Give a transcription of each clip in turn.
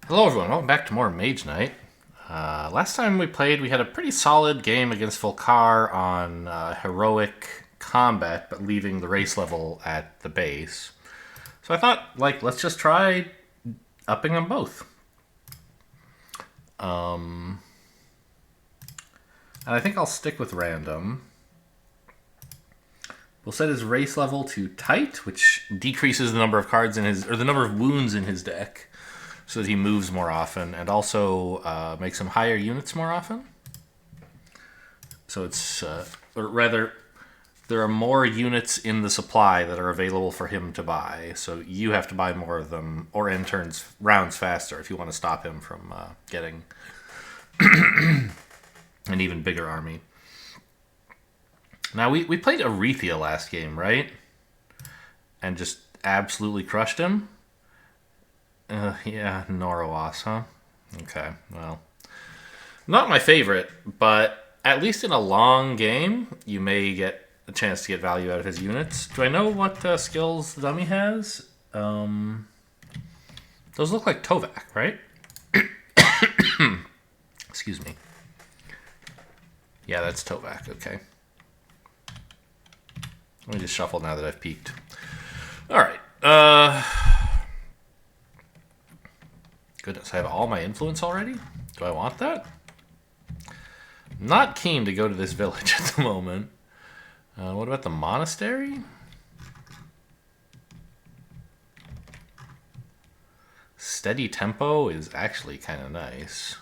Hello everyone, welcome back to more Mage Night. Last time we played, we had a pretty solid game against Volkare on heroic combat, but leaving the race level at the base. So I thought, let's just try upping them both. And I think I'll stick with random. We'll set his race level to tight, which decreases the number of cards in his, or the number of wounds in his deck, so that he moves more often, and also makes him higher units more often. So it's, or rather, there are more units in the supply that are available for him to buy. So you have to buy more of them, or end rounds faster if you want to stop him from getting an even bigger army. Now, we played Arethea last game, right? And just absolutely crushed him. Yeah, Norowas, huh? Okay, well. Not my favorite, but at least in a long game, you may get a chance to get value out of his units. Do I know what skills the dummy has? Those look like Tovak, right? Excuse me. Yeah, that's Tovak, okay. Let me just shuffle now that I've peeked. Alright, goodness, I have all my influence already? Do I want that? Not keen to go to this village at the moment. What about the monastery? Steady tempo is actually kind of nice.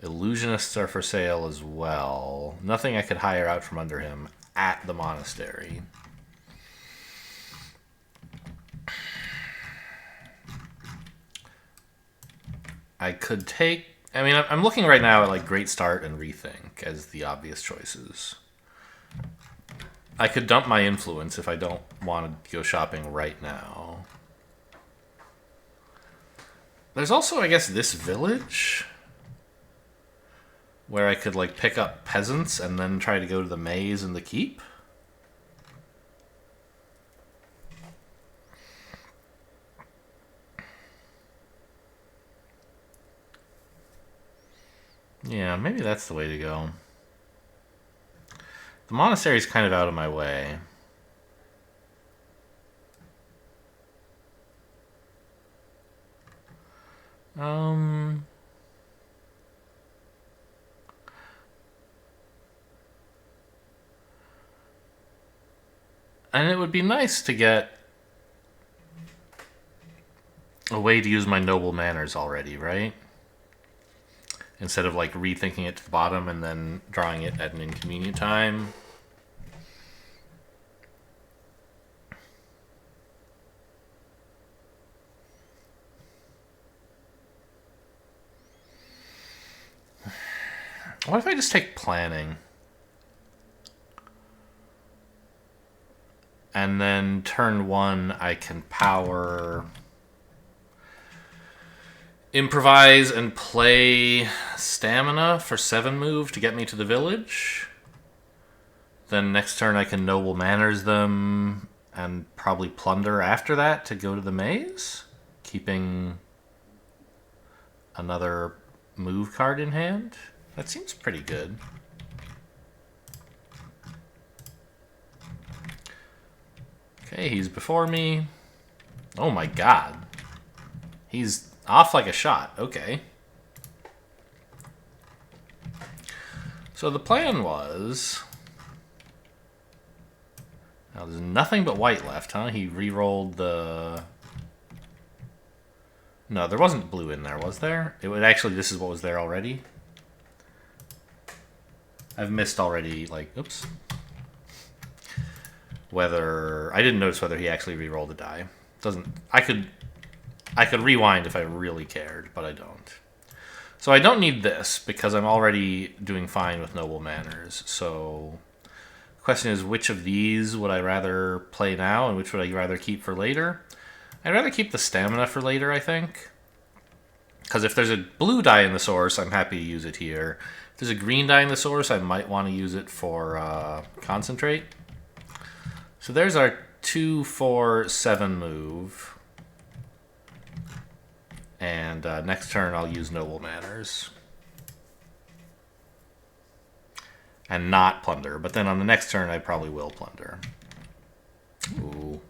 Illusionists are for sale as well. Nothing I could hire out from under him at the monastery. I could take... I mean, I'm looking right now at like Great Start and Rethink as the obvious choices. I could dump my influence if I don't want to go shopping right now. There's also, I guess, this village where I could like pick up peasants and then try to go to the maze and the keep. Yeah, maybe that's the way to go. The monastery's kind of out of my way. And it would be nice to get a way to use my noble manners already, right? Instead of like rethinking it to the bottom and then drawing it at an inconvenient time. What if I just take planning? And then turn one, I can power... improvise and play stamina for 7 move to get me to the village. Then next turn I can noble manners them and probably plunder after that to go to the maze, keeping another move card in hand. That seems pretty good. Okay, he's before me. Oh my god. He's off like a shot. Okay. So the plan was... Now there's nothing but white left, huh? He re-rolled the... No, there wasn't blue in there, was there? It would actually, this is what was there already. I've missed already, like, oops. Whether... I didn't notice whether he actually re-rolled a die. Doesn't... I could rewind if I really cared, but I don't. So I don't need this, because I'm already doing fine with noble manners. So the question is, which of these would I rather play now, and which would I rather keep for later? I'd rather keep the stamina for later, I think. Because if there's a blue die in the source, I'm happy to use it here. If there's a green die in the source, I might want to use it for concentrate. So there's our 2, 4, 7 move. And next turn I'll use Noble Manners. And not plunder. But then on the next turn I probably will plunder. Ooh.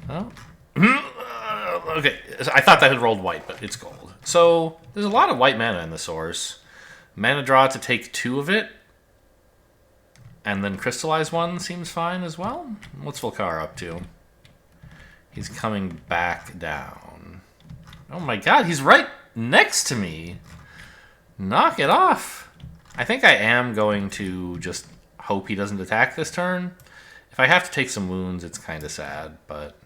Oh. Okay, I thought that had rolled white, but it's gold. So there's a lot of white mana in the source. Mana draw to take 2 of it. And then crystallize 1 seems fine as well. What's Volkare up to? He's coming back down. Oh my god, he's right next to me. Knock it off. I think I am going to just hope he doesn't attack this turn. If I have to take some wounds, it's kind of sad, but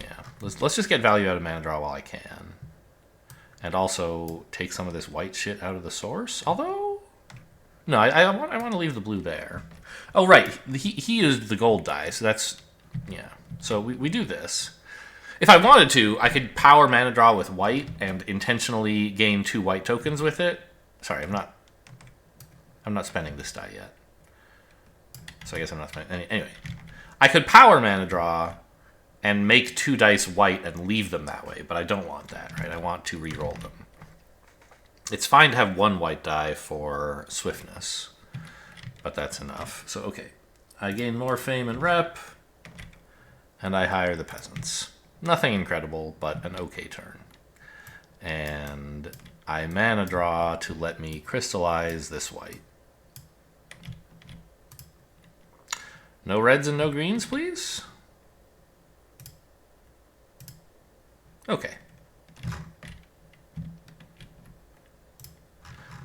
yeah. Let's just get value out of mana draw while I can. And also take some of this white shit out of the source. Although, no, I want to leave the blue there. Oh, right. He used the gold die, so that's, yeah. So we do this. If I wanted to, I could power mana draw with white and intentionally gain 2 white tokens with it. Sorry, I'm not spending this die yet. So I guess I'm not spending... Anyway, I could power mana draw and make 2 dice white and leave them that way, but I don't want that, right? I want to re-roll them. It's fine to have 1 white die for swiftness, but that's enough. So, okay. I gain more fame and rep, and I hire the peasants. Nothing incredible, but an okay turn. And I mana draw to let me crystallize this white. No reds and no greens, please? Okay.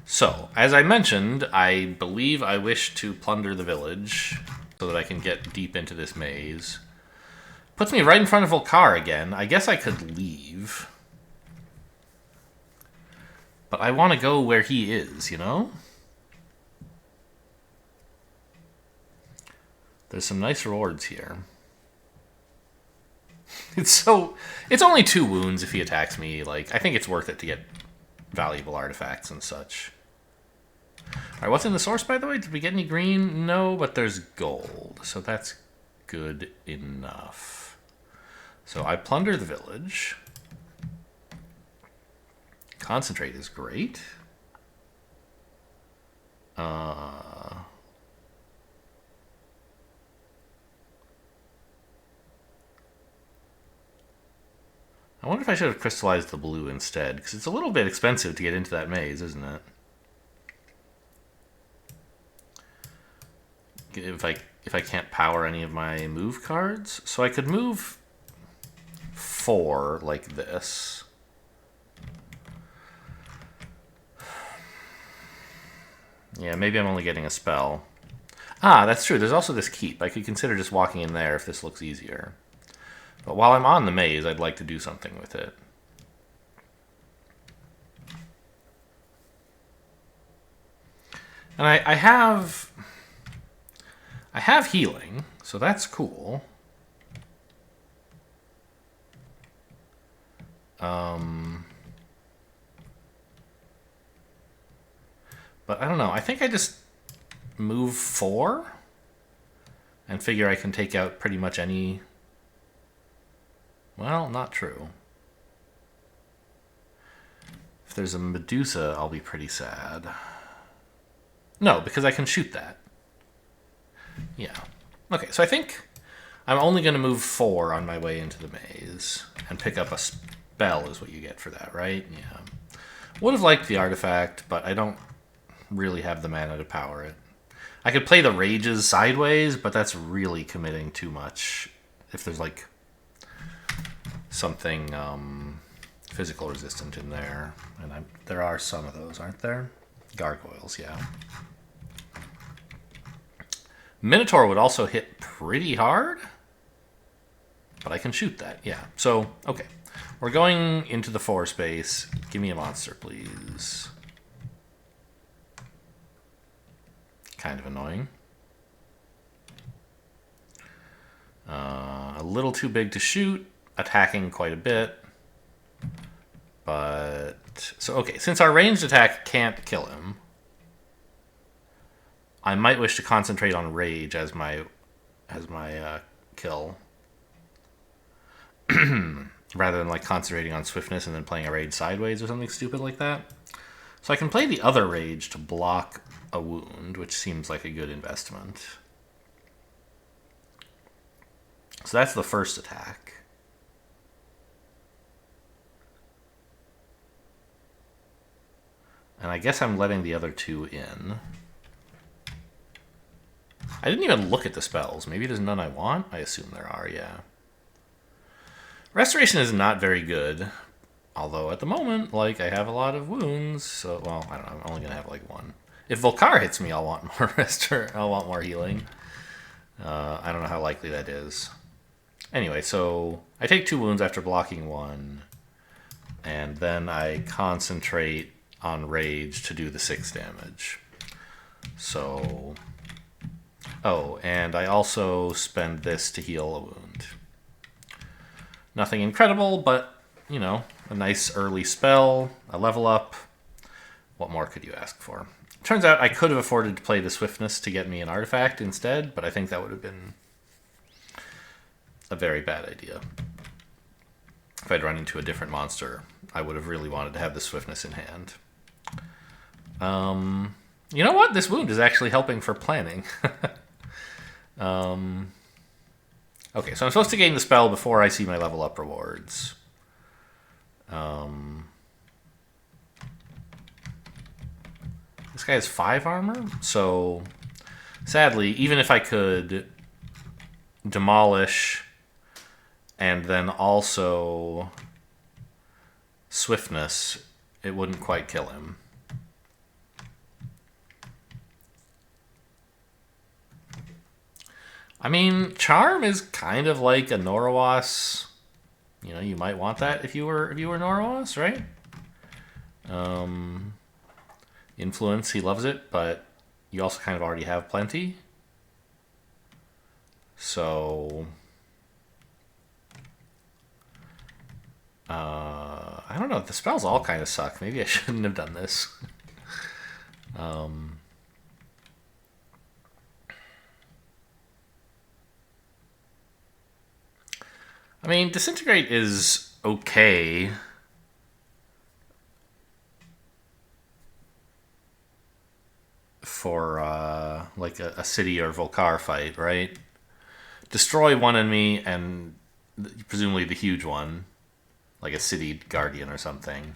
So, as I mentioned, I believe I wish to plunder the village so that I can get deep into this maze. Puts me right in front of Volkare again. I guess I could leave. But I want to go where he is, you know? There's some nice rewards here. It's only 2 wounds if he attacks me. Like, I think it's worth it to get valuable artifacts and such. Alright, what's in the source, by the way? Did we get any green? No, but there's gold. So that's good enough. So I plunder the village. Concentrate is great. I wonder if I should have crystallized the blue instead, because it's a little bit expensive to get into that maze, isn't it? If I can't power any of my move cards. So I could move 4 like this. Yeah, maybe I'm only getting a spell. Ah, that's true. There's also this keep. I could consider just walking in there if this looks easier. But while I'm on the maze, I'd like to do something with it. And I have healing, so that's cool. But I don't know. I think I just move 4 and figure I can take out pretty much any... Well, not true. If there's a Medusa, I'll be pretty sad. No, because I can shoot that. Yeah. Okay, so I think I'm only going to move 4 on my way into the maze. And pick up a spell is what you get for that, right? Yeah. Would have liked the artifact, but I don't really have the mana to power it. I could play the Rages sideways, but that's really committing too much. If there's, like, something physical resistant in there. And there are some of those, aren't there? Gargoyles, yeah. Minotaur would also hit pretty hard. But I can shoot that, yeah. So, okay. We're going into the 4 space. Give me a monster, please. Kind of annoying. A little too big to shoot. Attacking quite a bit. But... So, okay. Since our ranged attack can't kill him, I might wish to concentrate on Rage as my kill. rather than like concentrating on swiftness and then playing a rage sideways or something stupid like that. So I can play the other rage to block a wound, which seems like a good investment. So that's the first attack. And I guess I'm letting the other two in. I didn't even look at the spells. Maybe there's none I want? I assume there are, yeah. Restoration is not very good. Although at the moment, like, I have a lot of wounds. So, well, I don't know. I'm only going to have, like, one. If Volkare hits me, I'll want more I'll want more healing. I don't know how likely that is. Anyway, so I take 2 wounds after blocking 1. And then I concentrate on rage to do the 6 damage. So... Oh, and I also spend this to heal a wound. Nothing incredible, but, you know, a nice early spell, a level up. What more could you ask for? Turns out I could have afforded to play the swiftness to get me an artifact instead, but I think that would have been a very bad idea. If I'd run into a different monster, I would have really wanted to have the swiftness in hand. You know what? This wound is actually helping for planning. Okay, so I'm supposed to gain the spell before I see my level up rewards. This guy has 5 armor, so sadly, even if I could demolish and then also swiftness, it wouldn't quite kill him. I mean, Charm is kind of like a Norowas. You know, you might want that if you were Norowas, right? Influence, he loves it, but you also kind of already have plenty. So, I don't know. The spells all kind of suck. Maybe I shouldn't have done this. I mean, Disintegrate is okay. For, like, a city or Volkare fight, right? Destroy one enemy and presumably the huge one, like a city guardian or something.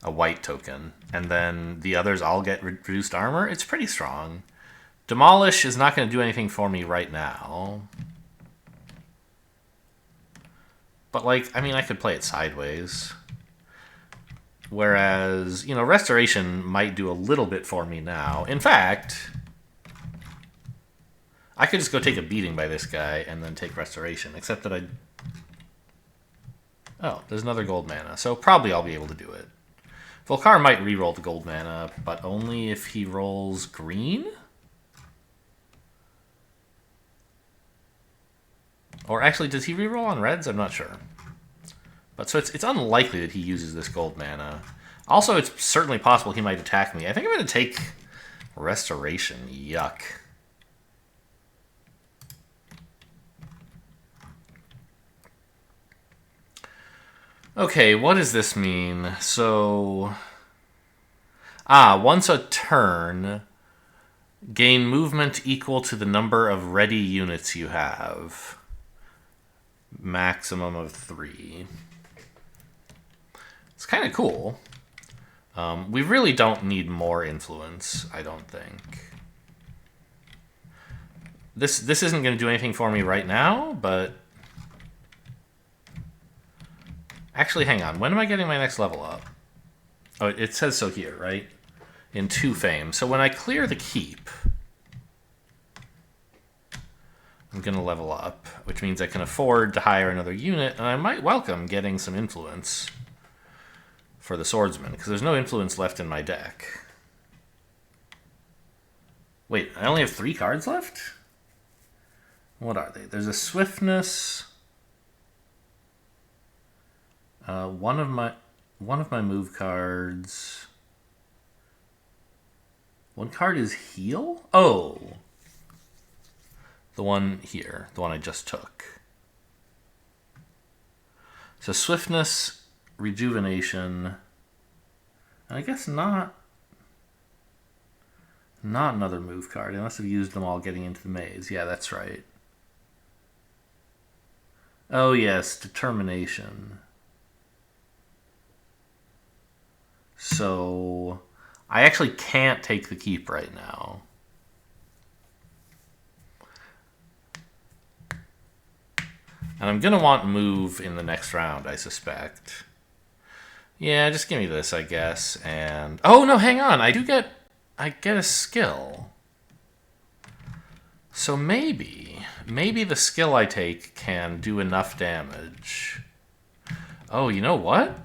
A white token. And then the others all get reduced armor. It's pretty strong. Demolish is not going to do anything for me right now. But, like, I mean, I could play it sideways. Whereas, you know, Restoration might do a little bit for me now. In fact, I could just go take a beating by this guy and then take Restoration. Except that Oh, there's another gold mana. So probably I'll be able to do it. Volkare might reroll the gold mana, but only if he rolls green? Or actually, does he reroll on reds? I'm not sure. But so it's unlikely that he uses this gold mana. Also, it's certainly possible he might attack me. I think I'm going to take Restoration. Yuck. Okay, what does this mean? So... once a turn, gain movement equal to the number of ready units you have. Maximum of 3. It's kind of cool. We really don't need more influence, I don't think. This isn't going to do anything for me right now, but... Actually, hang on. When am I getting my next level up? Oh, it says so here, right? In 2 fame. So when I clear the keep, I'm going to level up, which means I can afford to hire another unit, and I might welcome getting some influence for the swordsman, because there's no influence left in my deck. Wait, I only have 3 cards left? What are they? There's a swiftness. One of my move cards. One card is heal? Oh. The one here. The one I just took. So swiftness, rejuvenation, and I guess not another move card. Unless I've used them all getting into the maze. Yeah, that's right. Oh yes, determination. So I actually can't take the keep right now. And I'm going to want move in the next round, I suspect. Yeah, just give me this, I guess. And oh no, hang on. I get a skill. So maybe the skill I take can do enough damage. Oh, you know what?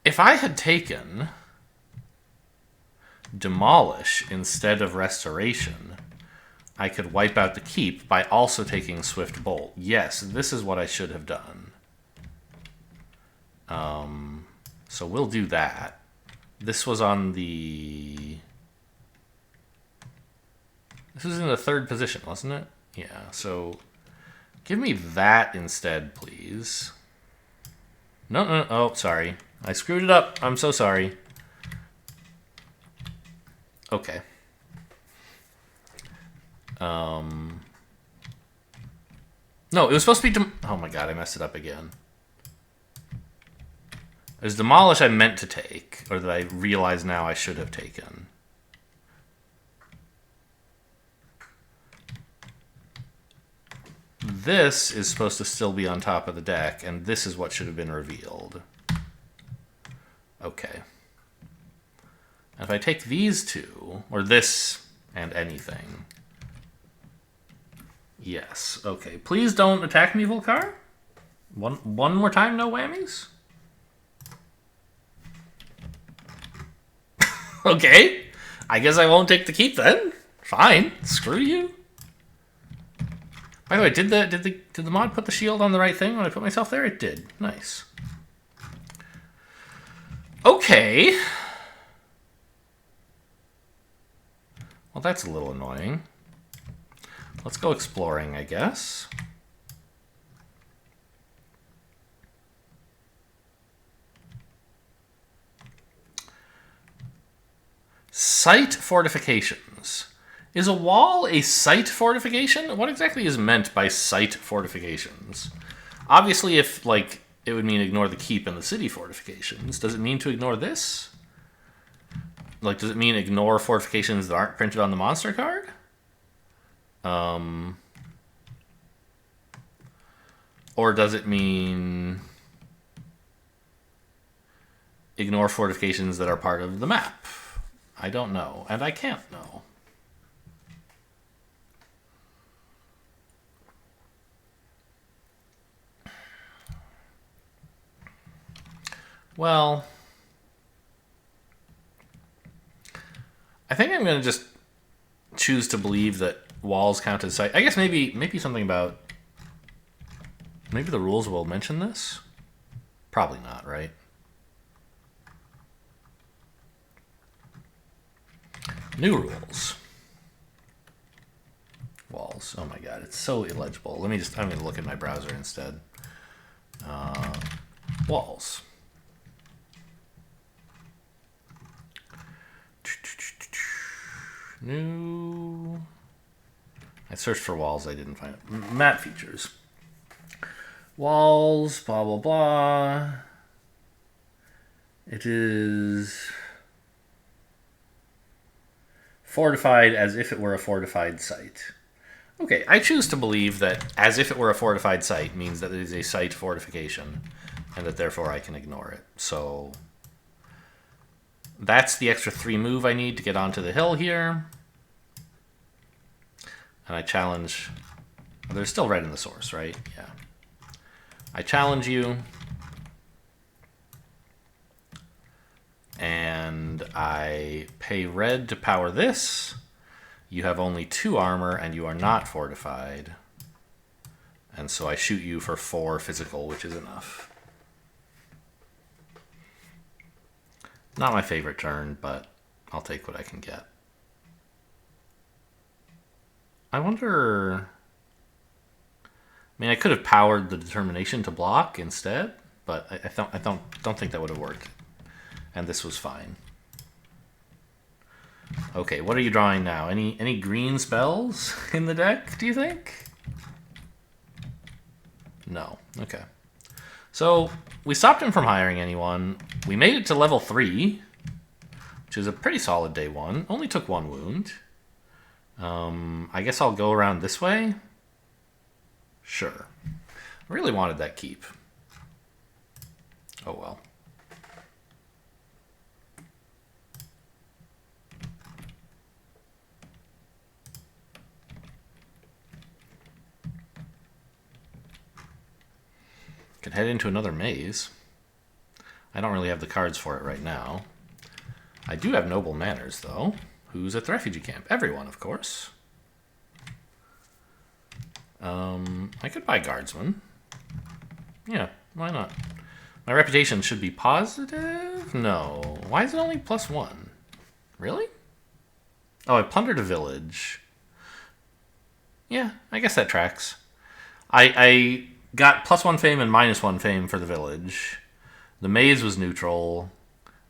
If I had taken Demolish instead of Restoration, I could wipe out the keep by also taking Swift Bolt. Yes, this is what I should have done. So we'll do that. This was on the... This was in the third position, wasn't it? Yeah, so give me that instead, please. No. Oh, sorry. I screwed it up. I'm so sorry. Okay. No, it was supposed to be... Oh my god, I messed it up again. It was Demolish I meant to take, or that I realize now I should have taken. This is supposed to still be on top of the deck, and this is what should have been revealed. Okay. And if I take these two, or this and anything... Yes, okay. Please don't attack me, Volkare. One more time, no whammies? Okay. I guess I won't take the keep then. Fine. Screw you. By the way, did the mod put the shield on the right thing when I put myself there? It did. Nice. Okay. Well, that's a little annoying. Let's go exploring, I guess. Site fortifications. Is a wall a site fortification? What exactly is meant by site fortifications? Obviously, if, like, it would mean ignore the keep and the city fortifications. Does it mean to ignore this? Like, does it mean ignore fortifications that aren't printed on the monster card? Or does it mean ignore fortifications that are part of the map? I don't know, and I can't know. Well, I think I'm going to just choose to believe that walls count as site. I guess maybe something about... Maybe the rules will mention this? Probably not, right? New rules. Walls. Oh my god, it's so illegible. I'm going to look at my browser instead. Walls. New... I searched for walls, I didn't find it. Map features. Walls, blah, blah, blah. It is fortified as if it were a fortified site. Okay, I choose to believe that as if it were a fortified site means that it is a site fortification, and that therefore I can ignore it. So that's the extra 3 move I need to get onto the hill here. And I challenge... Well, there's still red in the source, right? Yeah. I challenge you. And I pay red to power this. You have only 2 armor and you are not fortified. And so I shoot you for 4 physical, which is enough. Not my favorite turn, but I'll take what I can get. I wonder... I mean, I could have powered the determination to block instead, but I don't think that would have worked. And this was fine. Okay, what are you drawing now? Any green spells in the deck, do you think? No. Okay. So, we stopped him from hiring anyone. We made it to level 3, which is a pretty solid day 1. Only took 1 wound. I guess I'll go around this way. Sure. I really wanted that keep. Oh well. Could head into another maze. I don't really have the cards for it right now. I do have Noble Manners, though. Who's at the refugee camp? Everyone, of course. I could buy Guardsman. Yeah, why not? My reputation should be positive? No. Why is it only +1? Really? Oh, I plundered a village. Yeah, I guess that tracks. I got +1 fame and -1 fame for the village. The maze was neutral,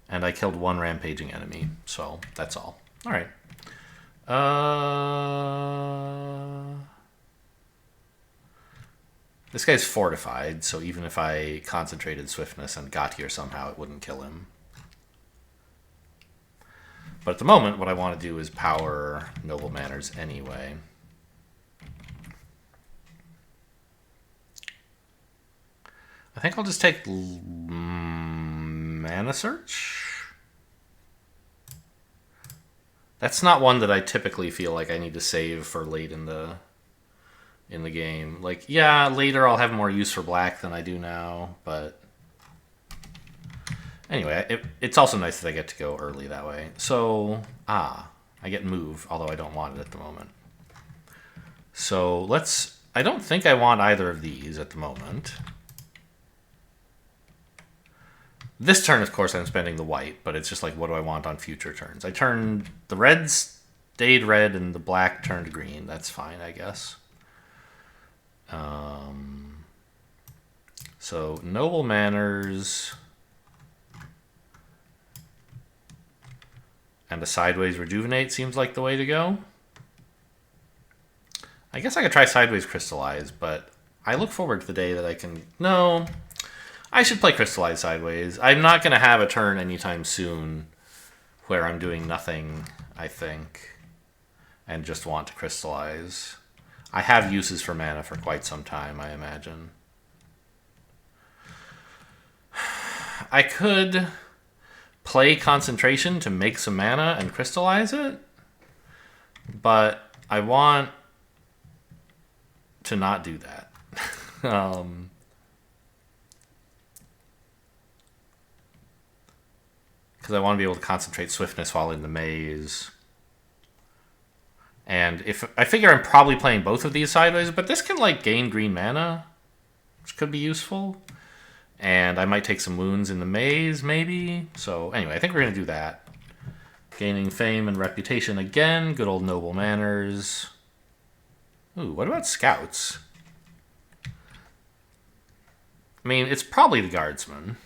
and I killed 1 rampaging enemy. So, that's all. Alright. This guy's fortified, so even if I concentrated swiftness and got here somehow, it wouldn't kill him. But at the moment, what I want to do is power Noble Manners anyway. I think I'll just take Mana Search. That's not one that I typically feel like I need to save for late in the game. Like, yeah, later I'll have more use for black than I do now, but anyway, it's also nice that I get to go early that way. So, I get move, although I don't want it at the moment. So I don't think I want either of these at the moment. This turn, of course, I'm spending the white, but it's just like, what do I want on future turns? I turned the red stayed red and the black turned green. That's fine, I guess. So, Noble Manners and a Sideways Rejuvenate seems like the way to go. I guess I could try Sideways Crystallize, but I look forward to the day that I can... No, I should play Crystallize Sideways. I'm not going to have a turn anytime soon where I'm doing nothing, I think, and just want to Crystallize. I have uses for mana for quite some time, I imagine. I could play Concentration to make some mana and crystallize it, but I want to not do that. Because I want to be able to concentrate Swiftness while in the maze. And if I figure I'm probably playing both of these sideways, but this can like gain green mana, which could be useful. And I might take some wounds in the maze, maybe. So anyway, I think we're going to do that. Gaining fame and reputation again. Good old Noble Manners. Ooh, what about Scouts? I mean, it's probably the Guardsman.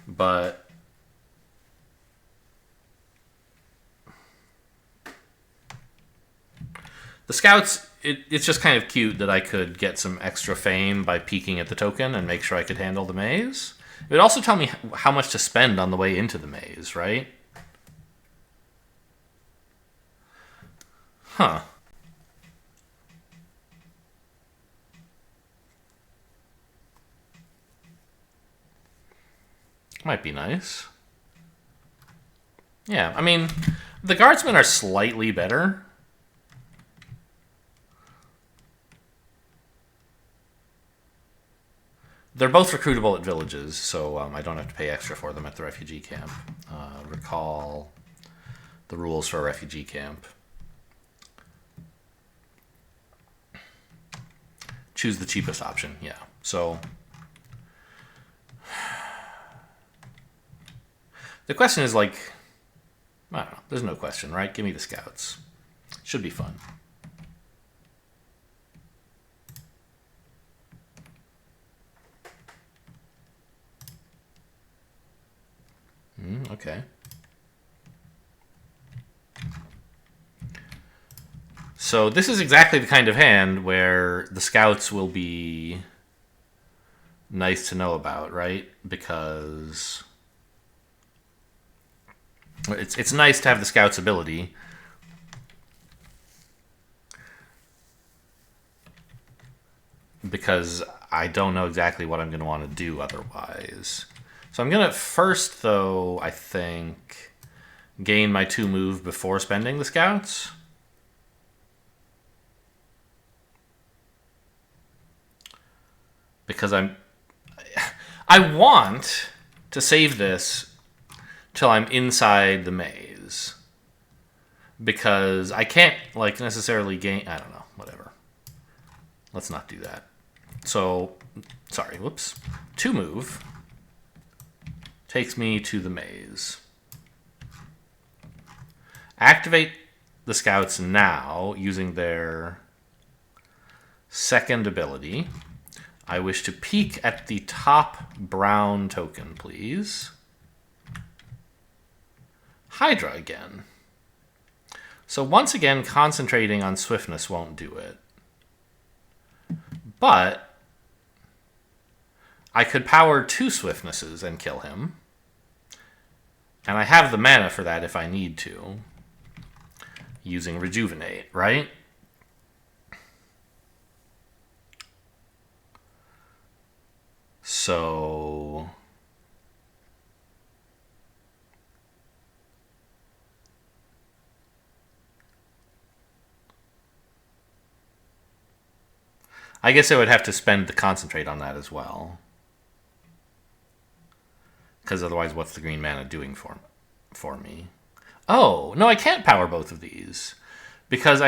But... the Scouts, it's just kind of cute that I could get some extra fame by peeking at the token and make sure I could handle the maze. It would also tell me how much to spend on the way into the maze, right? Huh. Might be nice. Yeah, I mean, the Guardsmen are slightly better. They're both recruitable at villages, so I don't have to pay extra for them at the refugee camp. Recall the rules for a refugee camp. Choose the cheapest option, yeah. So the question is like, I don't know, there's no question, right? Give me the Scouts. Should be fun. Okay. So this is exactly the kind of hand where the scouts will be nice to know about, right? Because it's nice to have the scout's ability. Because I don't know exactly what I'm going to want to do otherwise. So I'm going to first, though, I think, gain my 2 move before spending the scouts. Because I want to save this till I'm inside the maze. Because I can't, like, necessarily gain... I don't know, whatever. Let's not do that. So, sorry, whoops. 2 move takes me to the maze. Activate the scouts now using their second ability. I wish to peek at the top brown token, please. Hydra again. So once again, concentrating on swiftness won't do it. But I could power 2 swiftnesses and kill him. And I have the mana for that if I need to. Using Rejuvenate, right? So... I guess I would have to spend the concentrate on that as well. Because otherwise, what's the green mana doing for me? Oh, no, I can't power both of these. Because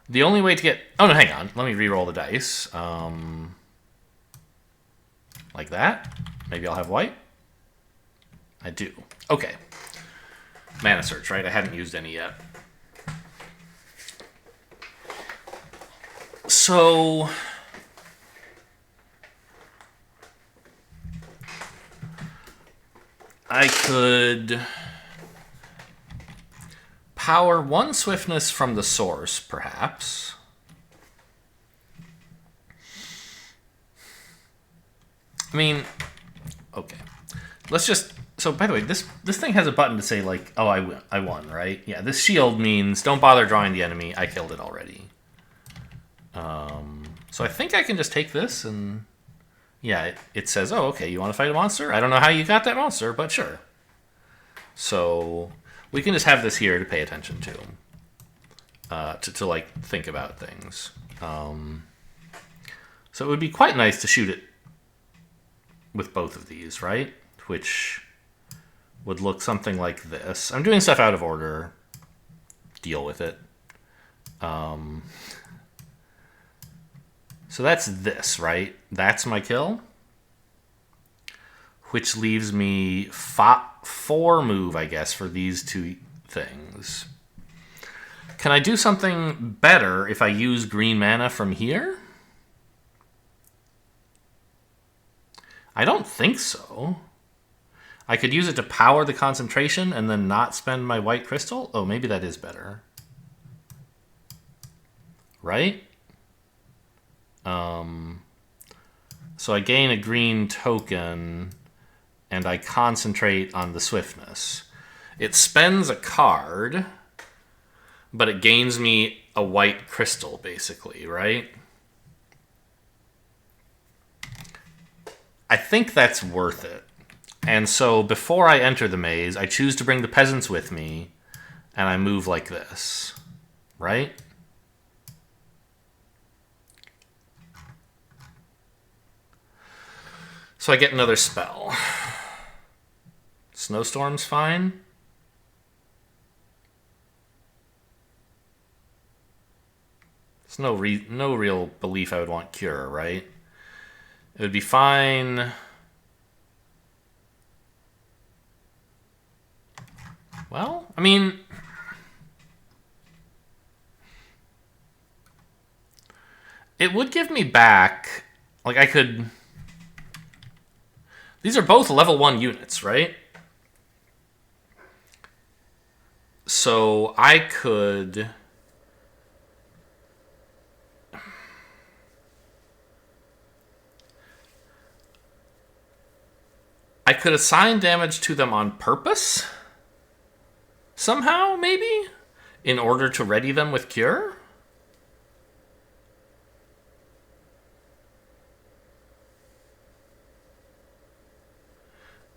the only way to get... Oh, no, hang on. Let me re-roll the dice. Like that. Maybe I'll have white. I do. Okay. Mana search, right? I hadn't used any yet. So... I could power 1 swiftness from the source, perhaps. I mean, okay. Let's just... So, by the way, this thing has a button to say, like, oh, I won, right? Yeah, this shield means don't bother drawing the enemy. I killed it already. So I think I can just take this and... Yeah, it says, oh, okay, you want to fight a monster? I don't know how you got that monster, but sure. So we can just have this here to pay attention to. To like, think about things. So it would be quite nice to shoot it with both of these, right? Which would look something like this. I'm doing stuff out of order. Deal with it. So that's this, right? That's my kill. Which leaves me 4 move, I guess, for these 2 things. Can I do something better if I use green mana from here? I don't think so. I could use it to power the concentration and then not spend my white crystal? Oh, maybe that is better. Right? So I gain a green token, and I concentrate on the swiftness. It spends a card, but it gains me a white crystal, basically, right? I think that's worth it. And so before I enter the maze, I choose to bring the peasants with me, and I move like this, right? So I get another spell. Snowstorm's fine. There's no real belief I would want Cure, right? It would be fine. Well, I mean... It would give me back... Like, I could... These are both level 1 units, right? So I could... I could assign damage to them on purpose? Somehow, maybe? In order to ready them with Cure?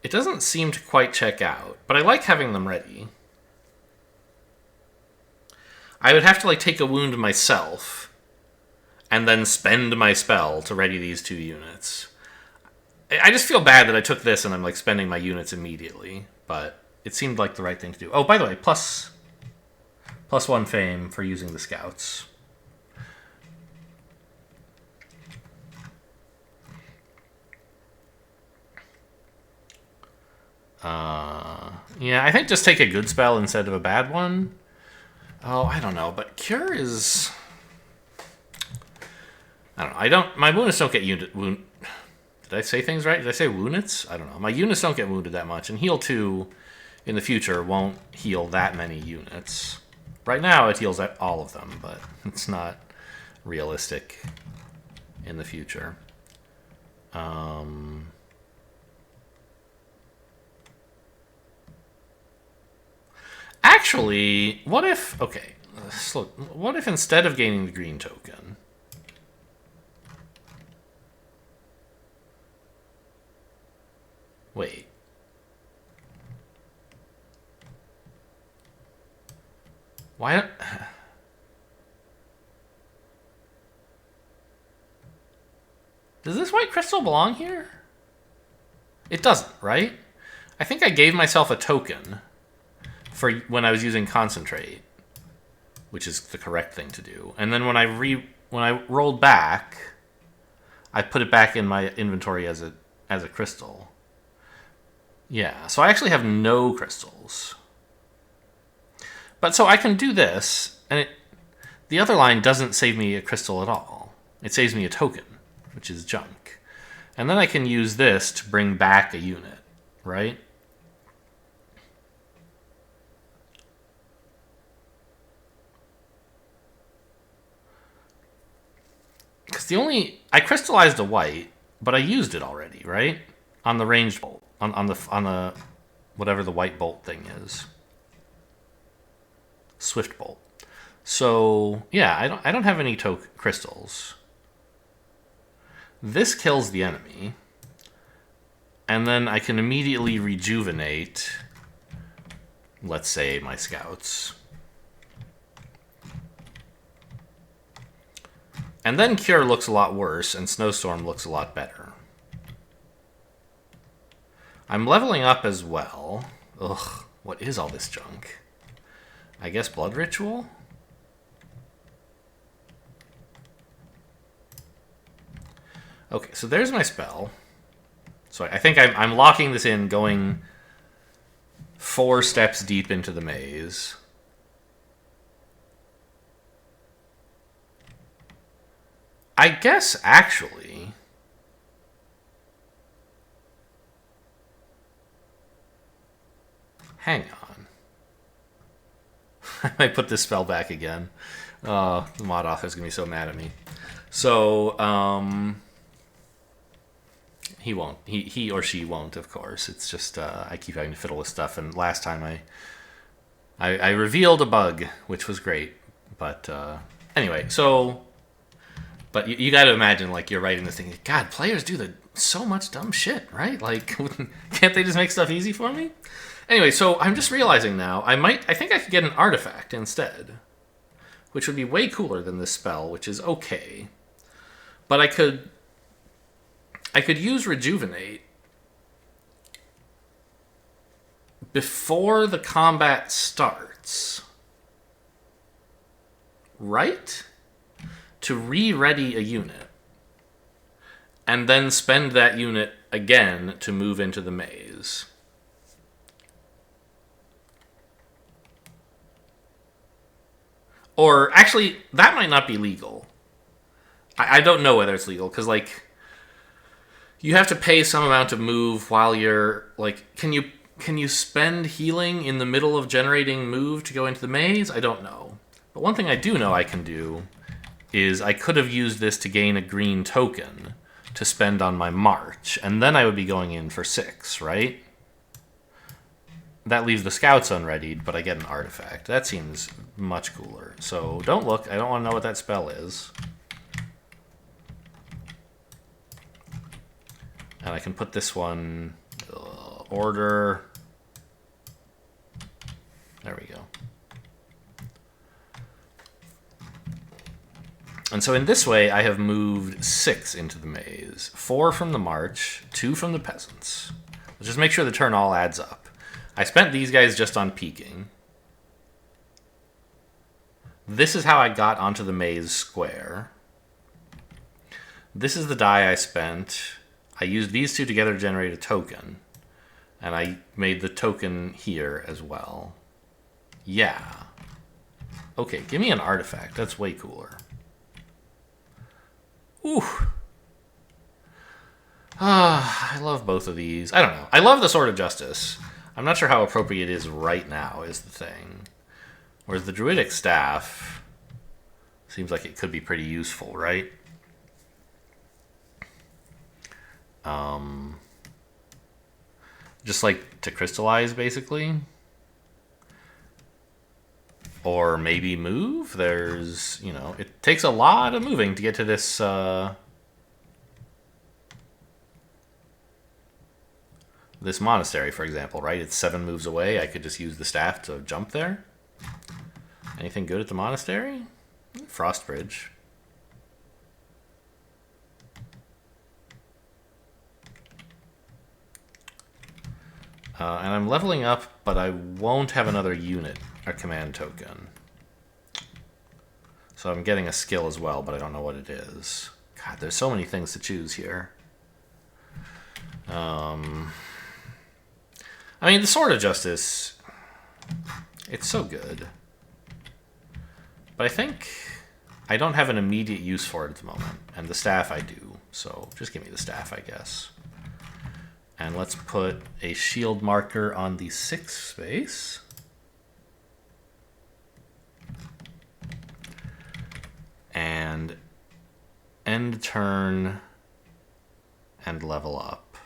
It doesn't seem to quite check out, but I like having them ready. I would have to like take a wound myself and then spend my spell to ready these 2 units. I just feel bad that I took this and I'm like spending my units immediately, but it seemed like the right thing to do. Oh, by the way, plus 1 fame for using the scouts. Yeah, I think just take a good spell instead of a bad one. Oh, I don't know, but Cure is... I don't know. My units don't get wound. Did I say things right? Did I say woundits? I don't know. My units don't get wounded that much, and Heal 2 in the future won't heal that many units. Right now, it heals all of them, but it's not realistic in the future. Actually, what if... Okay, what if instead of gaining the green token... Wait. Why don't... Does this white crystal belong here? It doesn't, right? I think I gave myself a token for when I was using concentrate, which is the correct thing to do. And then when I rolled back, I put it back in my inventory as a crystal. Yeah, so I actually have no crystals. But so I can do this, and the other line doesn't save me a crystal at all. It saves me a token, which is junk. And then I can use this to bring back a unit, right? Because I crystallized a white, but I used it already, right? On the ranged bolt, on the whatever the white bolt thing is, swift bolt. So yeah, I don't have any crystals. This kills the enemy, and then I can immediately rejuvenate, let's say, my scouts. And then Cure looks a lot worse, and Snowstorm looks a lot better. I'm leveling up as well. Ugh, what is all this junk? I guess Blood Ritual? Okay, so there's my spell. So I think I'm locking this in, going 4 steps deep into the maze. I guess, actually... Hang on. I might put this spell back again. The mod author is going to be so mad at me. So, he won't. He or she won't, of course. It's just, I keep having to fiddle with stuff, and last time I revealed a bug, which was great. But, anyway, so... But you got to imagine, like, you're writing this thing. God, players do so much dumb shit, right? Like, can't they just make stuff easy for me? Anyway, so I'm just realizing now, I think I could get an artifact instead, which would be way cooler than this spell, which is okay. But I could use Rejuvenate before the combat starts, right? To re-ready a unit, and then spend that unit again to move into the maze. Or, actually, that might not be legal. I don't know whether it's legal, because, like, You have to pay some amount to move while you're like. Can you spend healing in the middle of generating move to go into the maze? I don't know. But one thing I do know I can do is I could have used this to gain a green token to spend on my march, and then I would be going in for 6, right? That leaves the scouts unreadied, but I get an artifact. That seems much cooler. So don't look. I don't want to know what that spell is. And I can put this one... order... There we go. And so in this way, I have moved 6 into the maze. 4 from the march, 2 from the peasants. Let's just make sure the turn all adds up. I spent these guys just on peeking. This is how I got onto the maze square. This is the die I spent. I used these two together to generate a token. And I made the token here as well. Yeah. Okay, give me an artifact. That's way cooler. Ooh. I love both of these. I don't know. I love the Sword of Justice. I'm not sure how appropriate it is right now, is the thing. Whereas the Druidic Staff seems like it could be pretty useful, right? Just like to crystallize, basically. Or maybe move. There's, you know, it takes a lot of moving to get to this, this monastery, for example, right? It's 7 moves away. I could just use the staff to jump there. Anything good at the monastery? Frostbridge. And I'm leveling up, but I won't have another unit, a command token. So I'm getting a skill as well, but I don't know what it is. God, there's so many things to choose here. I mean, the Sword of Justice, it's so good. But I think I don't have an immediate use for it at the moment. And the staff I do. So just give me the staff, I guess. And let's put a shield marker on the 6th space. And end turn and level up.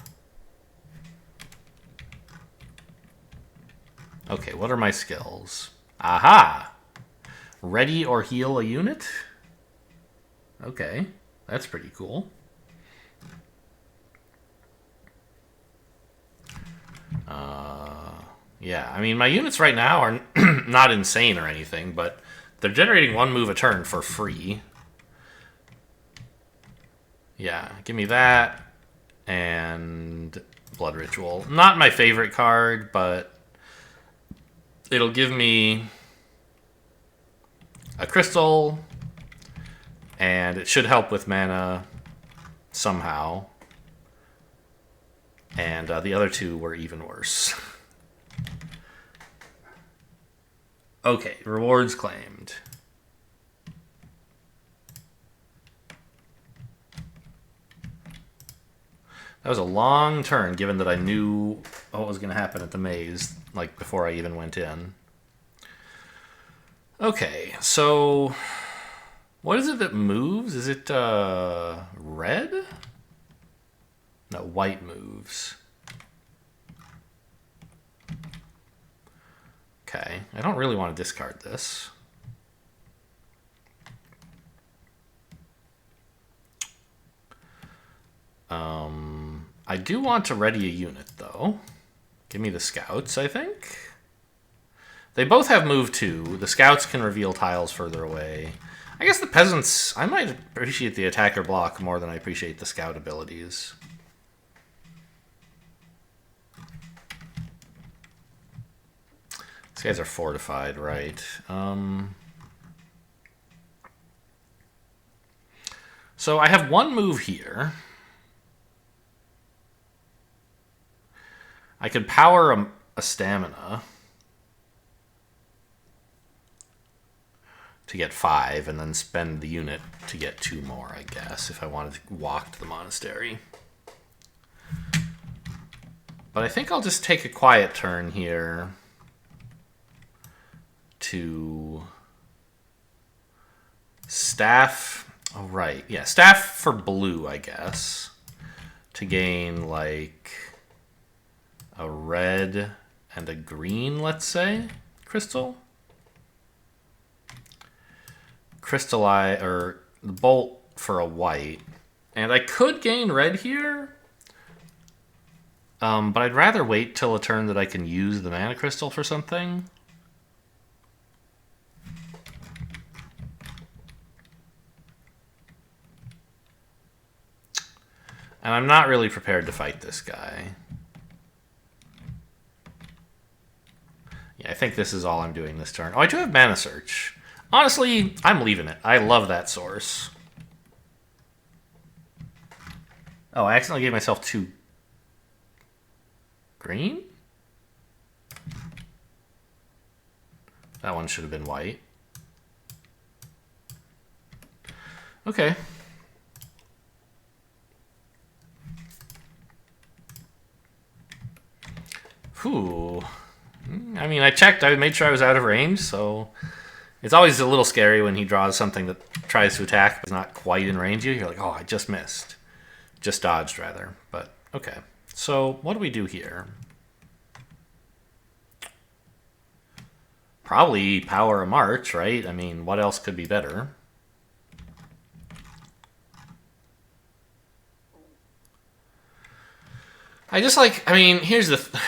Okay, what are my skills? Aha! Ready or heal a unit? Okay, that's pretty cool. Yeah, I mean, my units right now are not insane or anything, but they're generating 1 move a turn for free. Yeah, give me that and Blood Ritual. Not my favorite card, but it'll give me a crystal, and it should help with mana somehow. And the other 2 were even worse. Okay, rewards claimed. That was a long turn, given that I knew what was going to happen at the maze, like, before I even went in. Okay, so what is it that moves? Is it red? No, white moves. Okay, I don't really want to discard this. I do want to ready a unit, though. Give me the scouts, I think. They both have move 2. The scouts can reveal tiles further away. I guess the peasants... I might appreciate the attacker block more than I appreciate the scout abilities. These guys are fortified, right? So I have 1 move here. I could power a stamina to get 5, and then spend the unit to get 2 more, I guess, if I wanted to walk to the monastery. But I think I'll just take a quiet turn here to staff. Oh, right. Yeah, staff for blue, I guess. To gain, like, a red and a green, let's say, crystal. Crystallize, or the bolt for a white. And I could gain red here. But I'd rather wait till a turn that I can use the mana crystal for something. And I'm not really prepared to fight this guy. Yeah, I think this is all I'm doing this turn. Oh, I do have Mana Search. Honestly, I'm leaving it. I love that source. Oh, I accidentally gave myself 2 green? That one should have been white. Okay. Whew. I mean, I checked. I made sure I was out of range, so it's always a little scary when he draws something that tries to attack but is not quite in range of you. You're like, oh, I just missed. Just dodged, rather. But, okay. So, what do we do here? Probably power a march, right? I mean, what else could be better? I just like, I mean, here's the...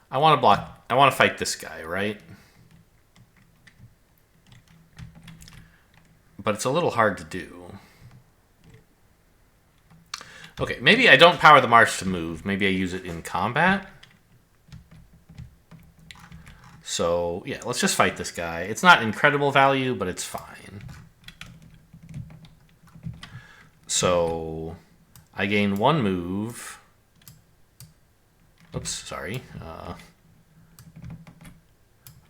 I want to block, I want to fight this guy, right? But it's a little hard to do. Okay, maybe I don't power the march to move. Maybe I use it in combat. So, yeah, let's just fight this guy. It's not incredible value, but it's fine. So, I gain 1 move. Oops, sorry.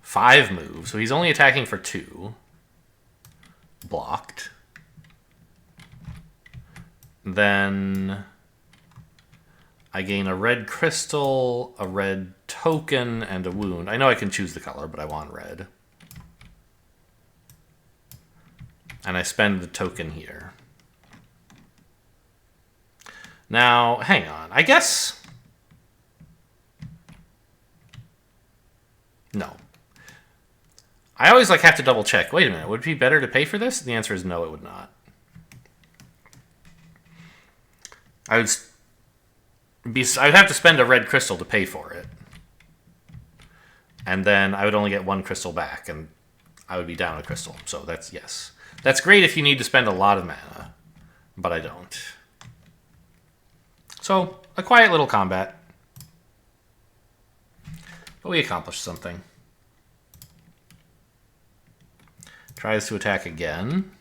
5 moves. So he's only attacking for 2. Blocked. Then I gain a red crystal, a red token, and a wound. I know I can choose the color, but I want red. And I spend the token here. Now, hang on. I guess... No. I always have to double check. Wait a minute, would it be better to pay for this? The answer is no, it would not. I'd have to spend a red crystal to pay for it. And then I would only get 1 crystal back, and I would be down a crystal. So that's, yes. That's great if you need to spend a lot of mana, but I don't. So, a quiet little combat. But we accomplished something. Tries to attack again.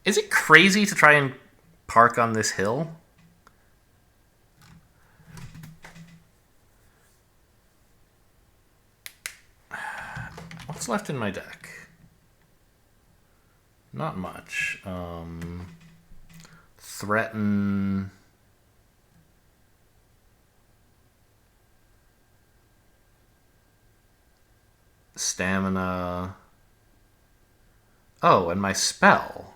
Is it crazy to try and park on this hill? What's left in my deck? Not much. Threaten. Stamina. Oh, and my spell.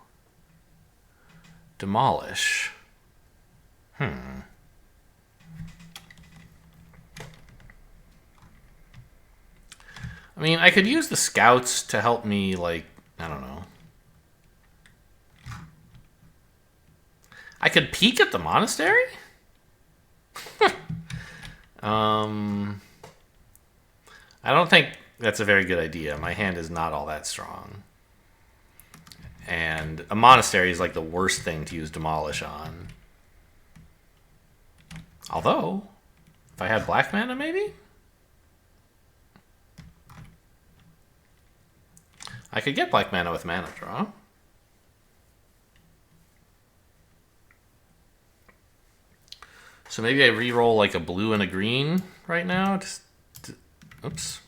Demolish. I mean, I could use the scouts to help me, I don't know. I could peek at the monastery? I don't think that's a very good idea. My hand is not all that strong. And a monastery is the worst thing to use Demolish on. Although, if I had black mana, maybe? I could get black mana with mana draw. So maybe I re-roll a blue and a green right now. Oops.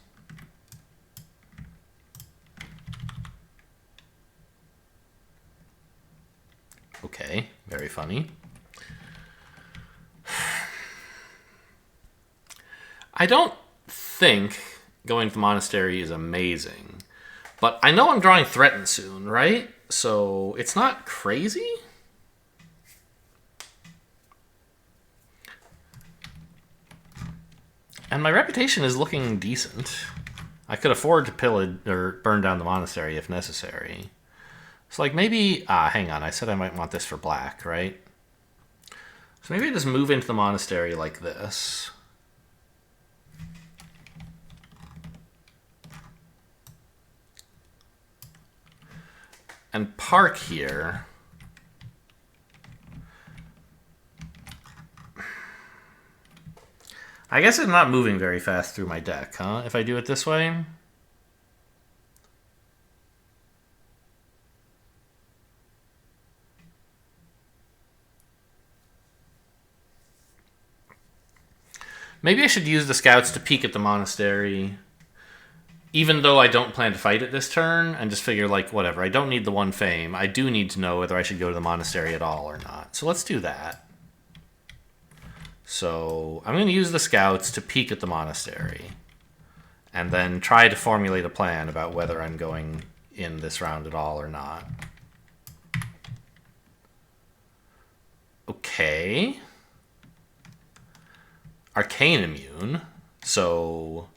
Okay, very funny. I don't think going to the monastery is amazing, but I know I'm drawing Threaten soon, right? So it's not crazy. And my reputation is looking decent. I could afford to pillage or burn down the monastery if necessary. So like maybe, hang on, I said I might want this for black, right? So maybe I just move into the monastery like this. And park here. I guess it's not moving very fast through my deck, huh? If I do it this way. Maybe I should use the scouts to peek at the monastery, even though I don't plan to fight it this turn, and just figure, like, whatever. I don't need the 1 fame. I do need to know whether I should go to the monastery at all or not. So let's do that. So I'm going to use the scouts to peek at the monastery, and then try to formulate a plan about whether I'm going in this round at all or not. Okay. Arcane immune, so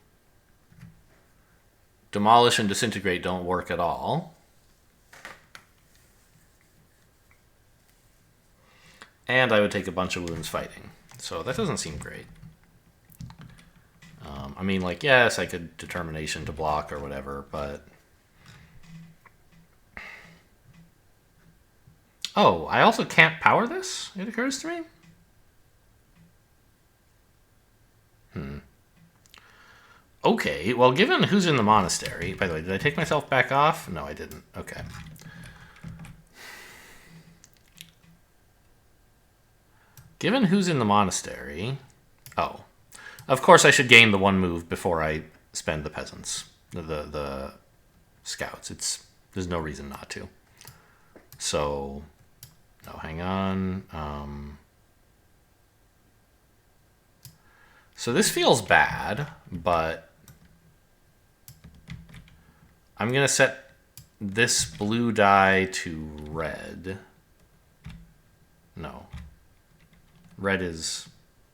demolish and disintegrate don't work at all. And I would take a bunch of wounds fighting, so that doesn't seem great. I mean, like, yes, I could determination to block or whatever, but... Oh, I also can't power this, it occurs to me? Okay, well, given who's in the monastery... By the way, did I take myself back off? No, I didn't. Okay. Given who's in the monastery... Oh. Of course I should gain the 1 move before I spend the peasants. The scouts. There's no reason not to. So... No, hang on. So this feels bad, but... I'm going to set this blue die to red. No. Red is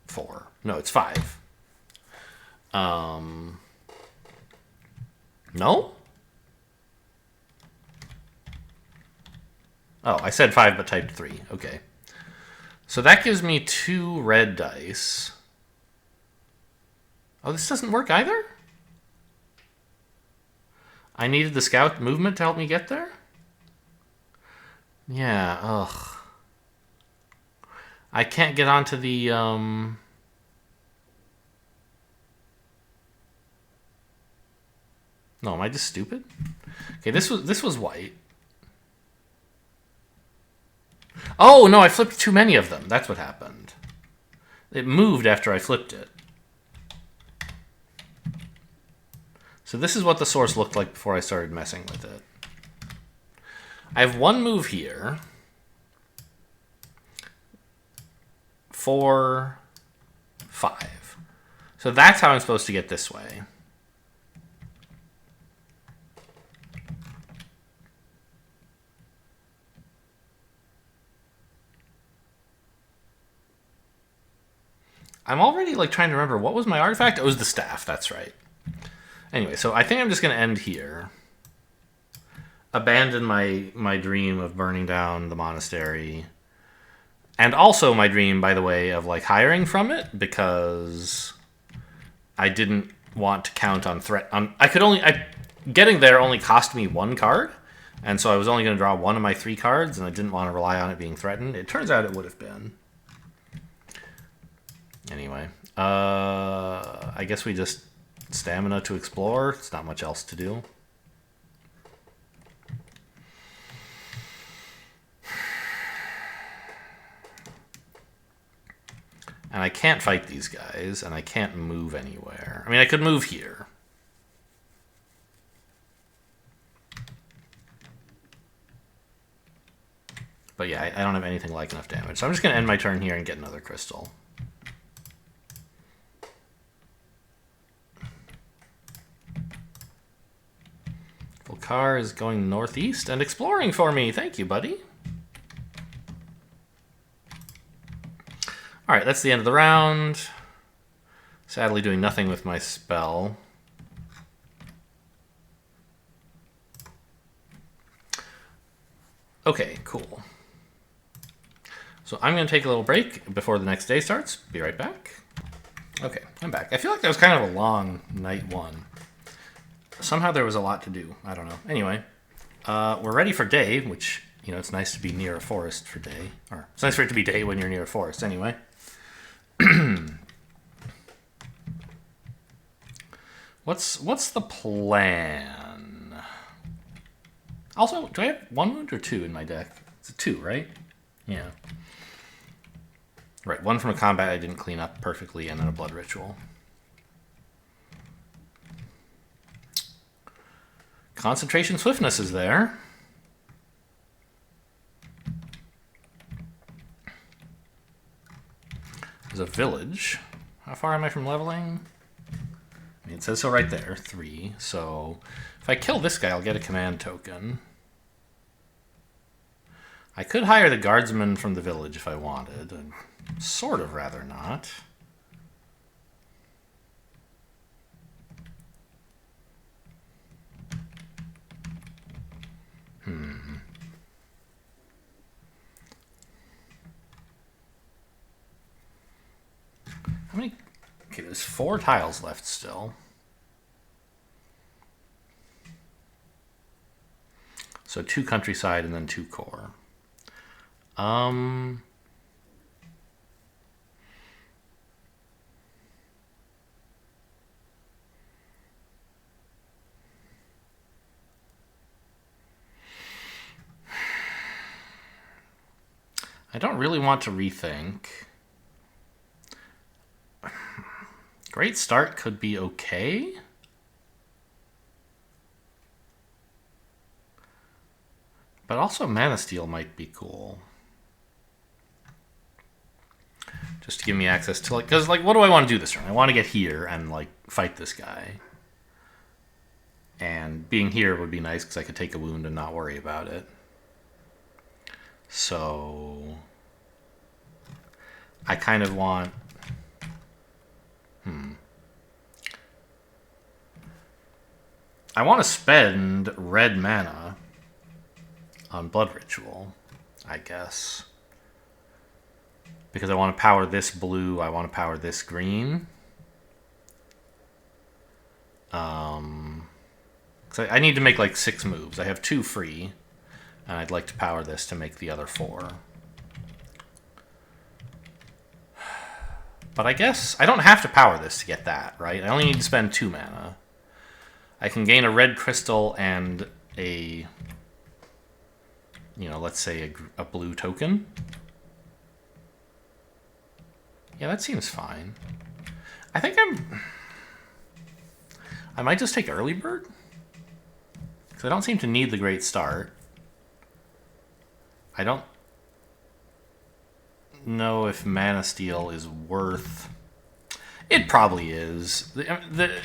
4. No, it's 5. No? Oh, I said 5 but typed 3. Okay. So that gives me 2 red dice. Oh, this doesn't work either? I needed the scout movement to help me get there? Yeah, ugh. I can't get onto the, No, am I just stupid? Okay, this was white. Oh, no, I flipped too many of them. That's what happened. It moved after I flipped it. So this is what the source looked like before I started messing with it. I have 1 move here. 4, 5. So that's how I'm supposed to get this way. I'm already like trying to remember what was my artifact? It was the staff, that's right. Anyway, so I think I'm just going to end here. Abandon my dream of burning down the monastery. And also my dream, by the way, of like hiring from it, because I didn't want to count on threat. Getting there only cost me 1 card, and so I was only going to draw 1 of my 3 cards, and I didn't want to rely on it being threatened. It turns out it would have been. Anyway, I guess we just stamina to explore. It's not much else to do. And I can't fight these guys, and I can't move anywhere. I mean, I could move here. But yeah, I don't have anything like enough damage. So I'm just going to end my turn here and get another crystal. Volkare is going northeast and exploring for me. Thank you, buddy. Alright, that's the end of the round. Sadly doing nothing with my spell. Okay, cool. So I'm going to take a little break before the next day starts. Be right back. Okay, I'm back. I feel like that was kind of a long night one. Somehow there was a lot to do. I don't know. Anyway, we're ready for day, which, you know, it's nice to be near a forest for day. Or it's nice for it to be day when you're near a forest anyway. What's the plan? Also, do I have 1 wound or 2 in my deck? It's a 2, right? Yeah. Right, 1 from a combat I didn't clean up perfectly, and then a blood ritual. Concentration Swiftness is there. There's a village. How far am I from leveling? I mean, it says so right there, 3. So if I kill this guy, I'll get a command token. I could hire the guardsman from the village if I wanted. I'd sort of rather not. How many? Okay, there's 4 tiles left still. So 2 countryside and then 2 core. I don't really want to rethink. Great Start could be okay. But also Mana Steal might be cool. Just to give me access to, like, because, like, what do I want to do this turn? I want to get here and, like, fight this guy. And being here would be nice because I could take a wound and not worry about it. So I kind of want... I want to spend red mana on Blood Ritual, I guess. Because I want to power this blue, I want to power this green. So I need to make like 6 moves. I have 2 free, and I'd like to power this to make the other 4. But I guess I don't have to power this to get that, right? I only need to spend 2 mana. I can gain a red crystal and a, you know, let's say a blue token. Yeah, that seems fine. I think I might just take early bird. Because I don't seem to need the Great Start. I don't know if Mana Steal is worth... It probably is.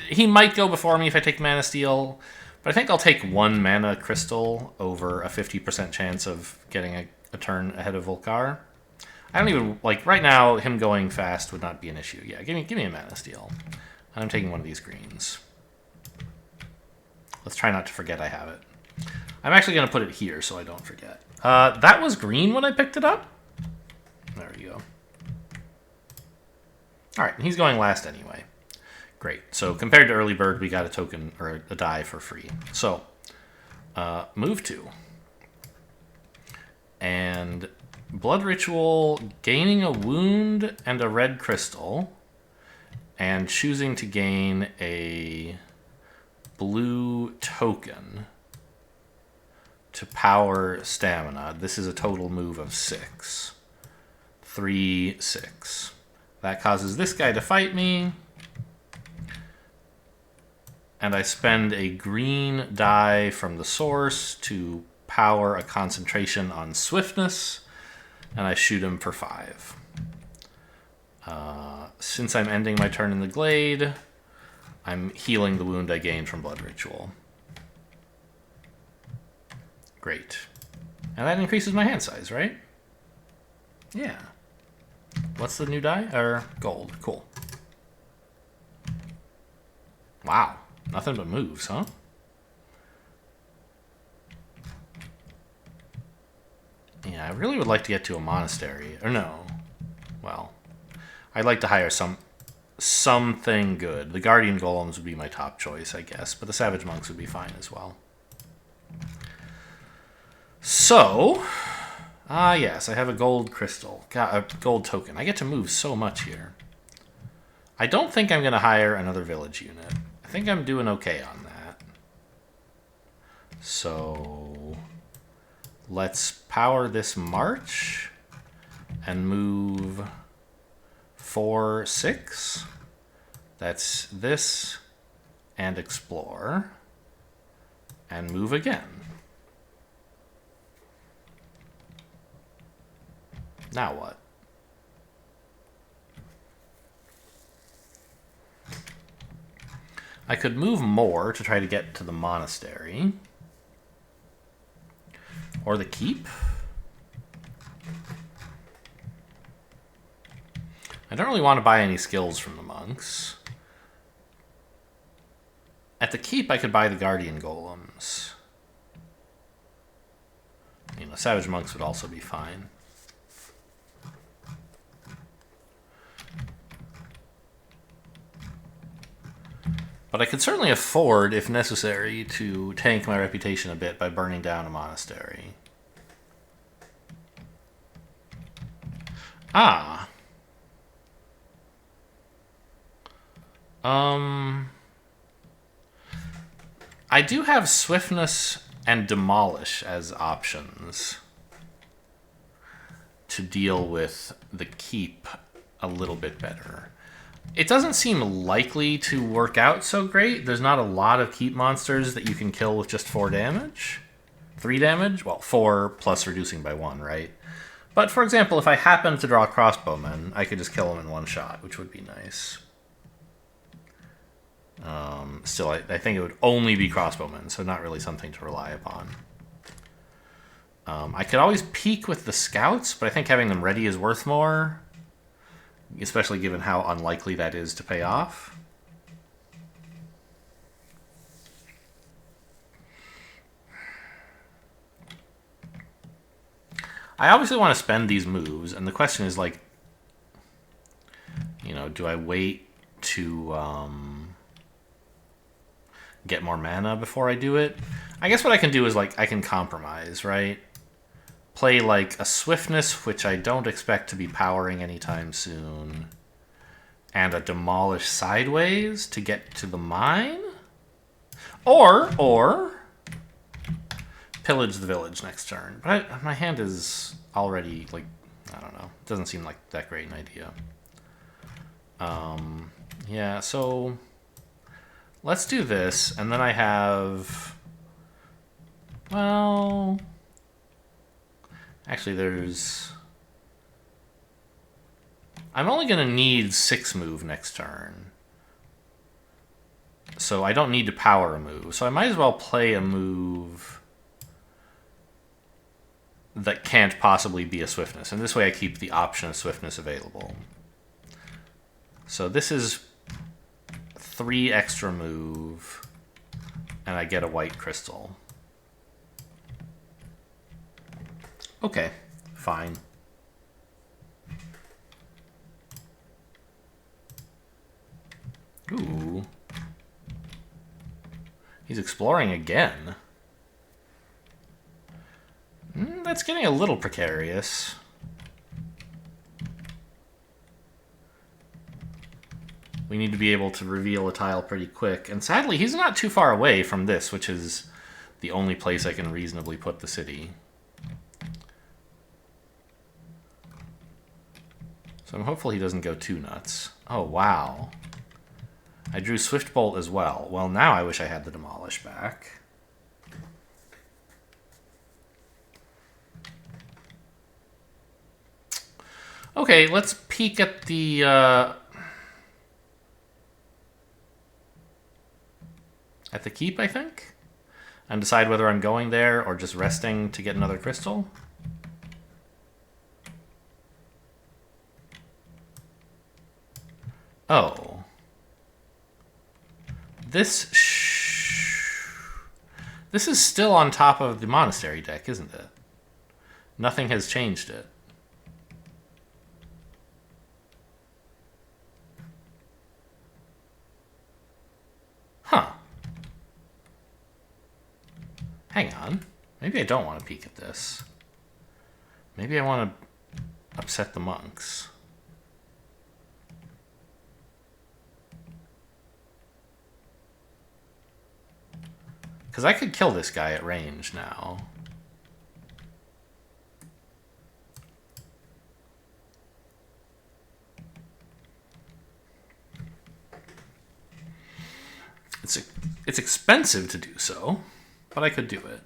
He might go before me if I take Mana Steal, but I think I'll take 1 mana crystal over a 50% chance of getting a turn ahead of Volkare. I don't even, like, right now, him going fast would not be an issue. Yeah, give me a Mana Steal. I'm taking one of these greens. Let's try not to forget I have it. I'm actually going to put it here so I don't forget. That was green when I picked it up? There we go. Alright, he's going last anyway. Great. So compared to early bird, we got a token, or a die for free. So, move 2. And Blood Ritual, gaining a wound and a red crystal, and choosing to gain a blue token to power stamina. This is a total move of 6. 3, 6. That causes this guy to fight me. And I spend a green die from the source to power a concentration on swiftness. and I shoot him for 5. Since I'm ending my turn in the glade, I'm healing the wound I gained from Blood Ritual. Great. And that increases my hand size, right? Yeah. What's the new die? Or gold. Cool. Wow. Nothing but moves, huh? Yeah, I really would like to get to a monastery. Or no. Well, I'd like to hire something good. The Guardian Golems would be my top choice, I guess. But the Savage Monks would be fine as well. So... yes, I have a gold crystal. A gold token. I get to move so much here. I don't think I'm going to hire another village unit. I think I'm doing okay on that. So... let's power this march and move 4, 6. That's this and explore and move again. Now what? I could move more to try to get to the monastery. Or the keep. I don't really want to buy any skills from the monks. At the keep, I could buy the Guardian Golems. You know, Savage Monks would also be fine. But I could certainly afford, if necessary, to tank my reputation a bit by burning down a monastery. Ah. I do have Swiftness and Demolish as options to deal with the keep a little bit better. It doesn't seem likely to work out so great. There's not a lot of keep monsters that you can kill with just 4 damage. 3 damage? Well, 4 plus reducing by 1, right? But, for example, if I happen to draw crossbowmen, I could just kill them in 1 shot, which would be nice. Still, I think it would only be crossbowmen, so not really something to rely upon. I could always peek with the scouts, but I think having them ready is worth more. Especially given how unlikely that is to pay off. I obviously want to spend these moves, and the question is, like, you know, do I wait to get more mana before I do it? I guess what I can do is, like, I can compromise, right? Play, like, a Swiftness, which I don't expect to be powering anytime soon, and a Demolish sideways to get to the mine? Or pillage the village next turn. But my hand is already, like, I don't know. It doesn't seem like that great an idea. Yeah, so let's do this, and then I have... Well... Actually, there's... I'm only going to need 6 move next turn. So I don't need to power a move. So I might as well play a move that can't possibly be a Swiftness. And this way I keep the option of Swiftness available. So this is 3 extra move, and I get a white crystal. Okay, fine. Ooh. He's exploring again. That's getting a little precarious. We need to be able to reveal a tile pretty quick. And sadly, he's not too far away from this, which is the only place I can reasonably put the city. So I'm hopeful he doesn't go too nuts. Oh, wow. I drew Swift Bolt as well. Well, now I wish I had the Demolish back. Okay, let's peek at the... at the keep, I think? And decide whether I'm going there or just resting to get another crystal. Oh. This is still on top of the monastery deck, isn't it? Nothing has changed it. Huh. Hang on. Maybe I don't want to peek at this. Maybe I want to upset the monks. Because I could kill this guy at range now. It's expensive to do so, but I could do it.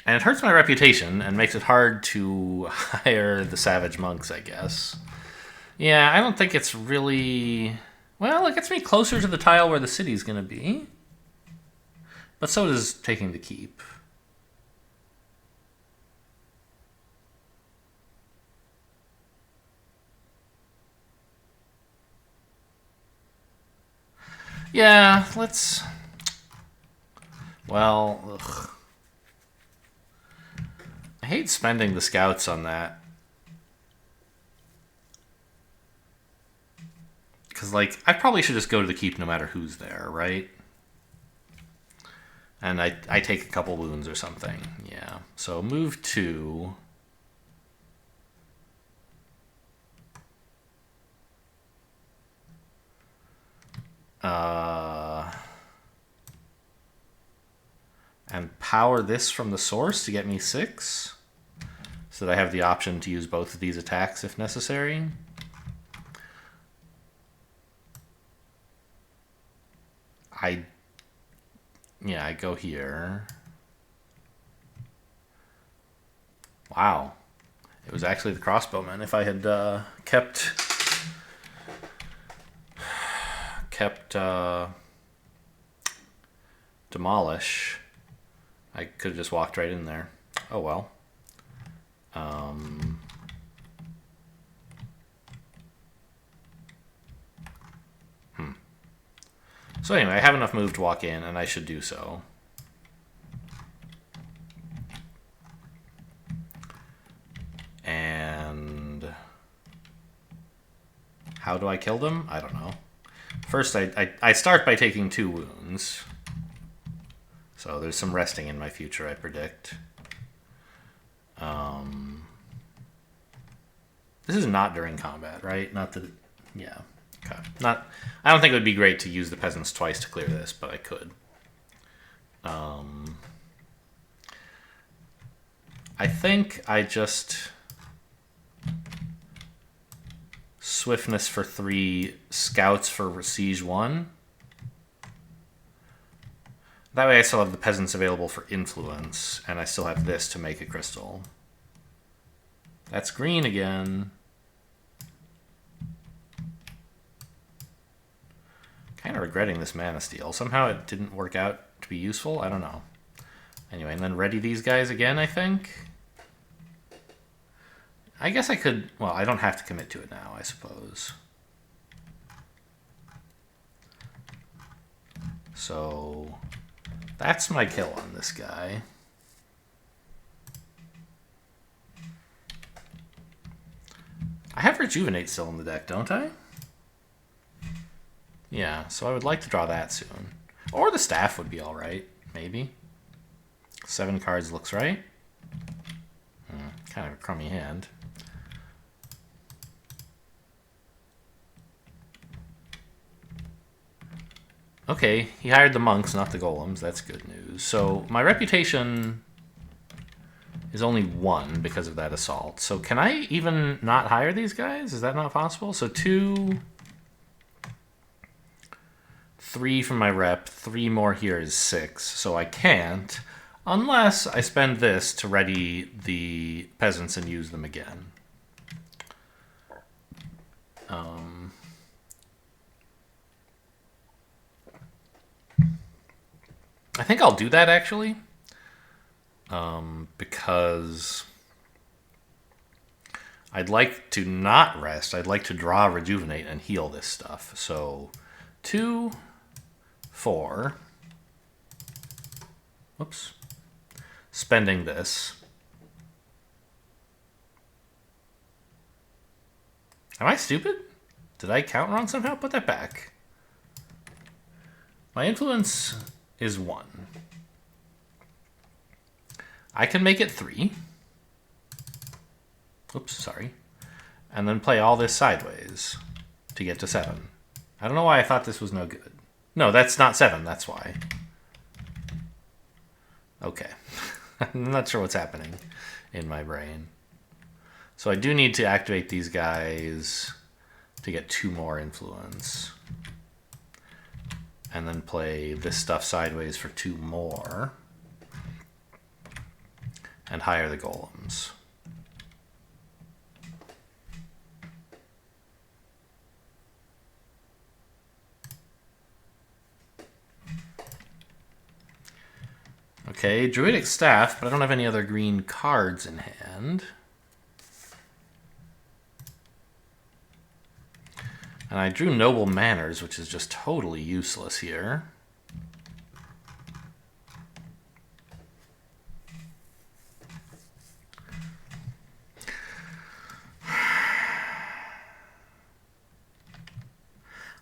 And it hurts my reputation and makes it hard to hire the savage monks, I guess. Yeah, I don't think it's really... Well, it gets me closer to the tile where the city's going to be. But so does taking the keep. Yeah, let's... Well, ugh. I hate spending the scouts on that. Because, like, I probably should just go to the keep no matter who's there, right? And I take a couple wounds or something. Yeah. So move 2. And power this from the source to get me 6. So that I have the option to use both of these attacks if necessary. I go here. Wow. It was actually the crossbowman. If I had kept demolish, I could have just walked right in there. Oh well. So anyway, I have enough move to walk in, and I should do so. And how do I kill them? I don't know. First, I start by taking 2 wounds. So there's some resting in my future, I predict. This is not during combat, right? Not that... Yeah. Okay. Not... I don't think it would be great to use the peasants twice to clear this, but I could. I think I just... Swiftness for 3, scouts for siege 1. That way I still have the peasants available for influence, and I still have this to make a crystal. That's green again. Kind of regretting this mana steal. Somehow it didn't work out to be useful. I don't know. Anyway, and then ready these guys again, I think. I guess I could... Well, I don't have to commit to it now, I suppose. So... That's my kill on this guy. I have Rejuvenate still in the deck, don't I? Yeah, so I would like to draw that soon. Or the staff would be alright, maybe. 7 cards looks right. Kind of a crummy hand. Okay, he hired the monks, not the golems. That's good news. So my reputation is only 1 because of that assault. So can I even not hire these guys? Is that not possible? So 2... 3 from my rep, 3 more here is 6, so I can't. Unless I spend this to ready the peasants and use them again. I think I'll do that, actually. Because I'd like to not rest. I'd like to draw, rejuvenate, and heal this stuff. So 2, 4. Whoops. Spending this. Am I stupid? Did I count wrong somehow? Put that back. My influence is 1. I can make it 3. Oops, sorry. And then play all this sideways to get to 7. I don't know why I thought this was no good. No, that's not 7, that's why. Okay. I'm not sure what's happening in my brain. So I do need to activate these guys to get 2 more influence. And then play this stuff sideways for 2 more. And hire the golems. Okay, Druidic Staff, but I don't have any other green cards in hand. And I drew Noble Manners, which is just totally useless here.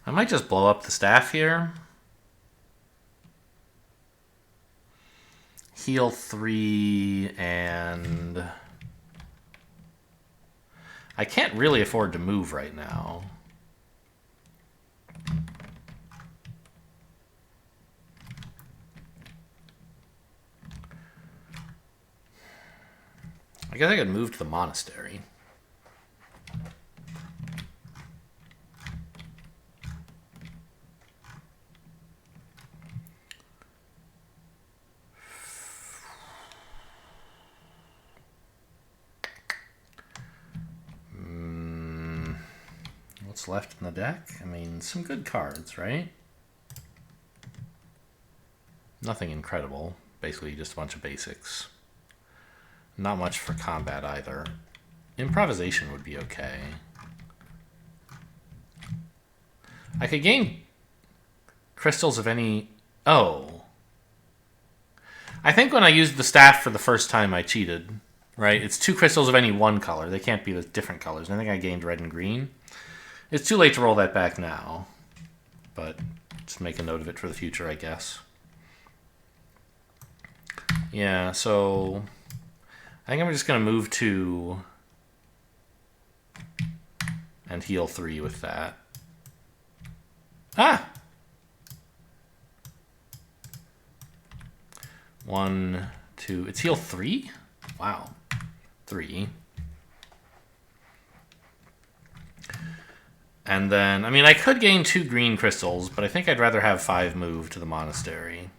I might just blow up the staff here. Heal 3, and I can't really afford to move right now. I guess I could move to the monastery. What's left in the deck? I mean, some good cards, right? Nothing incredible. Basically just a bunch of basics. Not much for combat either. Improvisation would be okay. I could gain crystals of any... Oh. I think when I used the staff for the first time I cheated. Right? It's 2 crystals of any one color. They can't be the different colors. I think I gained red and green. It's too late to roll that back now. But just make a note of it for the future, I guess. Yeah, so... I think I'm just going to move 2 and heal 3 with that. Ah! 1, 2... It's heal 3? Wow. 3. And then, I mean, I could gain 2 green crystals, but I think I'd rather have 5 move to the monastery.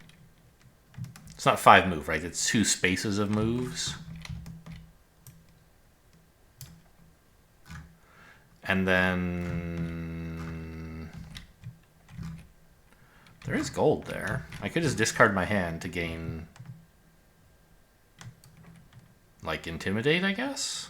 It's not 5 move, right? It's 2 spaces of moves. And then... There is gold there. I could just discard my hand to gain... like, Intimidate, I guess?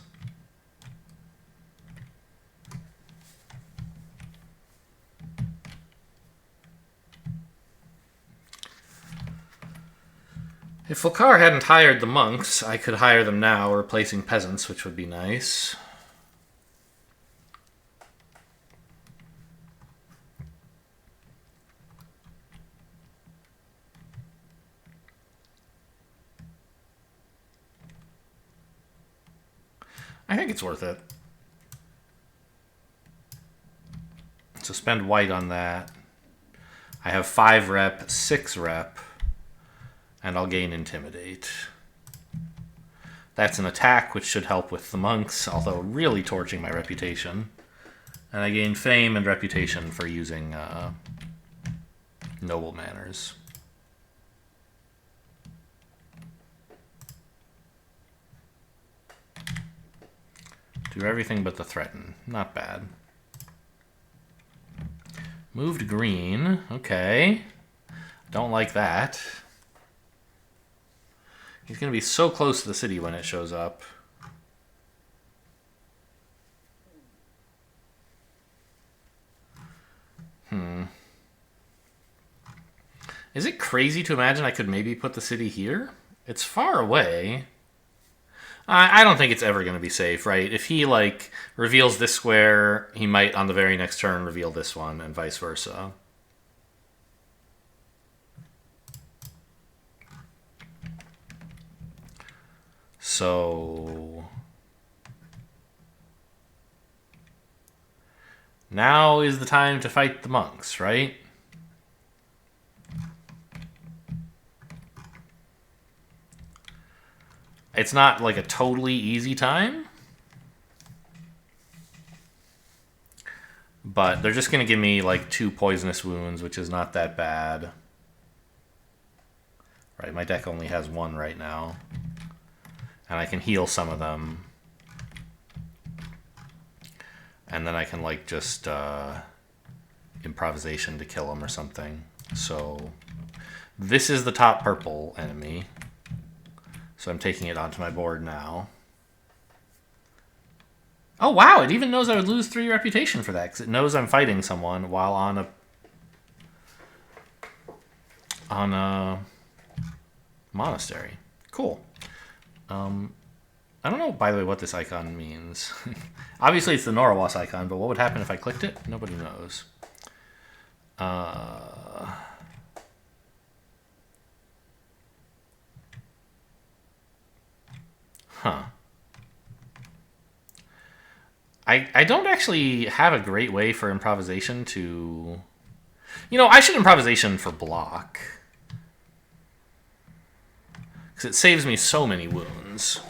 If Volkare hadn't hired the monks, I could hire them now, replacing peasants, which would be nice. I think it's worth it. So spend white on that. I have 5 rep, 6 rep. And I'll gain Intimidate. That's an attack, which should help with the monks, although really torching my reputation. And I gain fame and reputation for using Noble Manners. Do everything but the threaten. Not bad. Moved green. Okay. Don't like that. He's going to be so close to the city when it shows up. Is it crazy to imagine I could maybe put the city here? It's far away. I don't think it's ever going to be safe, right? If he, like, reveals this square, he might, on the very next turn, reveal this one, and vice versa. So... now is the time to fight the monks, right? It's not like a totally easy time. But they're just going to give me like 2 poisonous wounds, which is not that bad. Right, my deck only has 1 right now. And I can heal some of them. And then I can like just improvisation to kill them or something. So this is the top purple enemy. So I'm taking it onto my board now. Oh, wow. It even knows I would lose 3 reputation for that, because it knows I'm fighting someone while on a monastery. Cool. I don't know, by the way, what this icon means. Obviously, it's the Norawas icon, but what would happen if I clicked it? Nobody knows. Huh. I don't actually have a great way for improvisation to... You know, I should improvisation for block. Because it saves me so many wounds.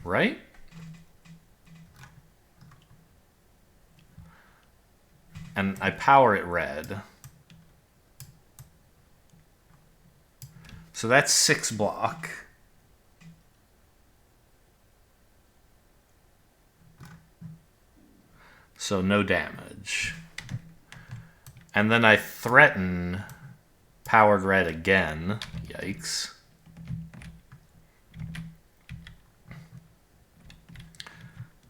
Right? And I power it red. So that's 6 block. So no damage. And then I threaten powered red again. Yikes.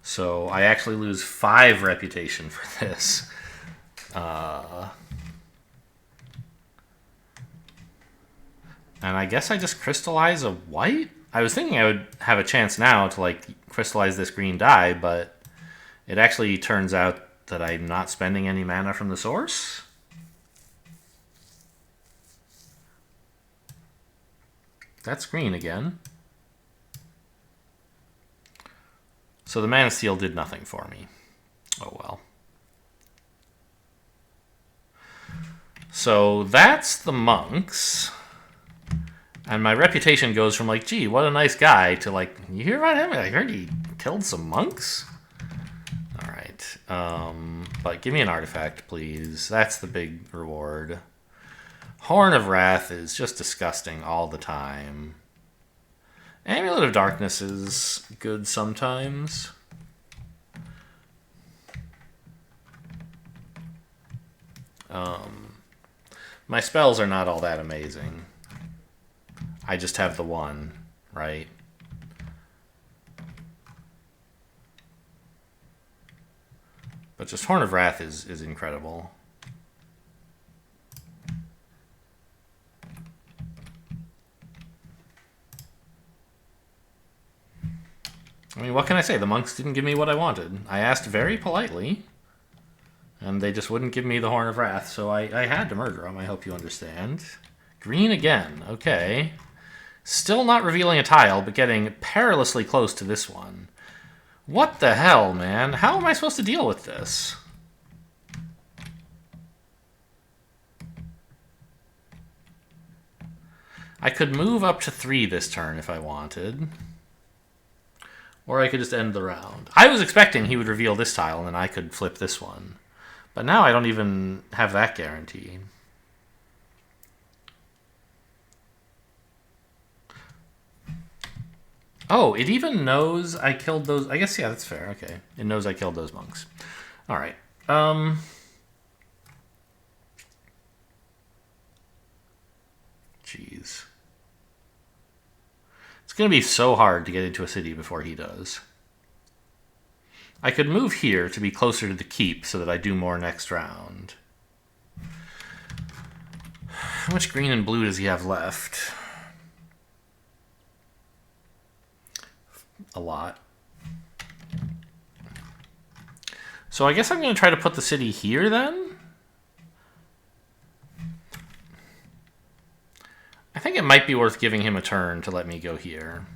So I actually lose 5 reputation for this. And I guess I just crystallize a white? I was thinking I would have a chance now to like crystallize this green die, but it actually turns out that I'm not spending any mana from the source. That's green again. So the Mana Steal did nothing for me. Oh well. So that's the monks. And my reputation goes from like, gee, what a nice guy, to like, you hear about him? I heard he killed some monks? Alright. But give me an artifact, please. That's the big reward. Horn of Wrath is just disgusting all the time. Amulet of Darkness is good sometimes. My spells are not all that amazing. I just have the one, right? But just Horn of Wrath is incredible. I mean, what can I say? The monks didn't give me what I wanted. I asked very politely, and they just wouldn't give me the Horn of Wrath, so I had to murder them, I hope you understand. Green again, okay. Still not revealing a tile, but getting perilously close to this one. What the hell, man? How am I supposed to deal with this? I could move up to 3 this turn if I wanted. Or I could just end the round. I was expecting he would reveal this tile and then I could flip this one. But now I don't even have that guarantee. Oh, it even knows I killed those. I guess, yeah, that's fair. Okay. It knows I killed those monks. All right. Jeez. It's going to be so hard to get into a city before he does. I could move here to be closer to the keep so that I do more next round. How much green and blue does he have left? A lot. So I guess I'm going to try to put the city here then. I think it might be worth giving him a turn to let me go here.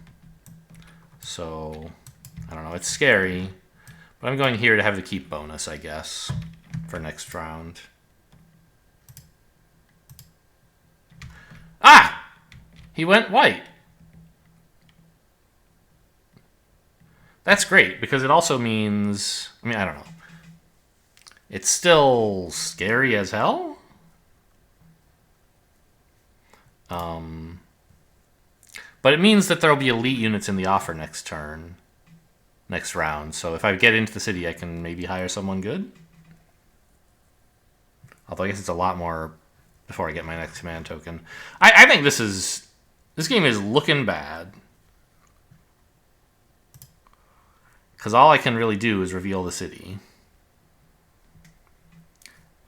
So, I don't know. It's scary. But I'm going here to have the keep bonus, I guess, for next round. Ah! He went white. That's great, because it also means... I mean, I don't know. It's still scary as hell. But it means that there will be elite units in the offer next turn. Next round. So if I get into the city, I can maybe hire someone good. Although I guess it's a lot more before I get my next command token. I think this game is looking bad. Because all I can really do is reveal the city.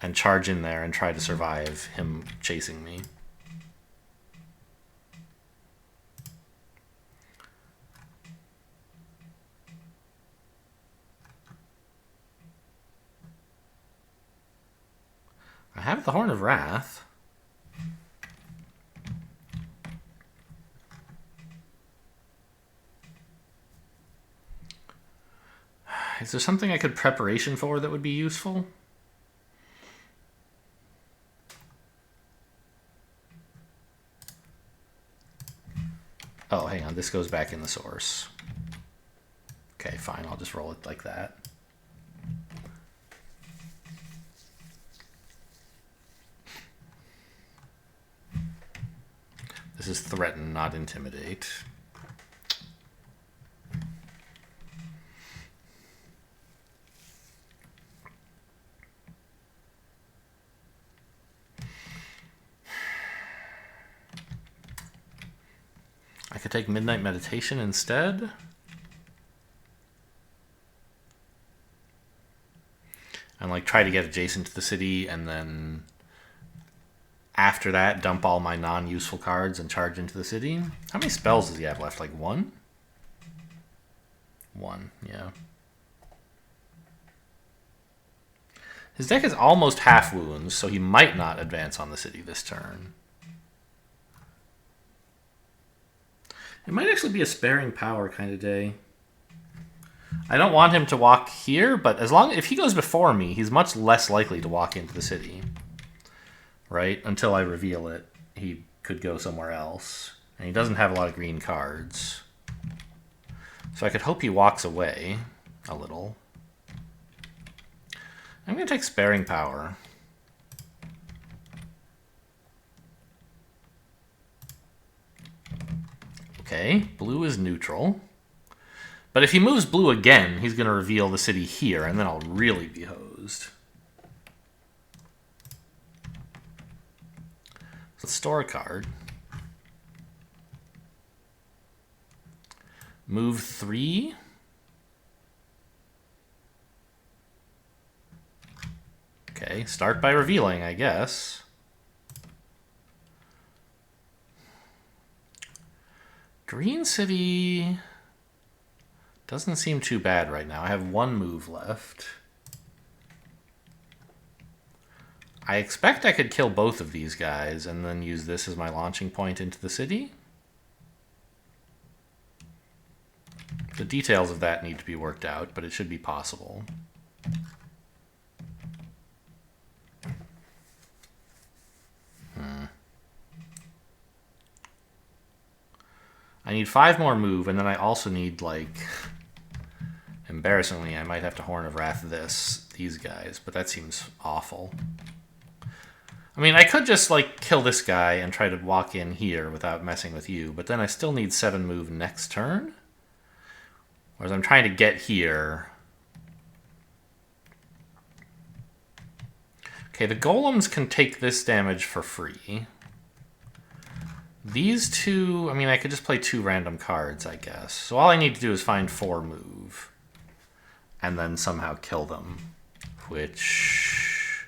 And charge in there and try to survive him chasing me. I have the Horn of Wrath. Is there something I could preparation for that would be useful? Oh, hang on. This goes back in the source. Okay, fine. I'll just roll it like that. This is threaten, not intimidate. I could take Midnight Meditation instead. And like try to get adjacent to the city and then after that dump all my non-useful cards and charge into the city. How many spells does he have left? Like one? One, yeah. His deck is almost half wounds, so he might not advance on the city this turn. It might actually be a sparing power kind of day. I don't want him to walk here, but if he goes before me, he's much less likely to walk into the city. Right? Until I reveal it, he could go somewhere else. And he doesn't have a lot of green cards. So I could hope he walks away a little. I'm going to take sparing power. Okay, blue is neutral. But if he moves blue again, he's going to reveal the city here, and then I'll really be hosed. Let's store a card. Move 3. Okay, start by revealing, I guess. Green City doesn't seem too bad right now. I have one move left. I expect I could kill both of these guys and then use this as my launching point into the city. The details of that need to be worked out, but it should be possible. I need 5 more move, and then I also need, like... Embarrassingly, I might have to Horn of Wrath these guys, but that seems awful. I mean, I could just, like, kill this guy and try to walk in here without messing with you, but then I still need 7 move next turn. Whereas I'm trying to get here. Okay, the golems can take this damage for free. These two, I mean, I could just play 2 random cards, I guess. So all I need to do is find 4 move. And then somehow kill them. Which...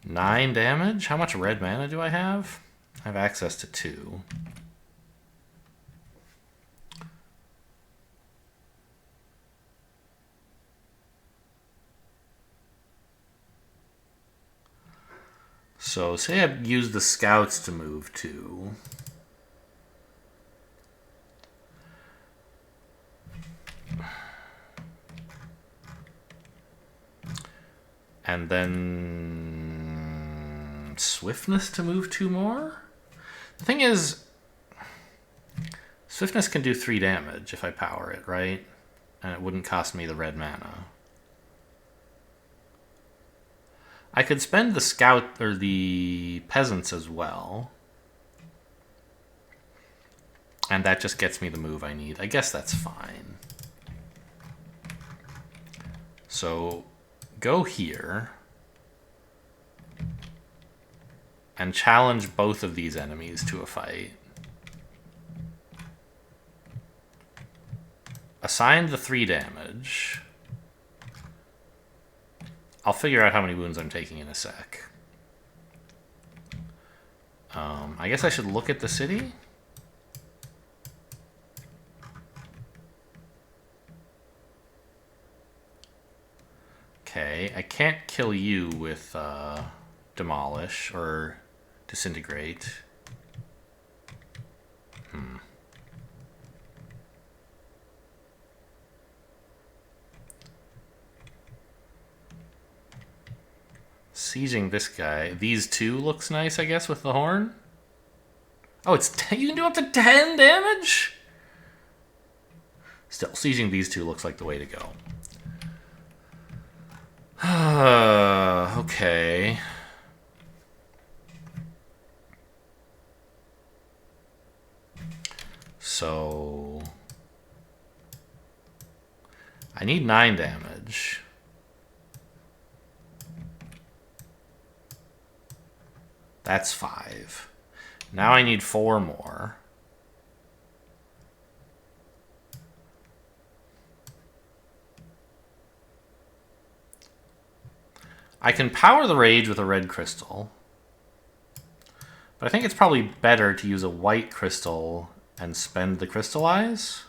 9 damage? How much red mana do I have? I have access to 2. So say I use the scouts to move 2. And then swiftness to move 2 more? The thing is, swiftness can do 3 damage if I power it, right? And it wouldn't cost me the red mana. I could spend the scout or the peasants as well. And that just gets me the move I need. I guess that's fine. So go here and challenge both of these enemies to a fight. Assign the 3 damage. I'll figure out how many wounds I'm taking in a sec. I guess I should look at the city. Okay, I can't kill you with demolish or disintegrate. Sieging this guy. These 2 looks nice, I guess, with the horn. Oh, it's you can do up to 10 damage? Still, sieging these 2 looks like the way to go. Okay. So... I need 9 damage. That's 5. Now I need 4 more. I can power the rage with a red crystal. But I think it's probably better to use a white crystal and spend the crystallize.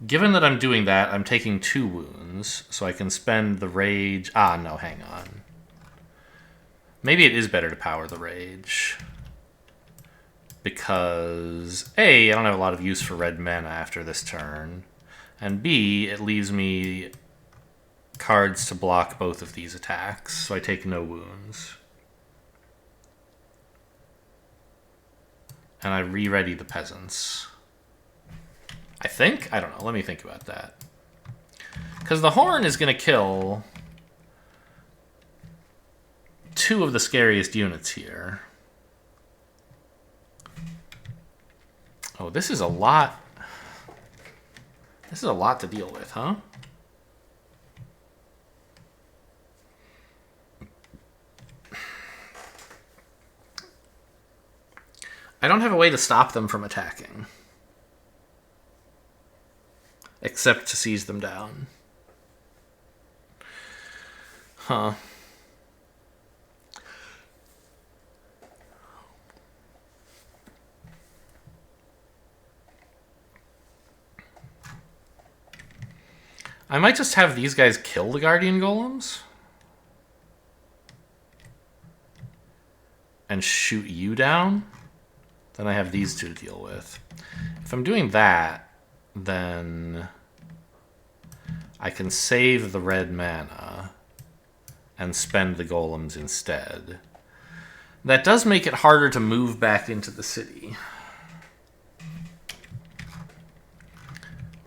Given that I'm doing that, I'm taking 2 wounds, so I can spend the rage... Ah, no, hang on. Maybe it is better to power the rage. Because, A, I don't have a lot of use for red mana after this turn. And B, it leaves me cards to block both of these attacks, so I take no wounds. And I re-ready the peasants. I think? I don't know. Let me think about that. Because the horn is going to kill 2 of the scariest units here. Oh, this is a lot. This is a lot to deal with, huh? I don't have a way to stop them from attacking. Except to seize them down. Huh. I might just have these guys kill the Guardian Golems. And shoot you down. Then I have these 2 to deal with. If I'm doing that, then I can save the red mana and spend the golems instead. That does make it harder to move back into the city.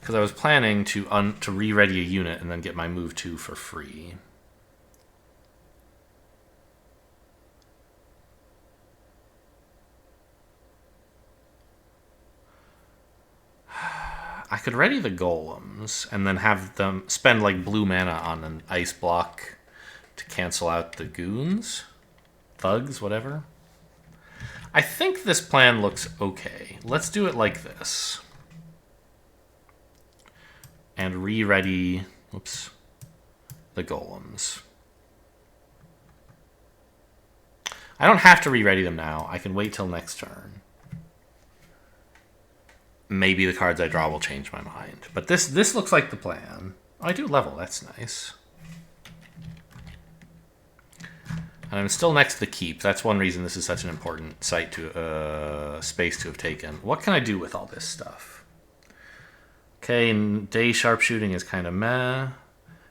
Because I was planning to re-ready a unit and then get my move 2 for free. could ready the golems and then have them spend like blue mana on an ice block to cancel out the goons, thugs, whatever. I think this plan looks okay. Let's do it like this. And re-ready, whoops, the golems. I don't have to re-ready them now. I can wait till next turn. Maybe the cards I draw will change my mind. But this looks like the plan. Oh, I do level. That's nice. And I'm still next to the keep. That's one reason this is such an important site to space to have taken. What can I do with all this stuff? Okay, and day sharpshooting is kind of meh.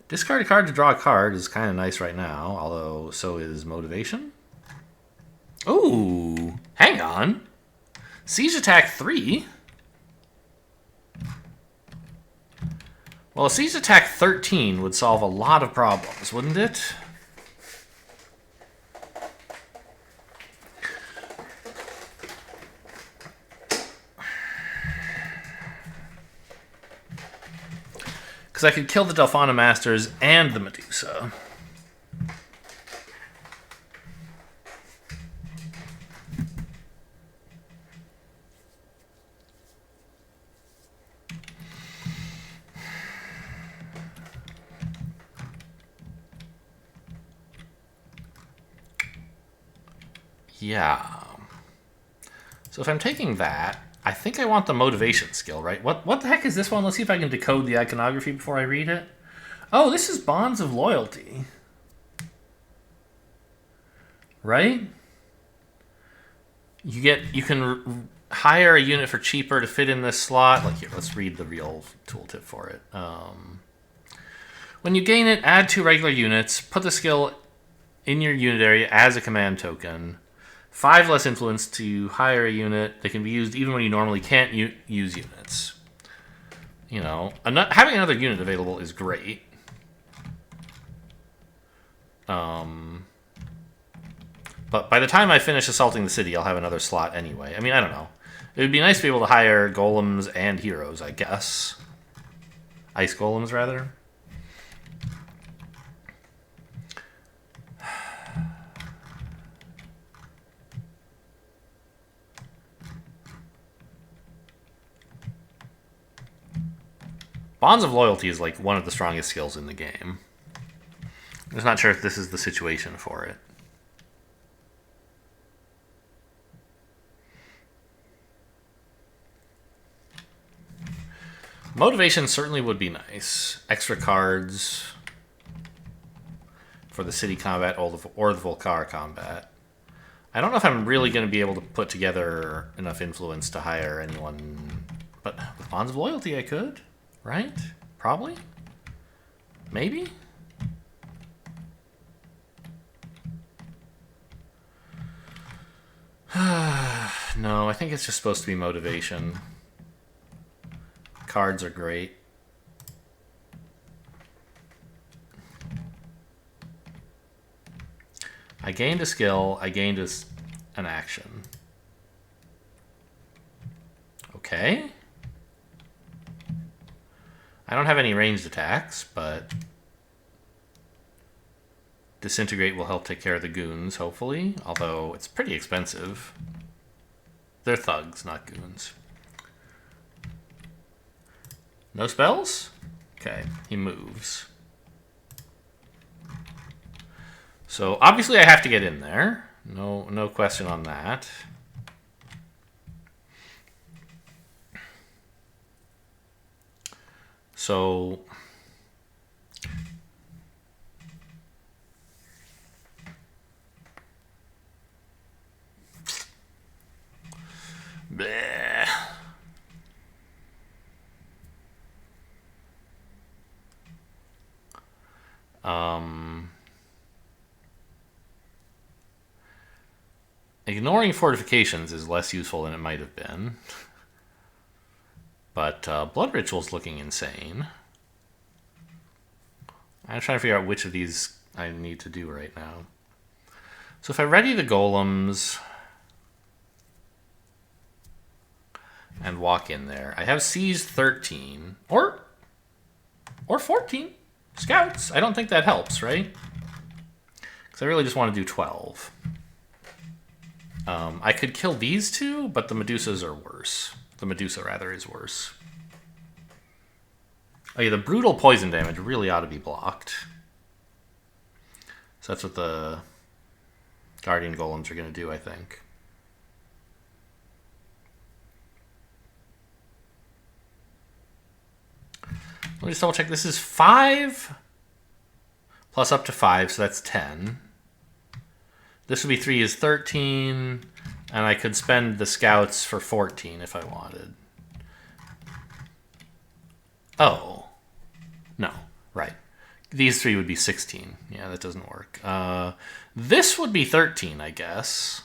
Discard a card to draw a card is kind of nice right now, although so is motivation. Ooh, hang on. Siege attack 3. Well, a siege attack 13 would solve a lot of problems, wouldn't it? Because I could kill the Delphana Masters and the Medusa. Yeah. So if I'm taking that, I think I want the motivation skill, right? What the heck is this one? Let's see if I can decode the iconography before I read it. Oh, this is Bonds of Loyalty. Right? You can hire a unit for cheaper to fit in this slot. Like here, let's read the real tooltip for it. When you gain it, add 2 regular units. Put the skill in your unit area as a command token. 5 less influence to hire a unit. They can be used even when you normally can't use units. You know, having another unit available is great. But by the time I finish assaulting the city, I'll have another slot anyway. I mean, I don't know. It would be nice to be able to hire golems and heroes, I guess. Ice golems, rather. Bonds of Loyalty is like one of the strongest skills in the game. I'm just not sure if this is the situation for it. Motivation certainly would be nice. Extra cards for the city combat or the Volkare combat. I don't know if I'm really going to be able to put together enough influence to hire anyone, but with Bonds of Loyalty I could. Right? Probably? Maybe? No, I think it's just supposed to be motivation. Cards are great. I gained a skill. I gained an action. Okay. I don't have any ranged attacks, but Disintegrate will help take care of the goons, hopefully. Although it's pretty expensive. They're thugs, not goons. No spells? Okay, he moves. So obviously I have to get in there. No question on that. So bleh. Ignoring fortifications is less useful than it might have been. But Blood Ritual's looking insane. I'm trying to figure out which of these I need to do right now. So if I ready the golems, and walk in there. I have C's 13 or 14 scouts. I don't think that helps, right? Because I really just want to do 12. I could kill these two, but the Medusas are worse. The Medusa, rather, is worse. Oh yeah, the brutal poison damage really ought to be blocked. So that's what the Guardian Golems are going to do, I think. Let me just double check. This is 5 plus up to 5, so that's 10. This would be 3 is 13, and I could spend the scouts for 14 if I wanted. Oh. No, right. These 3 would be 16. Yeah, that doesn't work. This would be 13, I guess.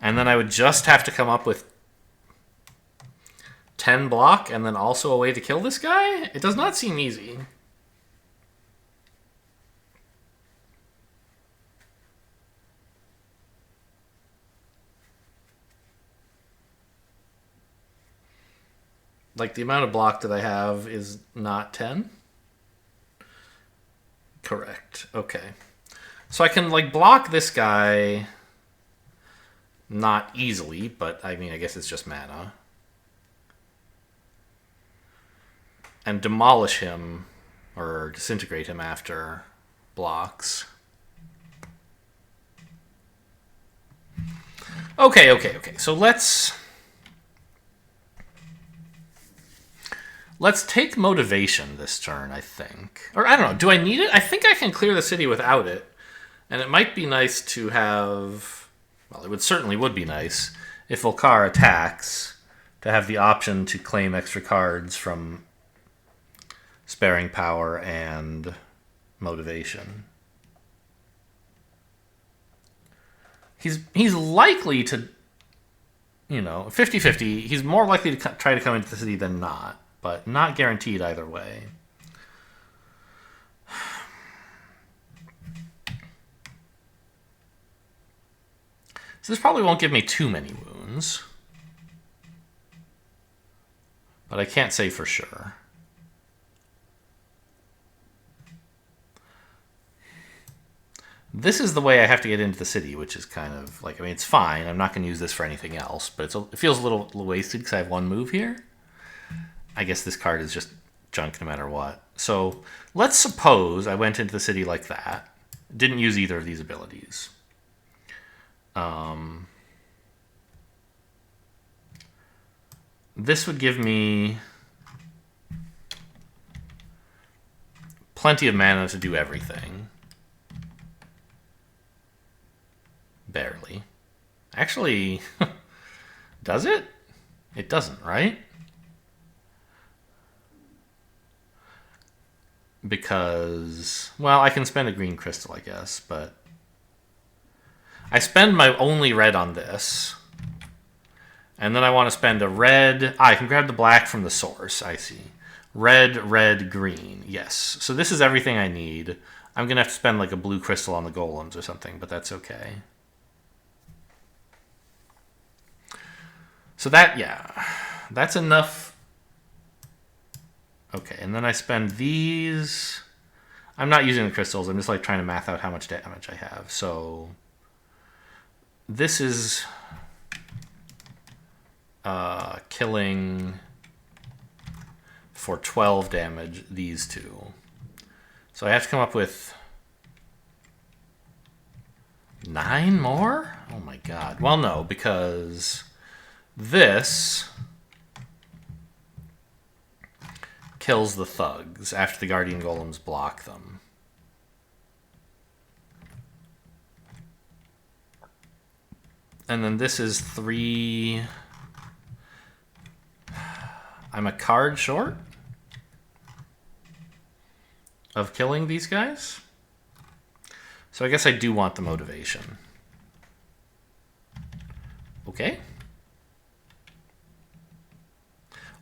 And then I would just have to come up with 10 block and then also a way to kill this guy? It does not seem easy. Like, the amount of block that I have is not 10? Correct. Okay. So I can, like, block this guy not easily, but, I mean, I guess it's just mana. And demolish him, or disintegrate him after blocks. Okay. So let's take motivation this turn, I think. Or I don't know, do I need it? I think I can clear the city without it. And it might be nice to have... Well, it certainly would be nice if Volkare attacks to have the option to claim extra cards from sparing power and motivation. He's likely to, 50-50. He's more likely to try to come into the city than not. But not guaranteed either way. So this probably won't give me too many wounds. But I can't say for sure. This is the way I have to get into the city, which is kind of like, I mean, it's fine. I'm not going to use this for anything else. But it feels a little wasted because I have one move here. I guess this card is just junk no matter what. So let's suppose I went into the city like that. Didn't use either of these abilities. This would give me plenty of mana to do everything. Barely. Actually, does it? It doesn't, right? Because, well, I can spend a green crystal, I guess, but I spend my only red on this, and then I want to spend a red. I can grab the black from the source, I see. Red, green, yes. So this is everything I need. I'm going to have to spend like a blue crystal on the golems or something, but that's okay. So that, yeah, that's enough. Okay, and then I spend these. I'm not using the crystals. I'm just like trying to math out how much damage I have. So this is killing for 12 damage these two. So I have to come up with 9 more? Oh my god. Well, no, because this kills the thugs after the Guardian Golems block them. And then this is 3... I'm a card short of killing these guys. So I guess I do want the motivation. Okay.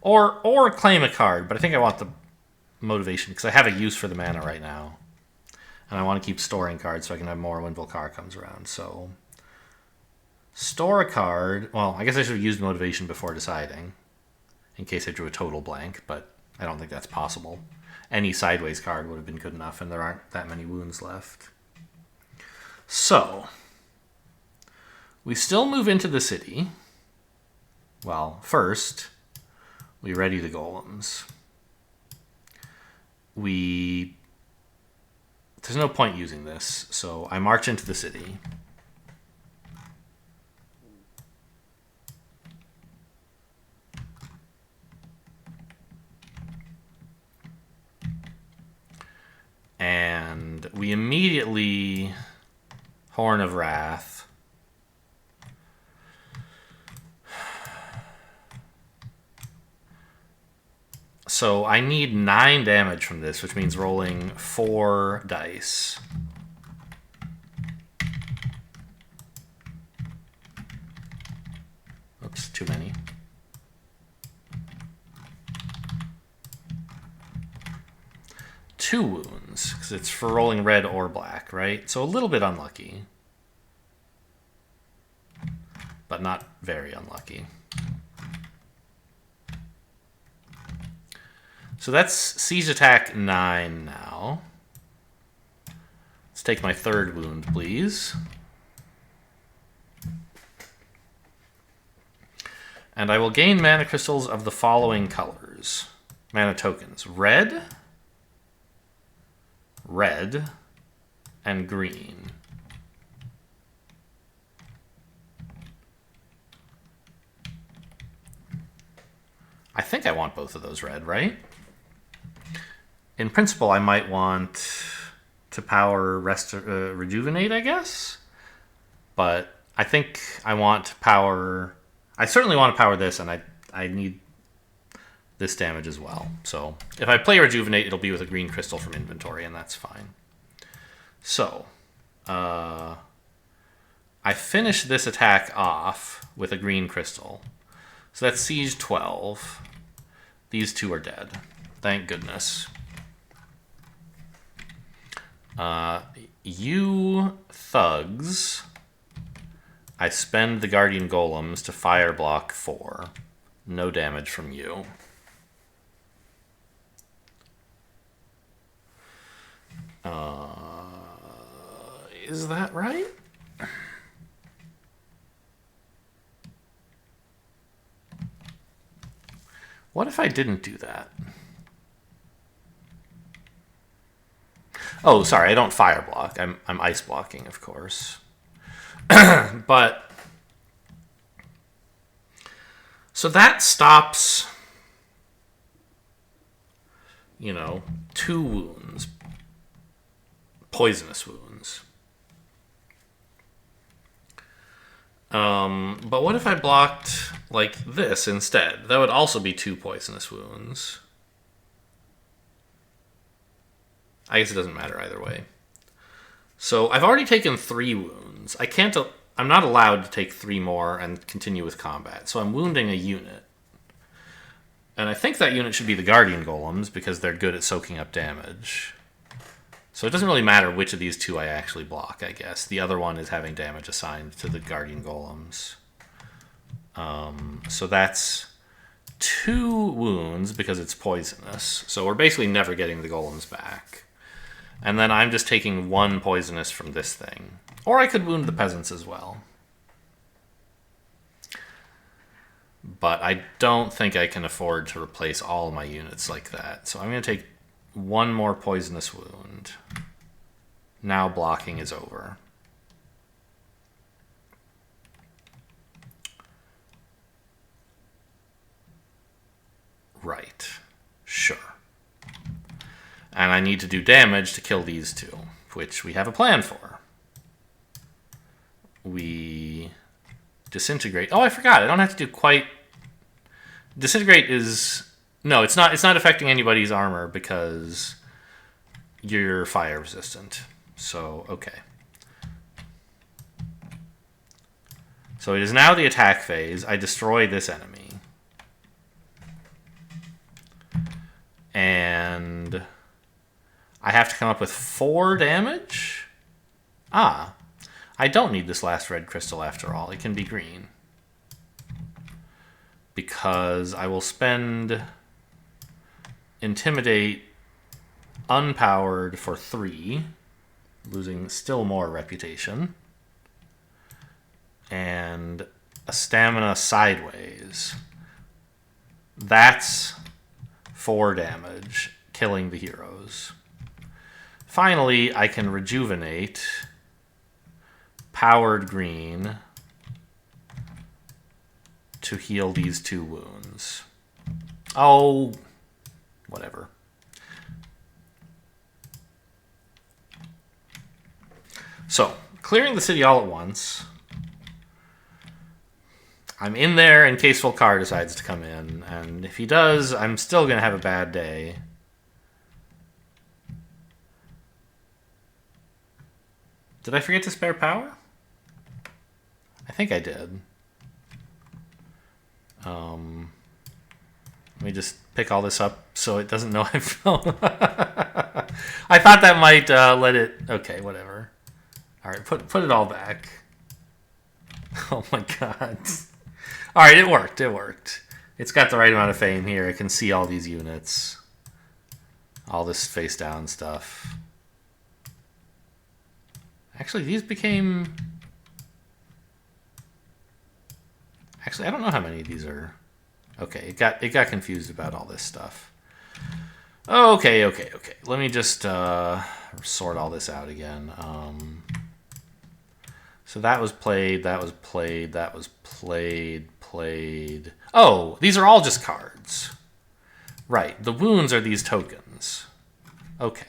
Or claim a card, but I think I want the motivation because I have a use for the mana right now. And I want to keep storing cards so I can have more when Volkare comes around. So store a card. Well, I guess I should have used motivation before deciding, in case I drew a total blank, but I don't think that's possible. Any sideways card would have been good enough, and there aren't that many wounds left. So, we still move into the city. Well, first, we ready the golems. There's no point using this, so I march into the city. And we immediately Horn of Wrath. So I need 9 damage from this, which means rolling 4 dice. Oops, too many. Two wounds, because it's for rolling red or black, right? So a little bit unlucky. But not very unlucky. So that's siege attack 9 now. Let's take my 3rd wound, please. And I will gain mana crystals of the following colors. Mana tokens. Red, red, and green. I think I want both of those red, right? In principle, I might want to power rejuvenate, I guess. But I think I want to power... I certainly want to power this, and I need this damage as well. So if I play rejuvenate, it'll be with a green crystal from inventory, and that's fine. So I finish this attack off with a green crystal. So that's siege 12. These two are dead. Thank goodness. You thugs. I spend the Guardian Golems to fire block 4. No damage from you. Is that right? What if I didn't do that? Oh, sorry, I don't fire block. I'm ice blocking, of course. But so that stops, 2 wounds. Poisonous wounds. But what if I blocked like this instead? That would also be 2 poisonous wounds. I guess it doesn't matter either way. So I've already taken 3 wounds. I'm not allowed to take 3 more and continue with combat. So I'm wounding a unit. And I think that unit should be the Guardian Golems because they're good at soaking up damage. So it doesn't really matter which of these 2 I actually block, I guess. The other one is having damage assigned to the Guardian Golems. So that's 2 wounds because it's poisonous. So we're basically never getting the Golems back. And then I'm just taking 1 poisonous from this thing. Or I could wound the peasants as well. But I don't think I can afford to replace all my units like that. So I'm going to take 1 more poisonous wound. Now blocking is over. Right. Sure. And I need to do damage to kill these 2, which we have a plan for. We disintegrate. Oh, I forgot. I don't have to do quite... Disintegrate is... No, it's not affecting anybody's armor because you're fire resistant. So, okay. So it is now the attack phase. I destroy this enemy. And I have to come up with 4 damage? I don't need this last red crystal after all. It can be green. Because I will spend Intimidate unpowered for 3, losing still more reputation. And a stamina sideways. That's 4 damage, killing the heroes. Finally, I can rejuvenate powered green to heal these 2 wounds. Oh, whatever. So, clearing the city all at once. I'm in there in case Volkare decides to come in, and if he does, I'm still going to have a bad day. Did I forget to spare power? I think I did. Let me just pick all this up so it doesn't know I fell. I thought that might let it... Okay, whatever. All right, put it all back. Oh my god. All right, it worked. It worked. It's got the right amount of fame here. I can see all these units. All this face down stuff. Actually, these became... Actually, I don't know how many of these are... Okay, it got confused about all this stuff. Okay. Let me just sort all this out again. So that was played, that was played, that was played. Oh, these are all just cards. Right, the wounds are these tokens. Okay.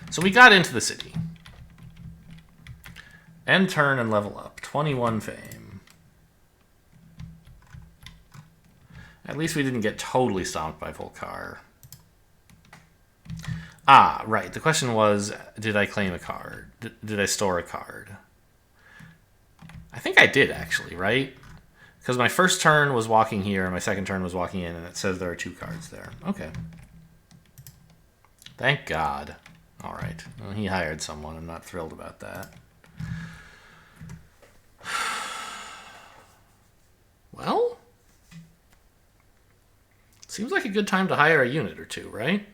So we got into the city. End turn and level up. 21 fame. At least we didn't get totally stomped by Volkare. Ah, right. The question was, did I claim a card? Did I store a card? I think I did, actually, right? Because my first turn was walking here, and my second turn was walking in, and it says there are 2 cards there. Okay. Thank God. All right. Well, he hired someone. I'm not thrilled about that. Well, seems like a good time to hire a unit or 2, right?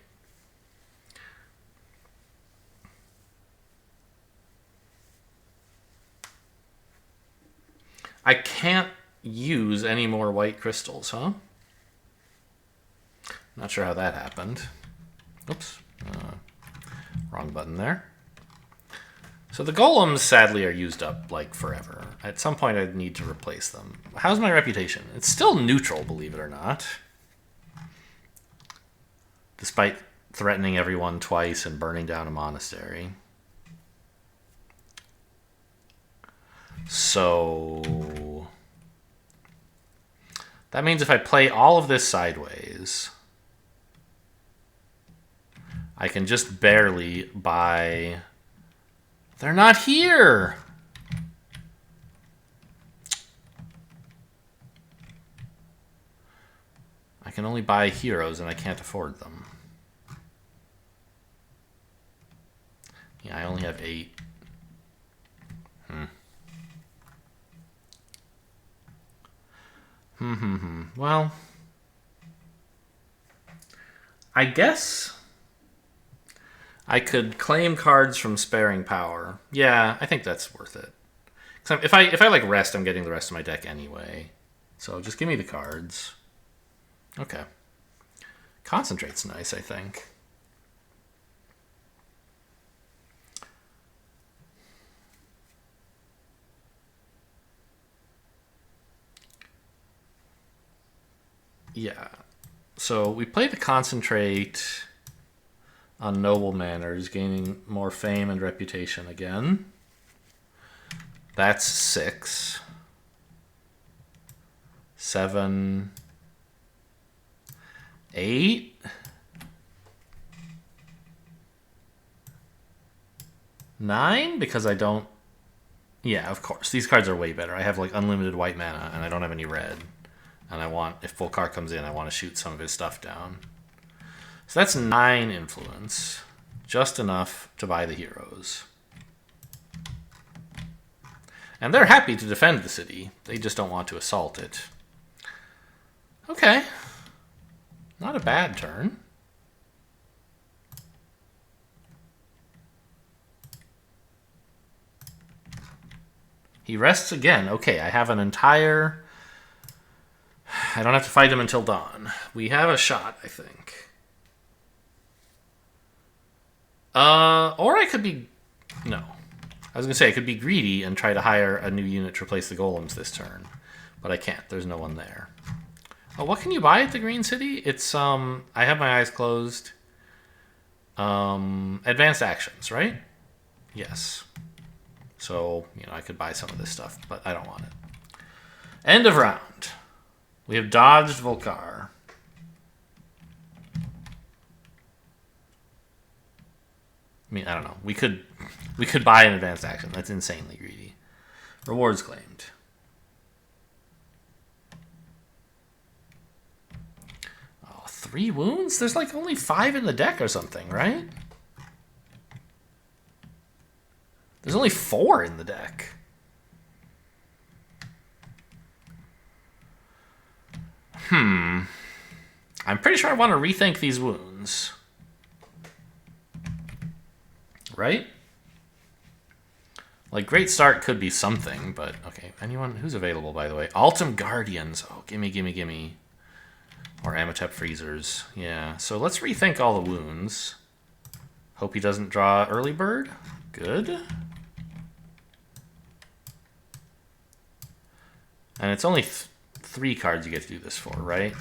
I can't use any more white crystals, huh? Not sure how that happened. Oops. Wrong button there. So the golems, sadly, are used up, like, forever. At some point, I'd need to replace them. How's my reputation? It's still neutral, believe it or not. Despite threatening everyone twice and burning down a monastery. So... that means if I play all of this sideways, I can just barely buy... They're not here! I can only buy heroes and I can't afford them. Yeah, I only have 8. Well, I guess I could claim cards from sparing power. Yeah, I think that's worth it. 'Cause if I like rest, I'm getting the rest of my deck anyway. So just give me the cards. Okay. Concentrate's nice, I think. Yeah. So we play the Concentrate on Noble Manners, gaining more fame and reputation again. That's 6. 7. 8. 9, because I don't... Yeah, of course. These cards are way better. I have like unlimited white mana, and I don't have any red. And I want, if Volkare comes in, I want to shoot some of his stuff down. So that's 9 influence. Just enough to buy the heroes. And they're happy to defend the city. They just don't want to assault it. Okay. Not a bad turn. He rests again. Okay, I have an entire... I don't have to fight him until dawn. We have a shot, I think. Or I could be... No. I was going to say I could be greedy and try to hire a new unit to replace the golems this turn. But I can't. There's no one there. Oh, what can you buy at the Green City? It's, I have my eyes closed. Advanced actions, right? Yes. So, you know, I could buy some of this stuff, but I don't want it. End of round. We have dodged Volkare. I mean, I don't know. We could buy an advanced action. That's insanely greedy. Rewards claimed. Oh, 3 wounds? There's like only 5 in the deck or something, right? There's only 4 in the deck. I'm pretty sure I want to rethink these wounds. Right? Like, Great Start could be something, but... Okay, anyone who's available, by the way. Altum Guardians. Oh, gimme, gimme, gimme. Or Amatep Freezers. Yeah, so let's rethink all the wounds. Hope he doesn't draw Early Bird. Good. And it's only 3 cards you get to do this for, right?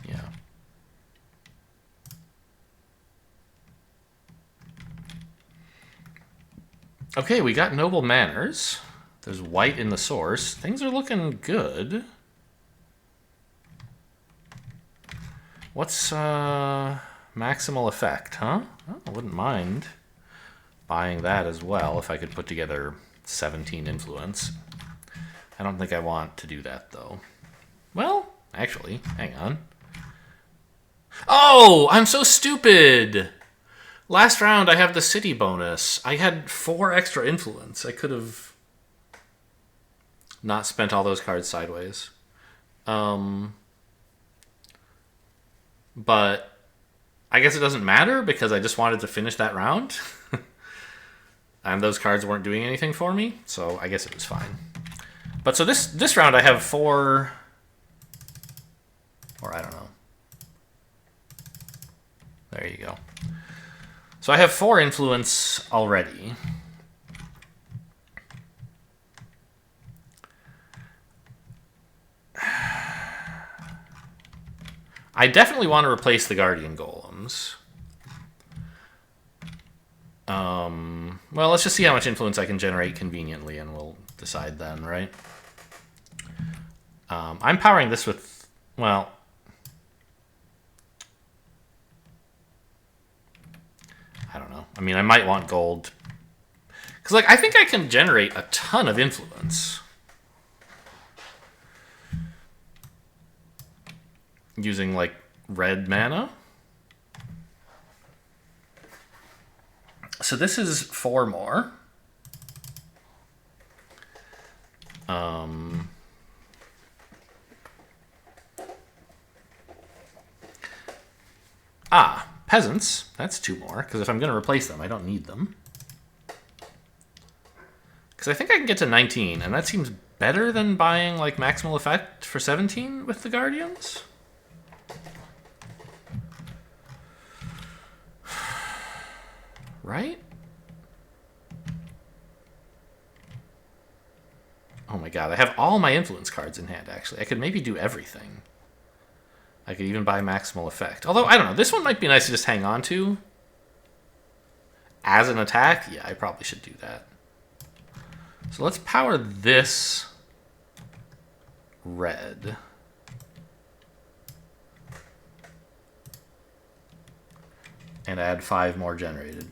Yeah. Okay, we got Noble Manners. There's white in the source. Things are looking good. What's maximal effect, huh? Oh, I wouldn't mind buying that as well if I could put together 17 influence. I don't think I want to do that, though. Well, actually, hang on. Oh, I'm so stupid! Last round, I have the city bonus. I had 4 extra influence. I could have not spent all those cards sideways. But I guess it doesn't matter because I just wanted to finish that round. And those cards weren't doing anything for me, so I guess it was fine. But so this round I have 4, or I don't know. There you go. So I have 4 influence already. I definitely want to replace the Guardian Golems. Well, let's just see how much influence I can generate conveniently, and we'll decide then, right? I'm powering this with, well... I don't know. I mean, I might want gold. Because, like, I think I can generate a ton of influence. Using, like, red mana. So this is 4 more. Peasants. That's 2 more, because if I'm going to replace them, I don't need them. Because I think I can get to 19, and that seems better than buying, like, maximal effect for 17 with the Guardians. Right? Oh my god, I have all my influence cards in hand, actually. I could maybe do everything. I could even buy maximal effect. Although, I don't know, this one might be nice to just hang on to. As an attack? Yeah, I probably should do that. So let's power this red. And add 5 more generated.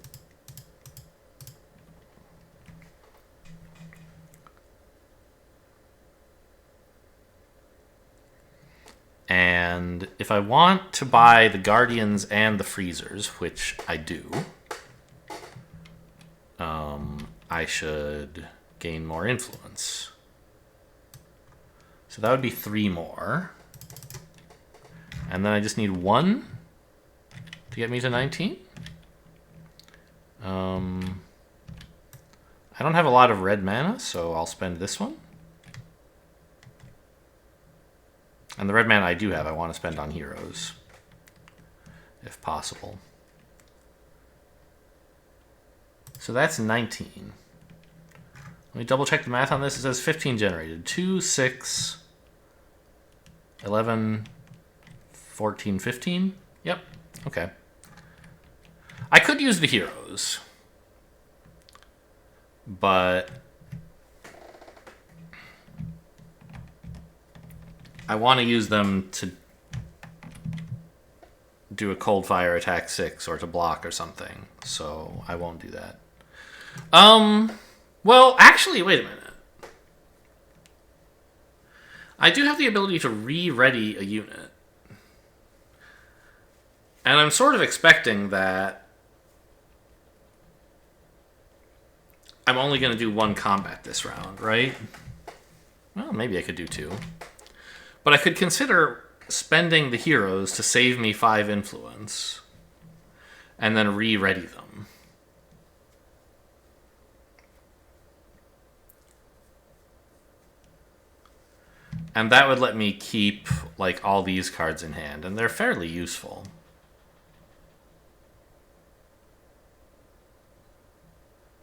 And if I want to buy the Guardians and the Freezers, which I do, I should gain more influence. So that would be 3 more. And then I just need 1 to get me to 19. I don't have a lot of red mana, so I'll spend this one. And the red mana I do have, I want to spend on heroes, if possible. So that's 19. Let me double check the math on this. It says 15 generated. 2, 6, 11, 14, 15. Yep, okay. I could use the heroes, but I want to use them to do a cold fire attack 6 or to block or something, so I won't do that. Well, actually, wait a minute. I do have the ability to re-ready a unit. And I'm sort of expecting that I'm only going to do 1 combat this round, right? Well, maybe I could do 2. But I could consider spending the heroes to save me 5 influence and then re-ready them. And that would let me keep like all these cards in hand, and they're fairly useful.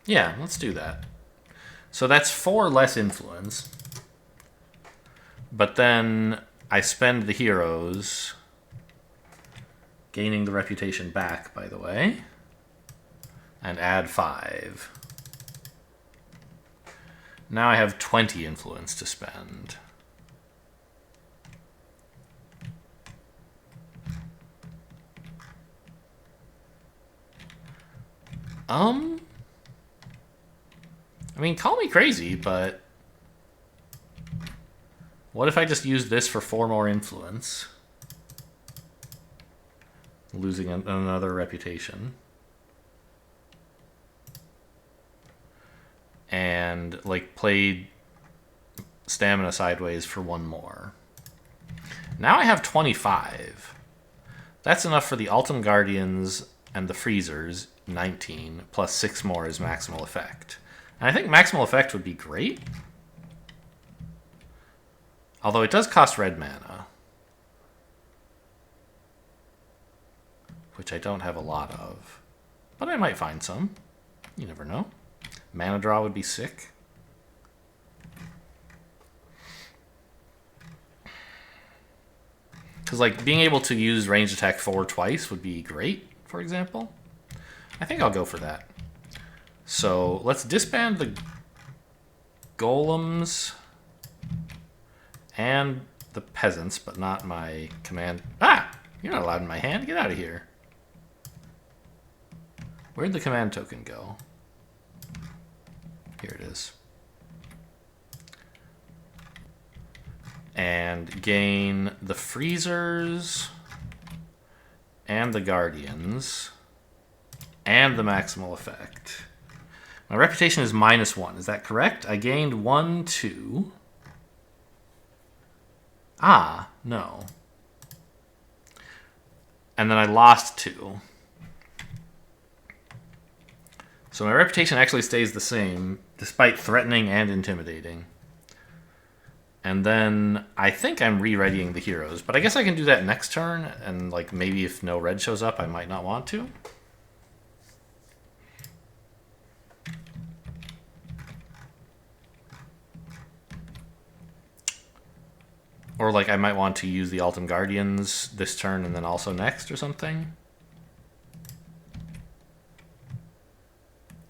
Yeah, let's do that. So that's 4 less influence. But then I spend the heroes, gaining the reputation back, by the way, and add 5. Now I have 20 influence to spend. I mean, call me crazy, but what if I just use this for 4 more influence? Losing another reputation. And, like, played stamina sideways for 1 more. Now I have 25. That's enough for the Ultim Guardians and the Freezers, 19, plus 6 more is maximal effect. And I think maximal effect would be great. Although it does cost red mana, which I don't have a lot of. But I might find some. You never know. Mana draw would be sick. Because, like, being able to use ranged attack 4 twice would be great, for example. I think I'll go for that. So let's disband the golems and the peasants, but not my command. Ah! You're not allowed in my hand. Get out of here. Where'd the command token go? Here it is. And gain the freezers and the guardians and the maximal effect. My reputation is -1. Is that correct? I gained 1, 2. Ah, no. And then I lost 2. So my reputation actually stays the same, despite threatening and intimidating. And then I think I'm re-readying the heroes, but I guess I can do that next turn, and like maybe if no red shows up, I might not want to. Or like I might want to use the Ultim Guardians this turn and then also next or something.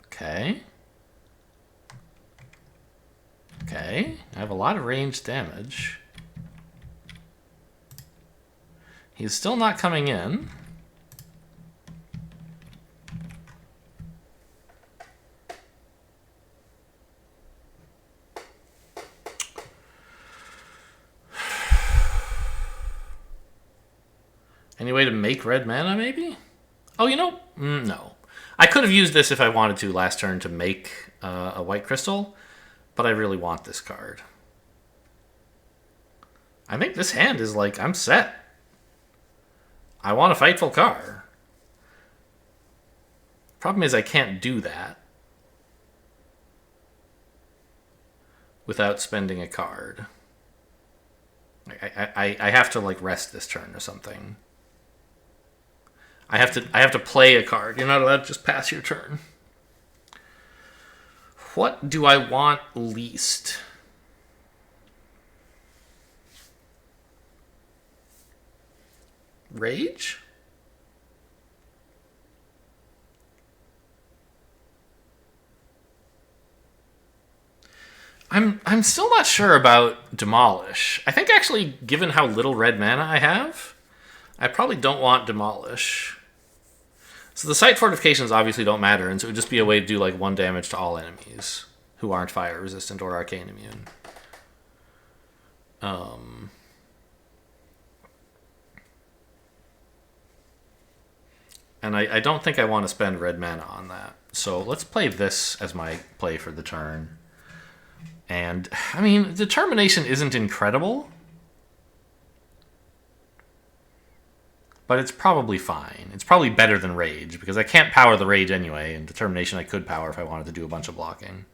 Okay. Okay, I have a lot of ranged damage. He's still not coming in. Any way to make red mana, maybe? Oh, you know, no. I could have used this if I wanted to last turn to make a white crystal, but I really want this card. I think this hand is like, I'm set. I want to fight Volkare. Problem is I can't do that without spending a card. I have to like rest this turn or something. I have to play a card. You're not allowed to just pass your turn. What do I want least? Rage? I'm still not sure about Demolish. I think actually, given how little red mana I have, I probably don't want Demolish. So the site fortifications obviously don't matter, and so it would just be a way to do like 1 damage to all enemies who aren't fire resistant or arcane immune. And I don't think I want to spend red mana on that. So let's play this as my play for the turn. And, I mean, Determination isn't incredible, but it's probably fine. It's probably better than Rage, because I can't power the Rage anyway, and Determination I could power if I wanted to do a bunch of blocking.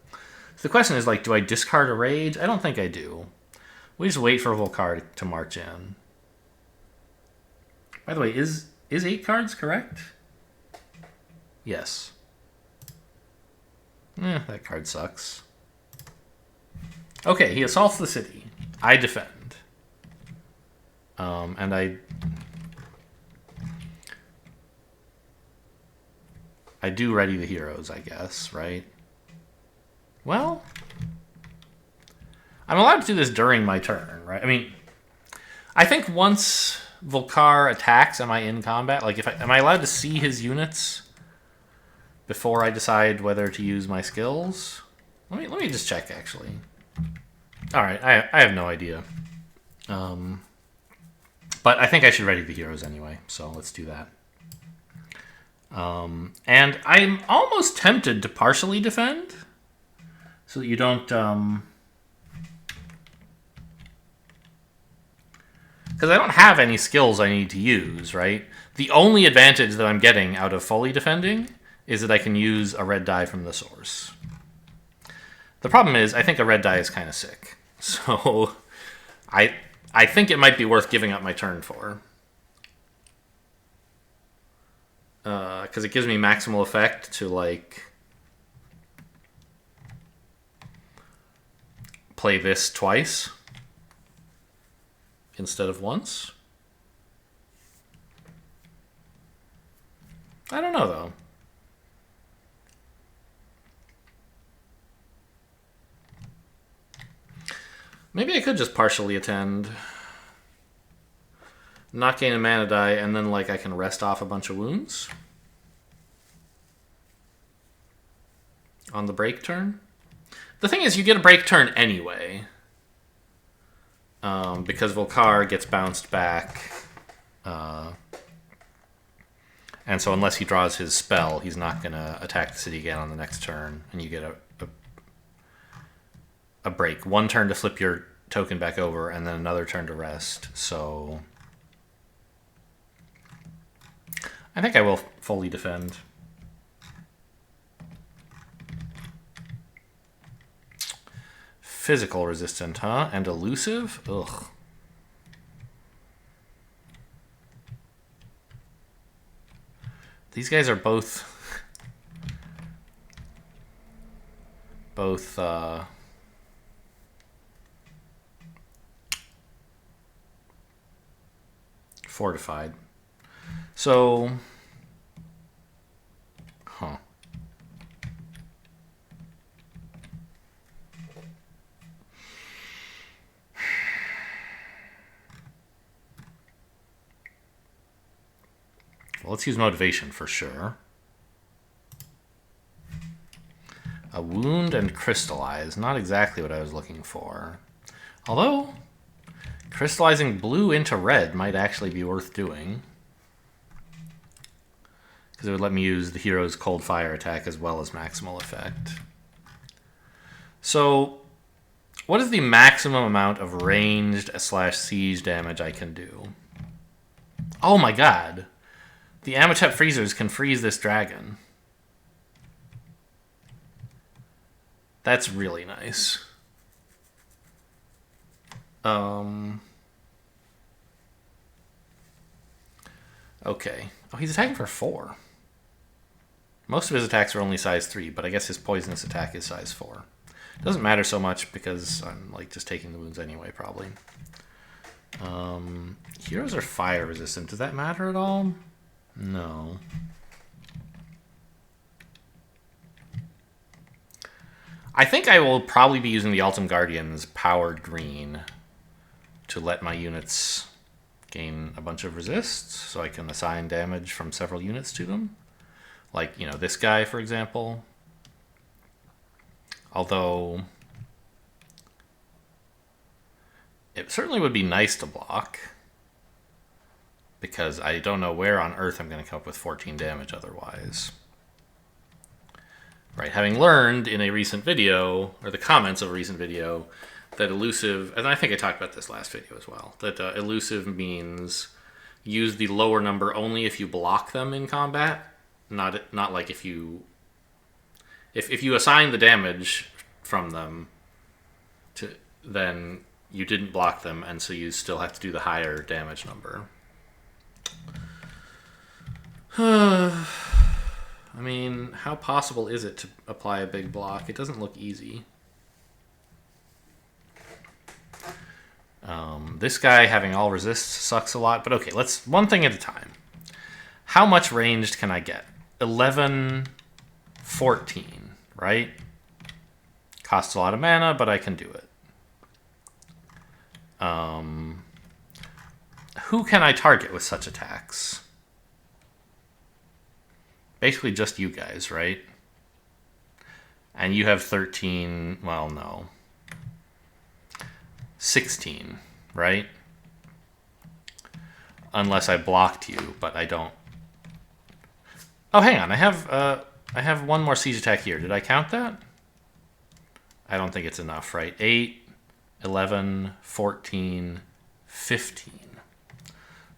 So the question is, like, do I discard a Rage? I don't think I do. We just wait for Volkare to march in. By the way, is 8 cards correct? Yes. That card sucks. Okay, he assaults the city. I defend. And I do ready the heroes, I guess, right? Well, I'm allowed to do this during my turn, right? I mean, I think once Volkare attacks, am I in combat? Like, am I allowed to see his units before I decide whether to use my skills? Let me just check, actually. All right, I have no idea. But I think I should ready the heroes anyway, so let's do that. And I'm almost tempted to partially defend, so that you don't... Because I don't have any skills I need to use, right? The only advantage that I'm getting out of fully defending is that I can use a red die from the source. The problem is, I think a red die is kind of sick. So, I think it might be worth giving up my turn for. Because it gives me maximal effect to, like, play this twice instead of once. I don't know, though. Maybe I could just partially attend. Not gain a mana die, and then like I can rest off a bunch of wounds. On the break turn. The thing is, you get a break turn anyway. Because Volkare gets bounced back. And so unless he draws his spell, he's not going to attack the city again on the next turn. And you get a break. 1 turn to flip your token back over, and then another turn to rest. So I think I will fully defend. Physical resistant, huh? And elusive? Ugh. These guys are both fortified. So, huh. Well, let's use motivation for sure. A wound and crystallize. Not exactly what I was looking for. Although, crystallizing blue into red might actually be worth doing. Because it would let me use the hero's cold fire attack as well as maximal effect. So, What is the maximum amount of ranged / siege damage I can do? Oh my god. The Amatep freezers can freeze this dragon. That's really nice. Okay. Oh, he's attacking for 4. Most of his attacks are only size 3, but I guess his poisonous attack is size 4. Doesn't matter so much because I'm like just taking the wounds anyway, probably. Heroes are fire resistant. Does that matter at all? No. I think I will probably be using the Ultim Guardian's powered green to let my units gain a bunch of resists, so I can assign damage from several units to them. Like, you know, this guy, for example. Although it certainly would be nice to block, because I don't know where on earth I'm going to come up with 14 damage otherwise. Right, having learned in a recent video, or the comments of a recent video, that elusive, and I think I talked about this last video as well, that elusive means use the lower number only if you block them in combat, not like if you assign the damage from them to, then you didn't block them, and so you still have to do the higher damage number. I mean, how possible is it to apply a big block? It doesn't look easy. This guy having all resists sucks a lot, but okay, let's one thing at a time. How much ranged can I get? 11, 14, right? Costs a lot of mana, but I can do it. Who can I target with such attacks? Basically just you guys, right? And you have 13, well, no. 16, right? Unless I blocked you, but I don't. Oh, hang on. I have one more siege attack here. Did I count that? I don't think it's enough, right? 8, 11, 14, 15.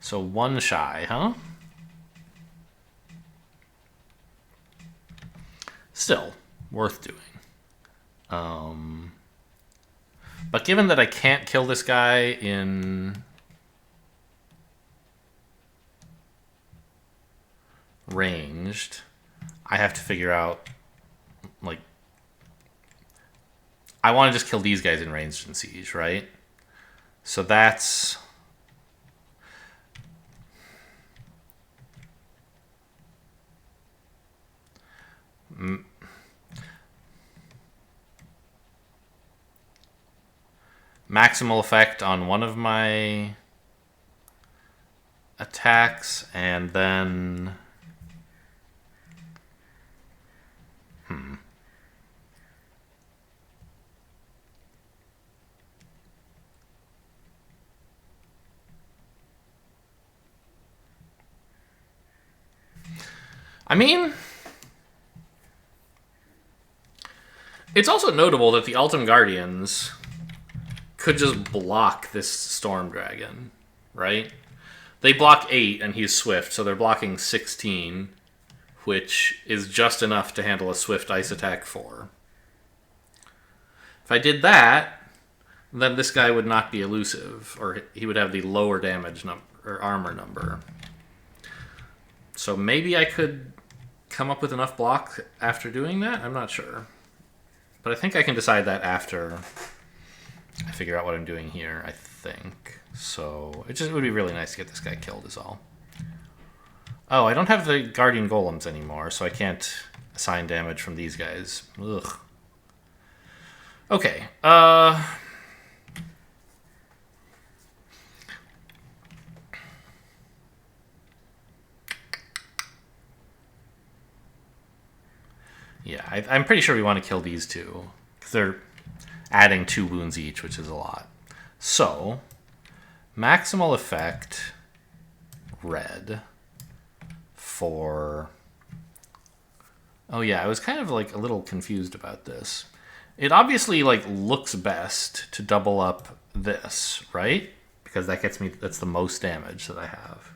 So 1 shy, huh? Still worth doing. But given that I can't kill this guy in ranged, I have to figure out, like, I want to just kill these guys in ranged and siege, right? So that's maximal effect on one of my attacks, and then I mean, it's also notable that the Ultim Guardians could just block this Storm Dragon, right? They block 8 and he's Swift, so they're blocking 16, which is just enough to handle a Swift Ice attack 4. If I did that, then this guy would not be elusive, or he would have the lower damage number or armor number. So maybe I could come up with enough block after doing that? I'm not sure. But I think I can decide that after I figure out what I'm doing here, I think. So it would be really nice to get this guy killed is all. Oh, I don't have the Guardian Golems anymore, so I can't assign damage from these guys. Ugh. Okay. Yeah, I'm pretty sure we want to kill these two, because they're adding 2 wounds each, which is a lot. So, maximal effect, red, for... Oh yeah, I was kind of like a little confused about this. It obviously like looks best to double up this, right? Because that gets me, that's the most damage that I have.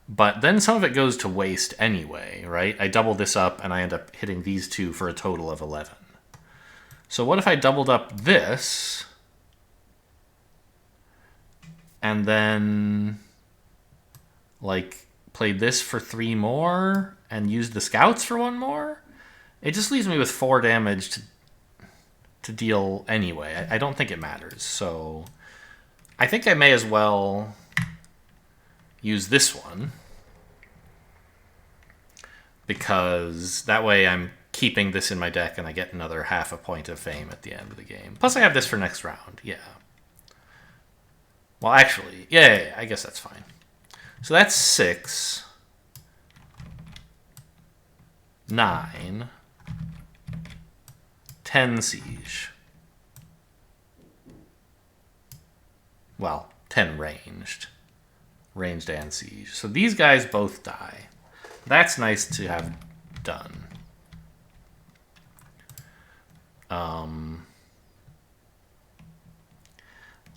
But then some of it goes to waste anyway, right? I double this up and I end up hitting these two for a total of 11. So what if I doubled up this and then like played this for 3 more and used the scouts for 1 more? It just leaves me with 4 damage to deal anyway. I don't think it matters. So I think I may as well use this one, because that way I'm keeping this in my deck and I get another half a point of fame at the end of the game. Plus I have this for next round. Yeah. Well, actually, yeah, I guess that's fine. So that's 6, 9, 10 siege. Well, 10 ranged. Ranged and siege. So these guys both die. That's nice to have done.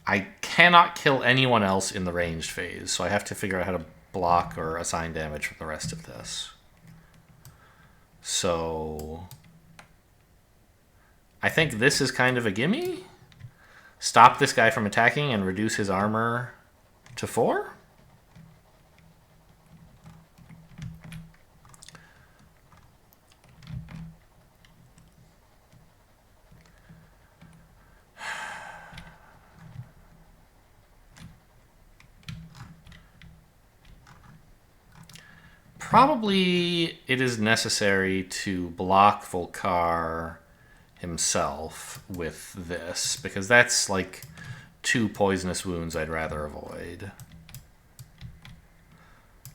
I cannot kill anyone else in the ranged phase, so I have to figure out how to block or assign damage for the rest of this. So I think this is kind of a gimme. Stop this guy from attacking and reduce his armor to 4? Probably it is necessary to block Volkare himself with this, because that's like 2 poisonous wounds I'd rather avoid.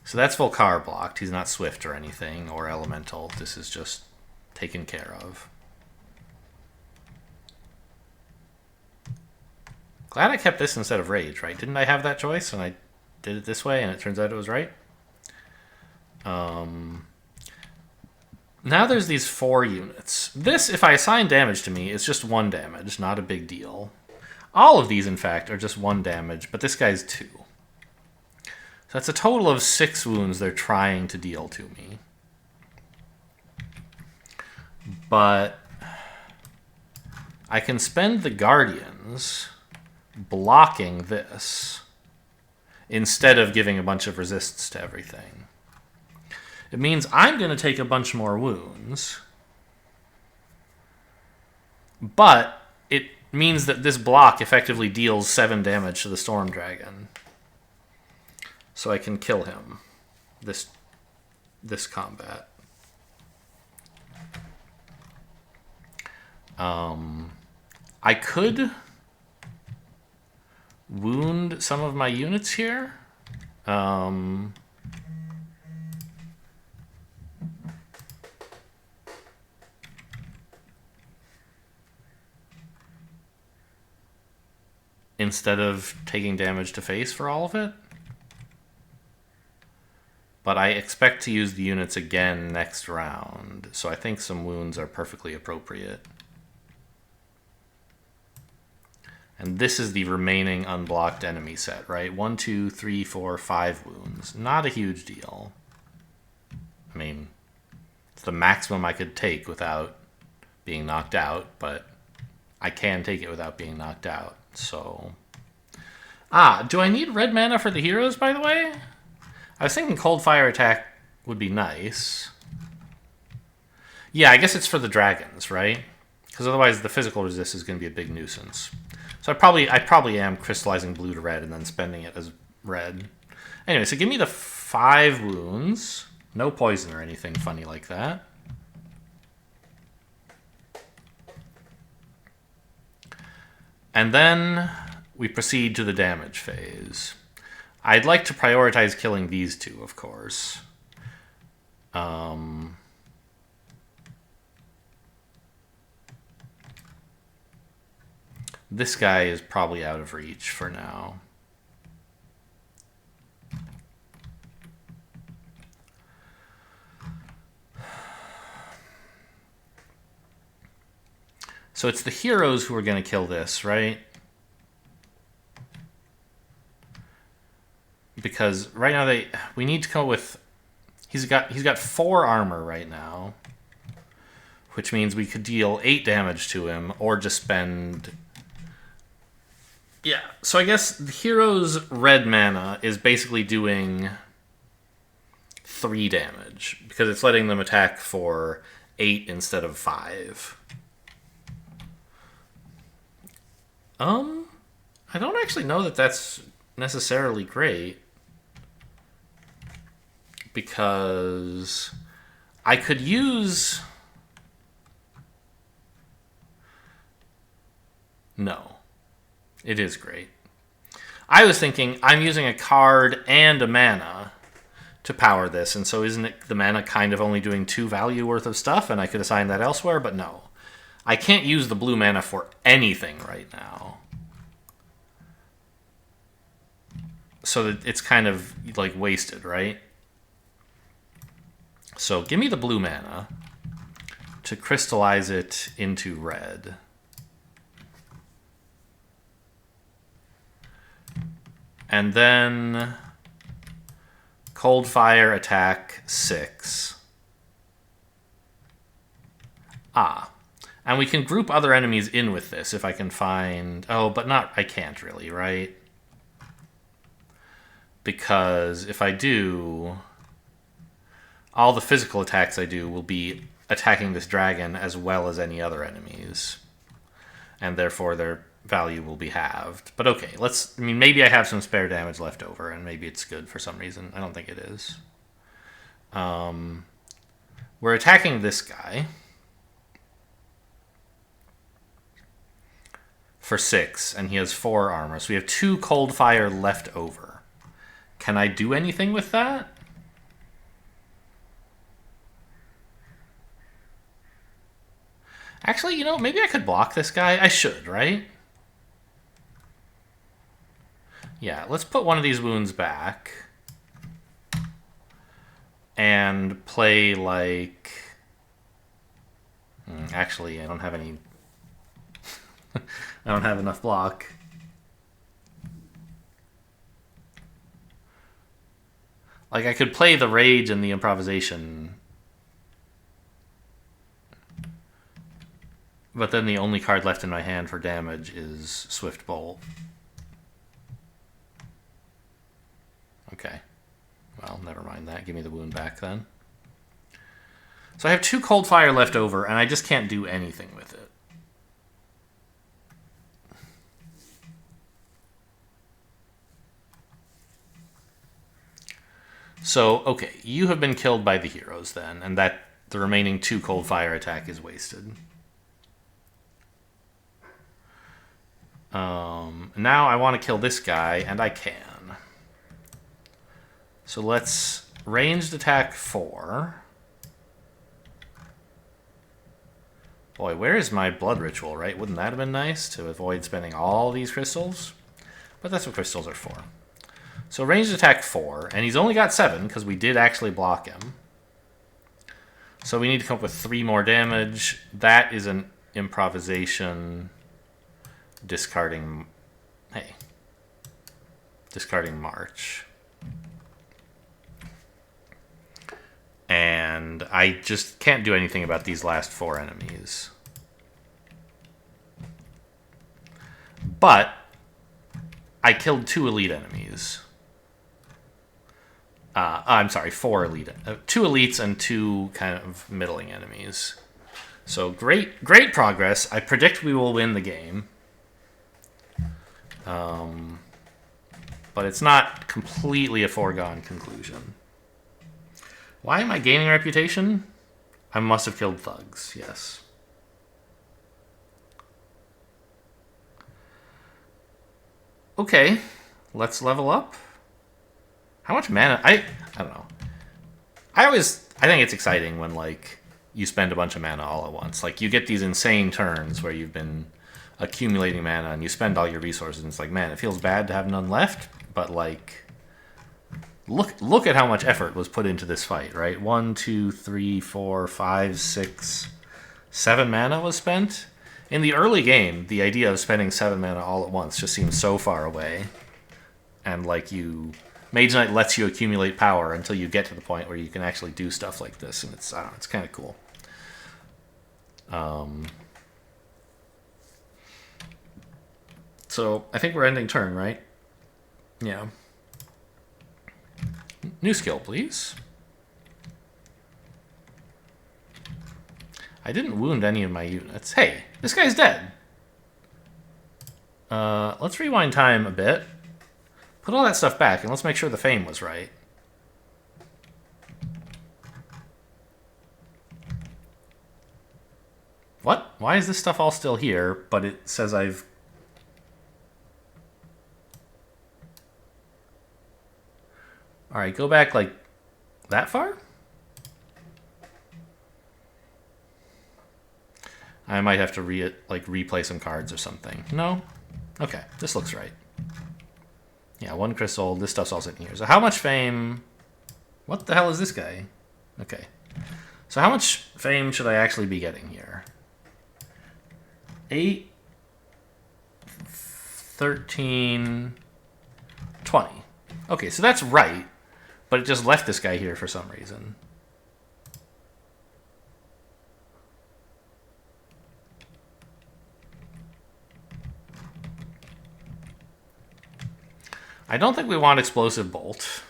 So that's Volkare blocked. He's not swift or anything, or elemental. This is just taken care of. Glad I kept this instead of rage, right? Didn't I have that choice and I did it this way and it turns out it was right? Now there's these 4 units. This, if I assign damage to me, is just 1 damage, not a big deal. All of these, in fact, are just 1 damage, but this guy's 2. So that's a total of 6 wounds they're trying to deal to me. But I can spend the Guardians blocking this instead of giving a bunch of resists to everything. It means I'm going to take a bunch more wounds, but it means that this block effectively deals 7 damage to the Storm Dragon. So I can kill him this combat. I could wound some of my units here. Instead of taking damage to face for all of it. But I expect to use the units again next round, so I think some wounds are perfectly appropriate. And this is the remaining unblocked enemy set, right? 1, 2, 3, 4, 5 wounds. Not a huge deal. I mean, it's the maximum I could take without being knocked out, but I can take it without being knocked out. So, do I need red mana for the heroes, by the way? I was thinking cold fire attack would be nice. Yeah, I guess it's for the dragons, right? Because otherwise the physical resist is going to be a big nuisance. So I probably am crystallizing blue to red and then spending it as red. Anyway, so give me the 5 wounds. No poison or anything funny like that. And then we proceed to the damage phase. I'd like to prioritize killing these 2, of course. This guy is probably out of reach for now. So it's the heroes who are going to kill this, right? Because right now we need to go with... He's got 4 armor right now, which means we could deal 8 damage to him, or just spend... Yeah, so I guess the hero's red mana is basically doing 3 damage, because it's letting them attack for 8 instead of 5. I don't actually know that that's necessarily great, because I could use... No. It is great. I was thinking I'm using a card and a mana to power this, and so isn't it the mana kind of only doing 2 value worth of stuff, and I could assign that elsewhere, but no. I can't use the blue mana for anything right now. So that it's kind of like wasted, right? So give me the blue mana to crystallize it into red. And then Cold Fire attack 6. And we can group other enemies in with this if I can find... Oh, but not... I can't really, right? Because if I do... All the physical attacks I do will be attacking this dragon as well as any other enemies. And therefore their value will be halved. But okay, let's... I mean, maybe I have some spare damage left over, and maybe it's good for some reason. I don't think it is. We're attacking this guy for 6, and he has 4 armor. So we have 2 cold fire left over. Can I do anything with that? Actually, you know, maybe I could block this guy. I should, right? Yeah, let's put one of these wounds back. And play like... Actually, I don't have any... I don't have enough block. Like, I could play the rage and the improvisation. But then the only card left in my hand for damage is Swift Bolt. Okay. Well, never mind that. Give me the wound back then. So I have 2 cold fire left over, and I just can't do anything with it. So, okay, you have been killed by the heroes then, and that the remaining 2 cold fire attack is wasted. Now I want to kill this guy, and I can. So let's ranged attack 4. Boy, where is my blood ritual, right? Wouldn't that have been nice to avoid spending all these crystals? But that's what crystals are for. So ranged attack 4, and he's only got 7 because we did actually block him. So we need to come up with 3 more damage. That is an improvisation, discarding... Hey. Discarding March. And I just can't do anything about these last 4 enemies. But I killed 2 elite enemies. I'm sorry, 4 elite. 2 elites and 2 kind of middling enemies. So great progress. I predict we will win the game. But it's not completely a foregone conclusion. Why am I gaining reputation? I must have killed thugs, yes. Okay, let's level up. How much mana? I don't know. I think it's exciting when, like, you spend a bunch of mana all at once. Like, you get these insane turns where you've been accumulating mana and you spend all your resources, and it's like, man, it feels bad to have none left, but, like... Look at how much effort was put into this fight, right? 1, 2, 3, 4, 5, 6, 7 mana was spent, In the early game, the idea of spending 7 mana all at once just seems so far away. And like Mage Knight lets you accumulate power until you get to the point where you can actually do stuff like this, and it's, I don't know, it's kind of cool. So I think we're ending turn, right? Yeah. New skill, please. I didn't wound any of my units. Hey, this guy's dead. Let's rewind time a bit. Put all that stuff back, and let's make sure the fame was right. What? Why is this stuff all still here, but it says I've... Alright, go back, like, that far? I might have to replay some cards or something. No? Okay, this looks right. Yeah, 1 crystal. This stuff's all sitting here. So how much fame... What the hell is this guy? Okay. So how much fame should I actually be getting here? 8, 13, 20. Okay, so that's right, but it just left this guy here for some reason. I don't think we want Explosive Bolt.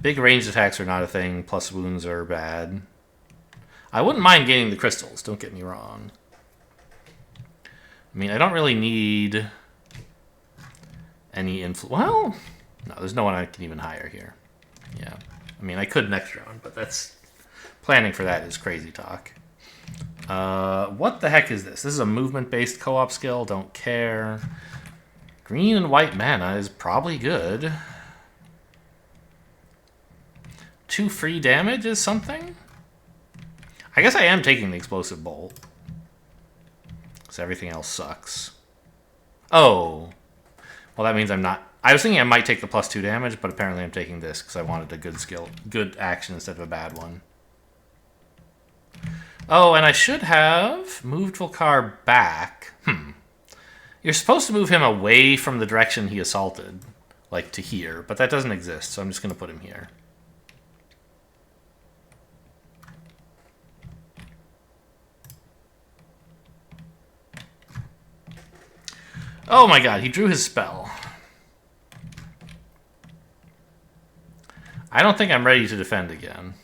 Big ranged attacks are not a thing, plus wounds are bad. I wouldn't mind gaining the crystals, don't get me wrong. I mean, I don't really need any well, no, there's no one I can even hire here. Yeah, I mean, I could next round, but that's... Planning for that is crazy talk. What the heck is this? This is a movement-based co-op skill. Don't care. Green and white mana is probably good. 2 free damage is something? I guess I am taking the Explosive Bolt. Because everything else sucks. Oh. Well, that means I'm not... I was thinking I might take the +2 damage, but apparently I'm taking this because I wanted a good skill, good action instead of a bad one. Oh, and I should have moved Volkare back. You're supposed to move him away from the direction he assaulted, like to here, but that doesn't exist, so I'm just going to put him here. Oh my god, he drew his spell. I don't think I'm ready to defend again.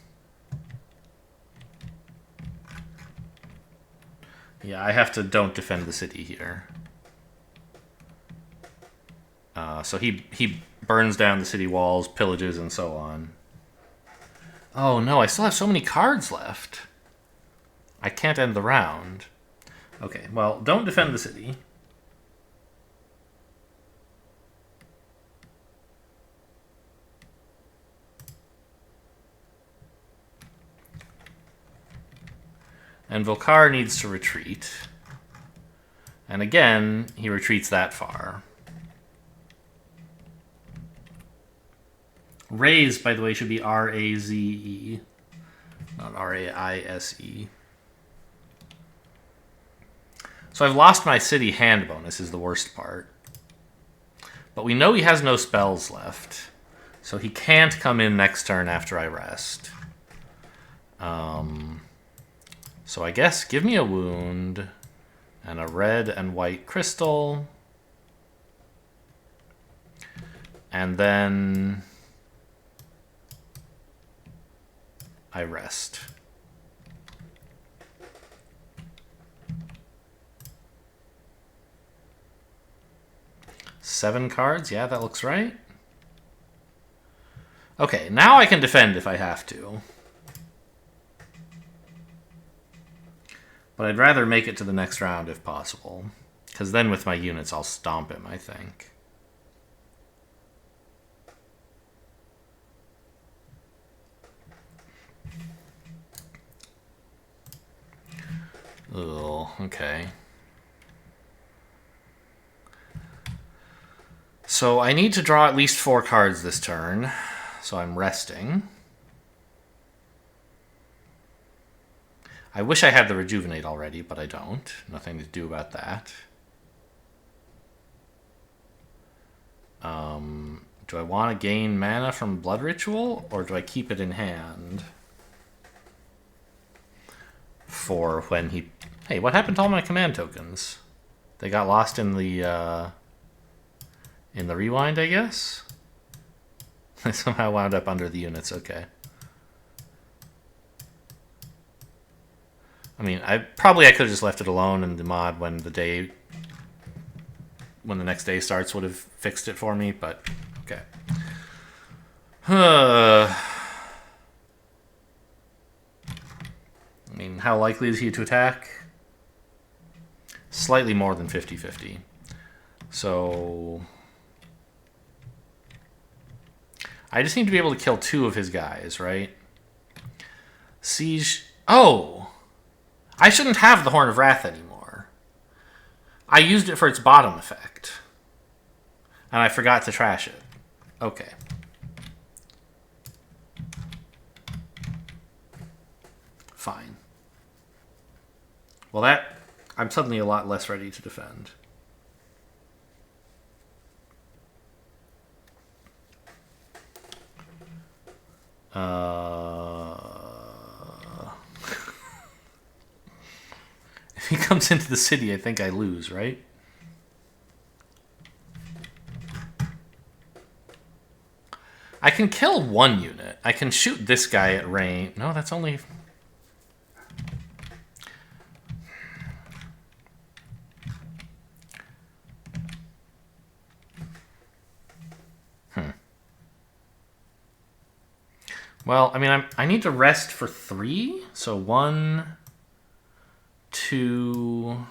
Yeah, I have to don't defend the city here. So he burns down the city walls, pillages, and so on. Oh no, I still have so many cards left. I can't end the round. Okay, well, don't defend the city. And Volkare needs to retreat. And again, he retreats that far. Raise, by the way, should be R-A-Z-E, not R-A-I-S-E. So I've lost my city hand bonus is the worst part. But we know he has no spells left. So he can't come in next turn after I rest. So I guess give me a wound and a red and white crystal. And then I rest. Seven cards, yeah, that looks right. Okay, now I can defend if I have to. But I'd rather make it to the next round if possible. Because then with my units, I'll stomp him, I think. Oh, okay. So I need to draw at least 4 cards this turn. So I'm resting. I wish I had the Rejuvenate already, but I don't. Nothing to do about that. Do I want to gain mana from Blood Ritual, or do I keep it in hand for when he... Hey, what happened to all my command tokens? They got lost in the rewind, I guess? I somehow wound up under the units, okay. I mean, I could have just left it alone, and the mod when the next day starts would have fixed it for me, but okay. I mean, how likely is he to attack? Slightly more than 50-50. So I just need to be able to kill 2 of his guys, right? Siege... Oh! I shouldn't have the Horn of Wrath anymore. I used it for its bottom effect. And I forgot to trash it. Okay. Fine. Well, I'm suddenly a lot less ready to defend. If he comes into the city, I think I lose, right? I can kill 1 unit. I can shoot this guy at range. No, that's only... Well, I mean, I need to rest for 3. So 1, 2,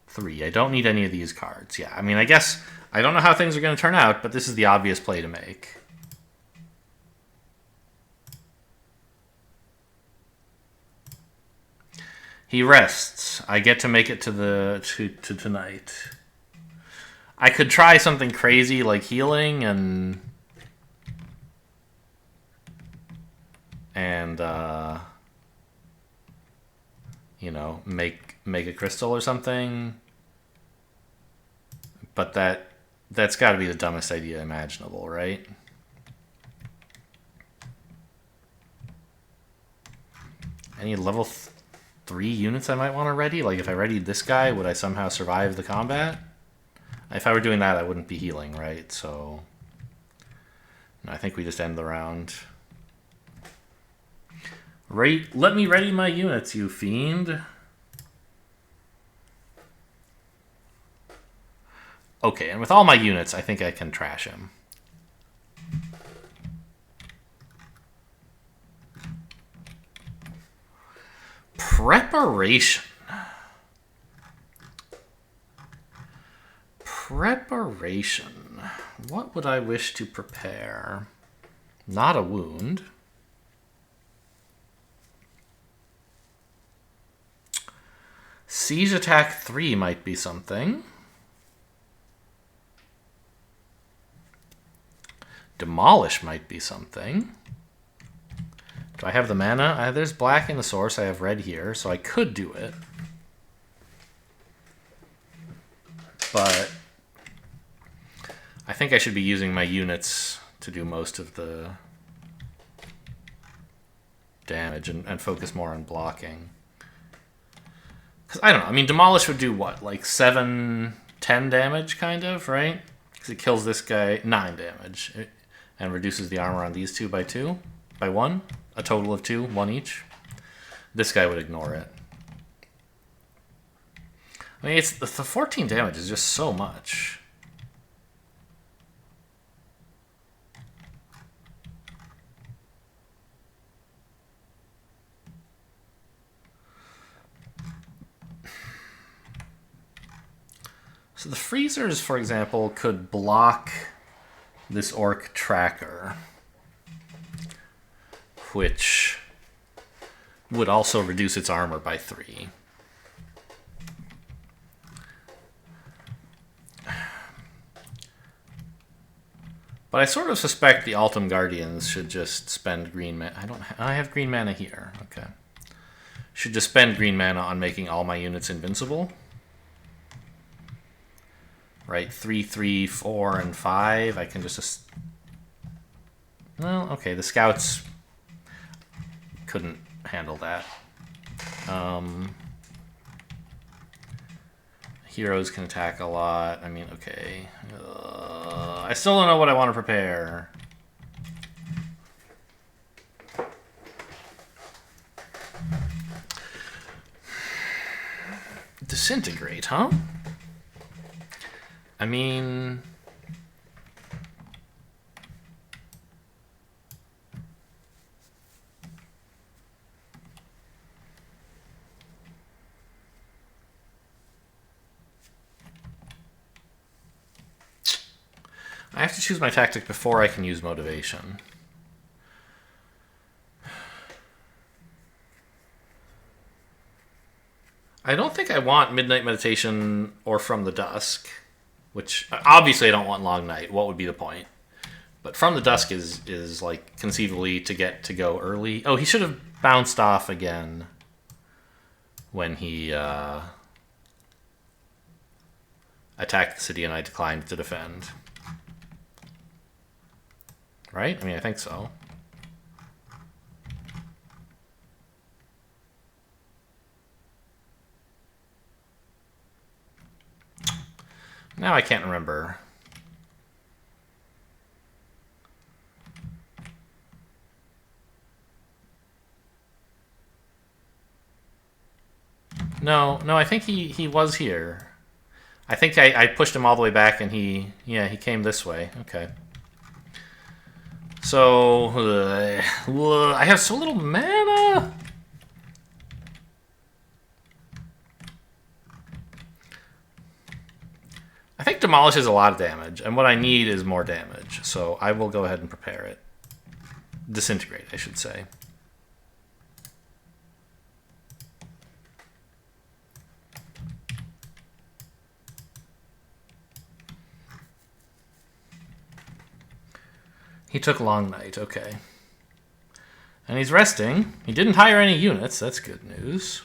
3. I don't need any of these cards. Yeah, I mean, I guess I don't know how things are going to turn out, but this is the obvious play to make. He rests. I get to make it to tonight. I could try something crazy like healing and you know, make a crystal or something. But that's got to be the dumbest idea imaginable, right? Any level 3 units I might want to ready? Like if I readied this guy, would I somehow survive the combat? If I were doing that, I wouldn't be healing, right? So no, I think we just end the round. Let me ready my units, you fiend. Okay, and with all my units, I think I can trash him. Preparation. Preparation. What would I wish to prepare? Not a wound. Siege attack 3 might be something. Demolish might be something. Do I have the mana? There's black in the source. I have red here, so I could do it. But I think I should be using my units to do most of the damage and focus more on blocking. Because I don't know. I mean, Demolish would do what? Like 7, 10 damage, kind of, right? Because it kills this guy 9 damage. And reduces the armor on these 2 by 2? By 1? A total of 2, 1 each? This guy would ignore it. I mean, the 14 damage is just so much. So the freezers, for example, could block this orc tracker, which would also reduce its armor by 3. But I sort of suspect the Altum Guardians should just spend green mana. I have green mana here. Okay. Should just spend green mana on making all my units invincible. Right, 3, 3, 4, and 5. I can just... Well, okay, the scouts couldn't handle that. Heroes can attack a lot. I mean, okay. I still don't know what I want to prepare. Disintegrate, huh? I mean... I have to choose my tactic before I can use motivation. I don't think I want Midnight Meditation or From the Dusk, which obviously I don't want Long Night. What would be the point? But From the Dusk is like conceivably to get to go early. Oh, he should have bounced off again when he attacked the city and I declined to defend. Right? I mean, I think so. Now I can't remember. No, I think he was here. I think I pushed him all the way back and he came this way. Okay. So, I have so little mana. I think Demolish is a lot of damage, and what I need is more damage. So I will go ahead and prepare it. Disintegrate, I should say. He took Long Night, okay. And he's resting. He didn't hire any units, that's good news.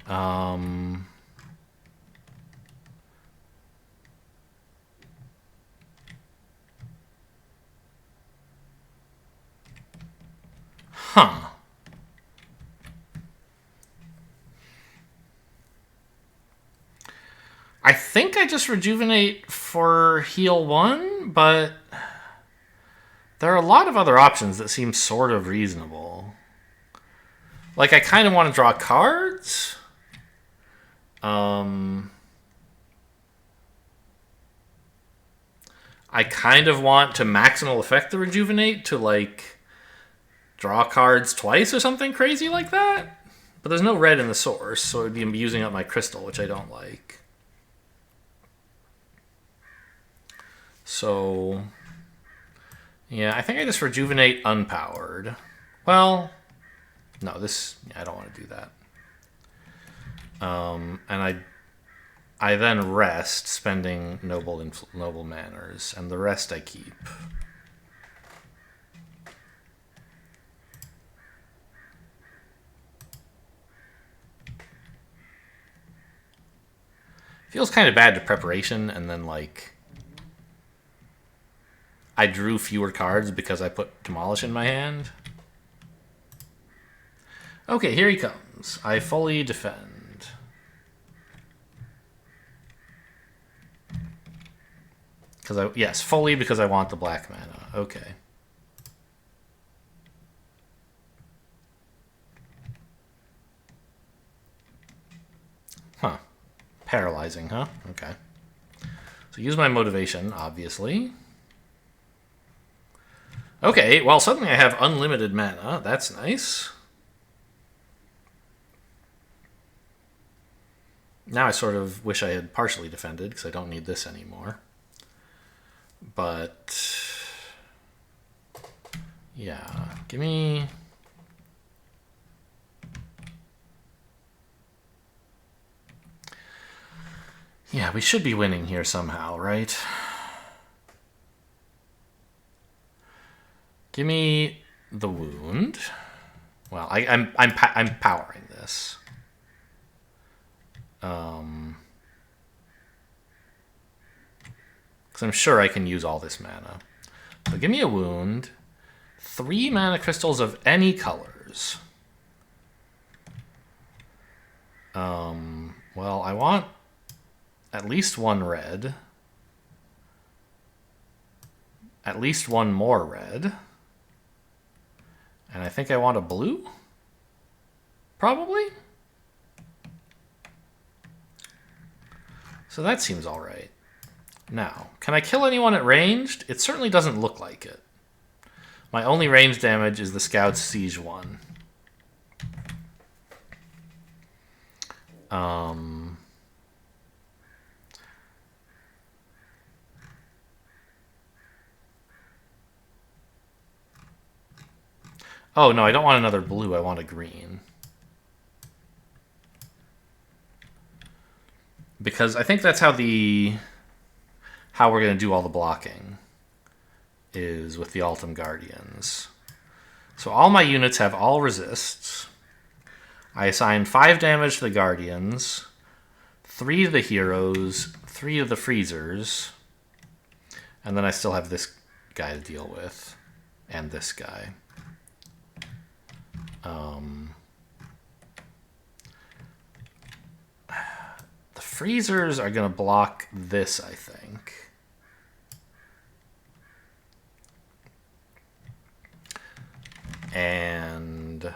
Huh. I think I just rejuvenate for heal 1, but there are a lot of other options that seem sort of reasonable. Like, I kind of want to draw cards. I kind of want to maximal effect the rejuvenate to, like, draw cards twice or something crazy like that. But there's no red in the source, so it would be using up my crystal, which I don't like. So, yeah, I think I just rejuvenate unpowered. Well, no, I don't want to do that. And I then rest, spending noble manners, and the rest I keep. Feels kind of bad to preparation, and then, like, I drew fewer cards because I put Demolish in my hand. Okay, here he comes. I fully defend. Yes, fully because I want the black mana. Okay. Huh. Paralyzing, huh? Okay. So use my motivation, obviously. Okay, well, suddenly I have unlimited mana. That's nice. Now I sort of wish I had partially defended, because I don't need this anymore. But... yeah, give me... yeah, we should be winning here somehow, right? Give me the wound. Well, I'm powering this. Because I'm sure I can use all this mana. So give me a wound. 3 mana crystals of any colors. Well, I want at least 1 red. At least 1 more red. And I think I want a blue? Probably? So that seems alright. Now, can I kill anyone at ranged? It certainly doesn't look like it. My only ranged damage is the Scout's Siege 1. Oh, no, I don't want another blue. I want a green. Because I think that's how we're going to do all the blocking, is with the Altum Guardians. So all my units have all resists. I assign 5 damage to the Guardians, 3 to the heroes, 3 to the freezers, and then I still have this guy to deal with, and this guy. The freezers are going to block this, I think. And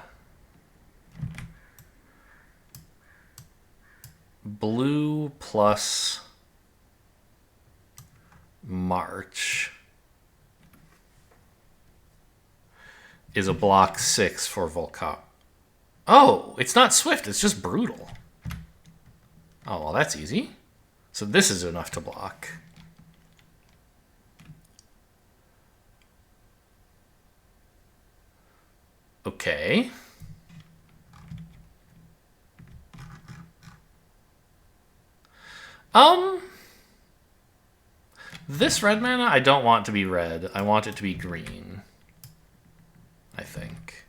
blue plus March is a block 6 for Volkare. Oh, it's not swift, it's just brutal. Oh, well, that's easy. So this is enough to block. Okay. This red mana, I don't want to be red. I want it to be green, I think.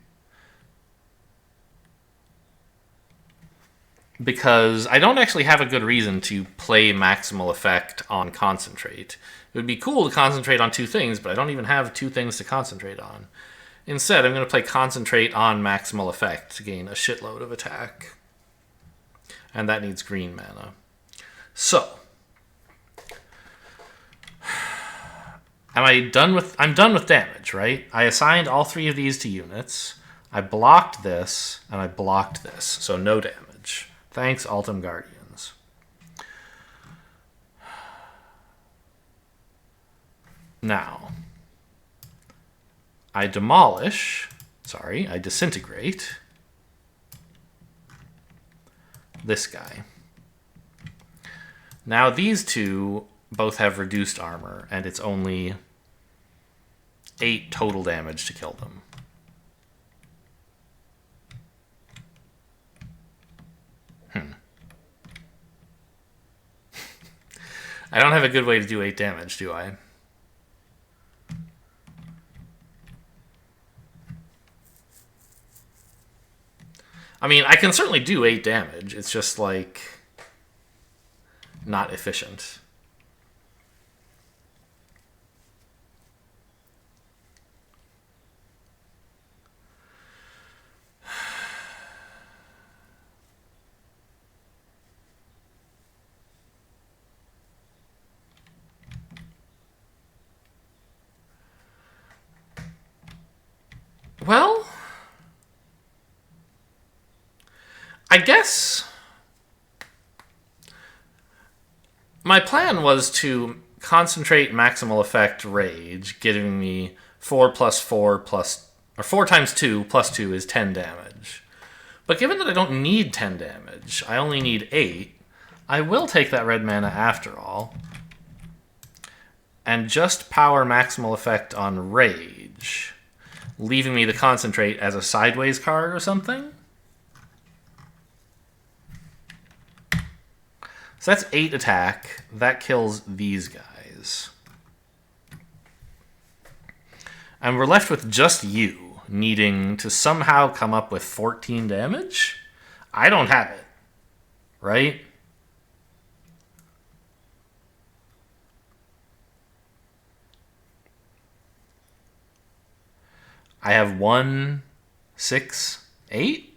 Because I don't actually have a good reason to play maximal effect on concentrate. It would be cool to concentrate on 2 things, but I don't even have 2 things to concentrate on. Instead, I'm going to play concentrate on maximal effect to gain a shitload of attack. And that needs green mana. So, I'm done with damage, right? I assigned all 3 of these to units. I blocked this, and I blocked this. So no damage. Thanks, Altum Guardians. Now, I disintegrate this guy. Now these 2 both have reduced armor, and it's only 8 total damage to kill them. I don't have a good way to do 8 damage, do I? I mean, I can certainly do 8 damage. It's just, like, not efficient. Well, I guess my plan was to concentrate maximal effect rage, giving me 4 plus 4 plus, or 4 times 2 plus 2 is 10 damage. But given that I don't need 10 damage, I only need 8, I will take that red mana after all, and just power maximal effect on rage, leaving me the concentrate as a sideways card or something. So that's 8 attack. That kills these guys. And we're left with just you. needing to somehow come up with 14 damage? I don't have it, right? I have 1, 6, 8.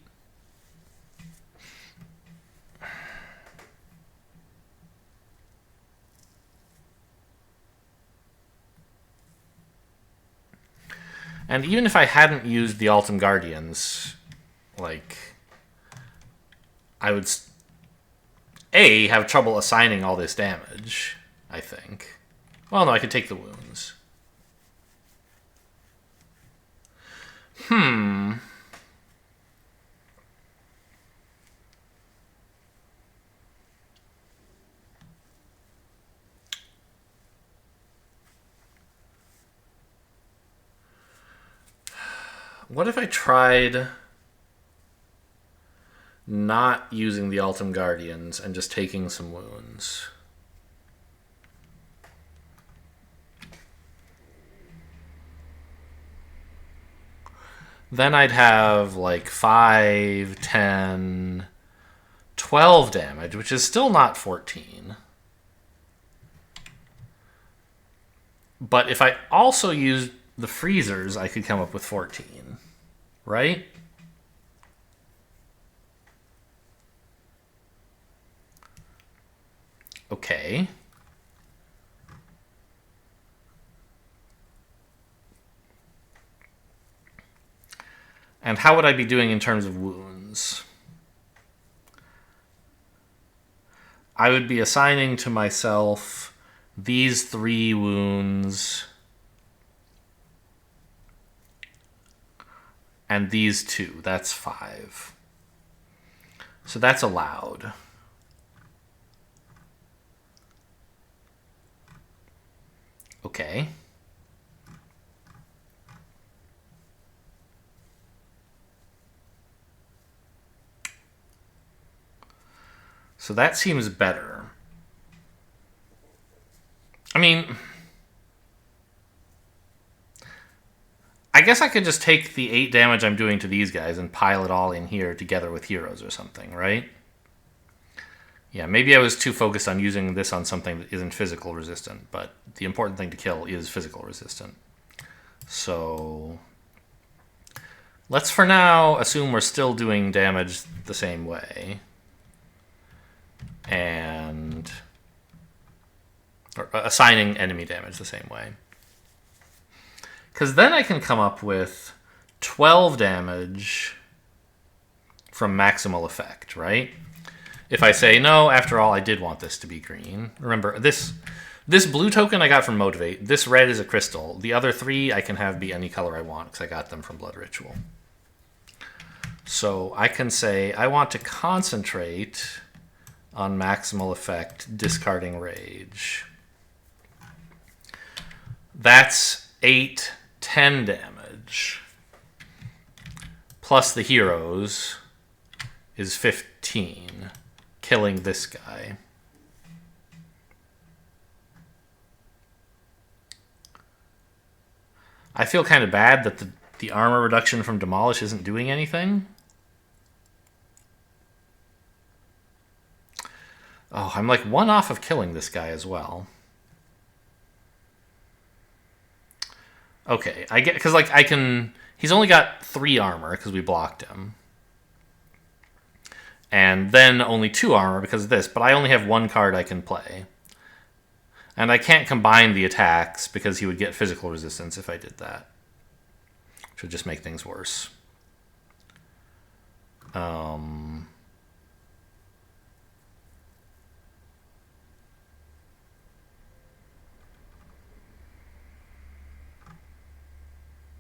And even if I hadn't used the Altum Guardians, like, I would have trouble assigning all this damage, I think. Well, no, I could take the wounds. What if I tried not using the Altum Guardians and just taking some wounds? Then I'd have like 5, 10, 12 damage, which is still not 14. But if I also used the freezers, I could come up with 14, right? Okay. And how would I be doing in terms of wounds? I would be assigning to myself these 3 wounds and these 2. That's 5. So that's allowed. Okay. So that seems better. I mean, I guess I could just take the 8 damage I'm doing to these guys and pile it all in here together with heroes or something, right? Yeah, maybe I was too focused on using this on something that isn't physical resistant, but the important thing to kill is physical resistant. So let's for now assume we're still doing damage the same way. And or assigning enemy damage the same way. Because then I can come up with 12 damage from maximal effect, right? If I say, no, after all, I did want this to be green. Remember, this blue token I got from Motivate. This red is a crystal. The other 3 I can have be any color I want because I got them from Blood Ritual. So I can say, I want to concentrate on maximal effect, discarding rage. That's 8, 10 damage. Plus the heroes is 15, killing this guy. I feel kind of bad that the armor reduction from Demolish isn't doing anything. Oh, I'm like 1 off of killing this guy as well. Okay, I get, because like I can, he's only got 3 armor because we blocked him. And then only 2 armor because of this, but I only have 1 card I can play. And I can't combine the attacks because he would get physical resistance if I did that. Which would just make things worse.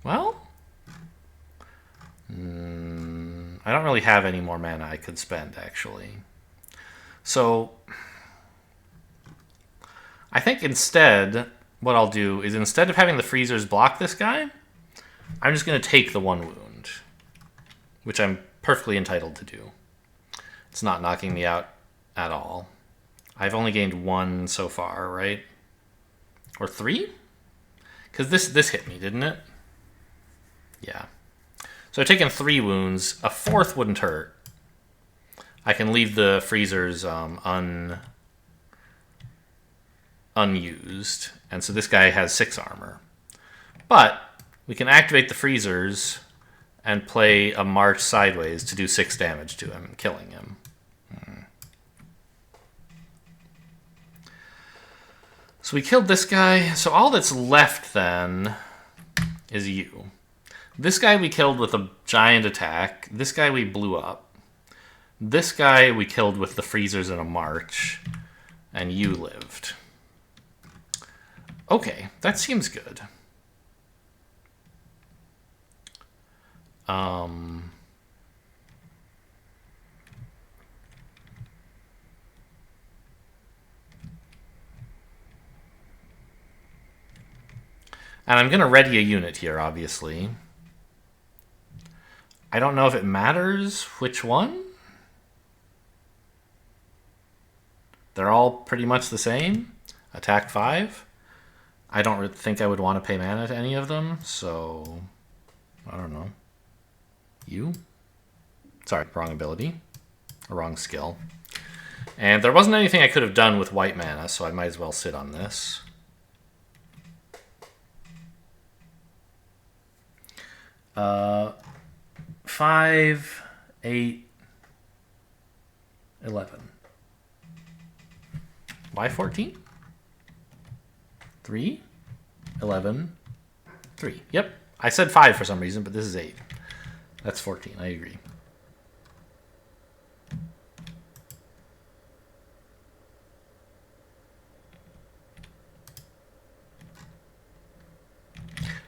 Well, I don't really have any more mana I could spend, actually. So, I think instead, what I'll do is instead of having the freezers block this guy, I'm just going to take the 1 wound, which I'm perfectly entitled to do. It's not knocking me out at all. I've only gained 1 so far, right? Or 3? Because this hit me, didn't it? Yeah. So I've taken 3 wounds. A 4th wouldn't hurt. I can leave the freezers unused. And so this guy has 6 armor. But we can activate the freezers and play a march sideways to do 6 damage to him, killing him. So we killed this guy. So all that's left then is you. This guy we killed with a giant attack. This guy we blew up. This guy we killed with the freezers and a march. And you lived. Okay, that seems good. And I'm going to ready a unit here, obviously. I don't know if it matters which one. They're all pretty much the same. Attack 5. I don't think I would want to pay mana to any of them, so I don't know. You? Sorry, wrong ability. Or wrong skill. And there wasn't anything I could have done with white mana, so I might as well sit on this. Uh, 5, 8, 11. Why 14? 3, 11, 3. Yep, I said 5 for some reason, but this is 8. That's 14, I agree.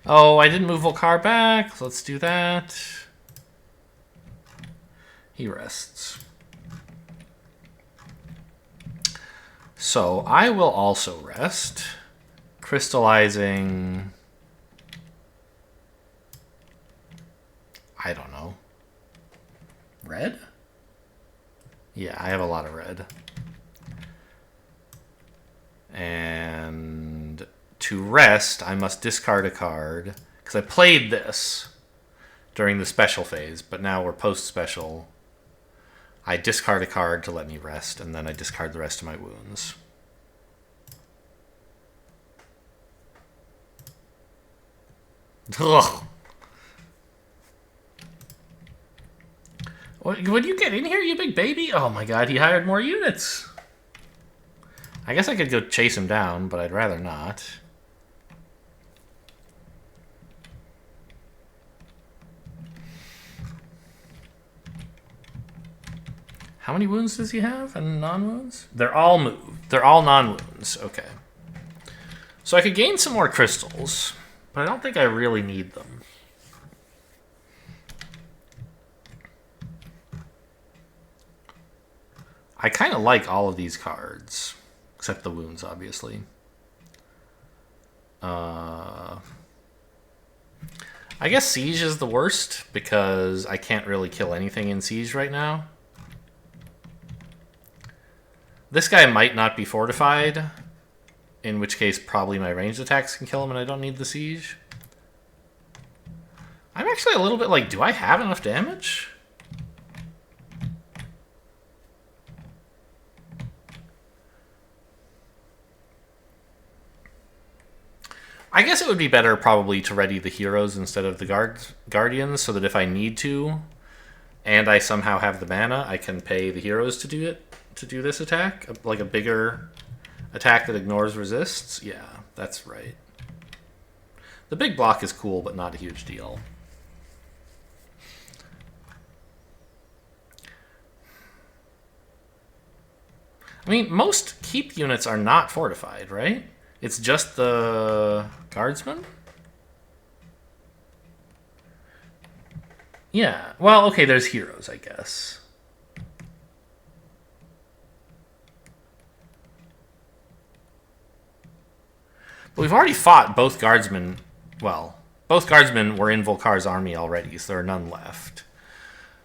Oh, I didn't move Volkare back. Let's do that. He rests. So I will also rest. Crystallizing... I don't know. Red? Yeah, I have a lot of red. And to rest, I must discard a card. Because I played this during the special phase, but now we're post-special. I discard a card to let me rest, and then I discard the rest of my wounds. Ugh. Would you get in here, you big baby? Oh my god, he hired more units. I guess I could go chase him down, but I'd rather not. How many wounds does he have and non-wounds? They're all moved. They're all non-wounds. Okay. So I could gain some more crystals, but I don't think I really need them. I kind of like all of these cards, except the wounds, obviously. I guess Siege is the worst, because I can't really kill anything in Siege right now. This guy might not be fortified, in which case probably my ranged attacks can kill him and I don't need the Siege. I'm actually a little bit like, do I have enough damage? I guess it would be better probably to ready the heroes instead of the guardians, so that if I need to, and I somehow have the mana, I can pay the heroes to do it, to do this attack, like a bigger attack that ignores resists. Yeah, that's right. The big block is cool, but not a huge deal. I mean, most keep units are not fortified, right? It's just the guardsmen? Yeah. Well, okay, there's heroes, I guess. But we've already fought both guardsmen. Well, both guardsmen were in Volkare's army already, so there are none left.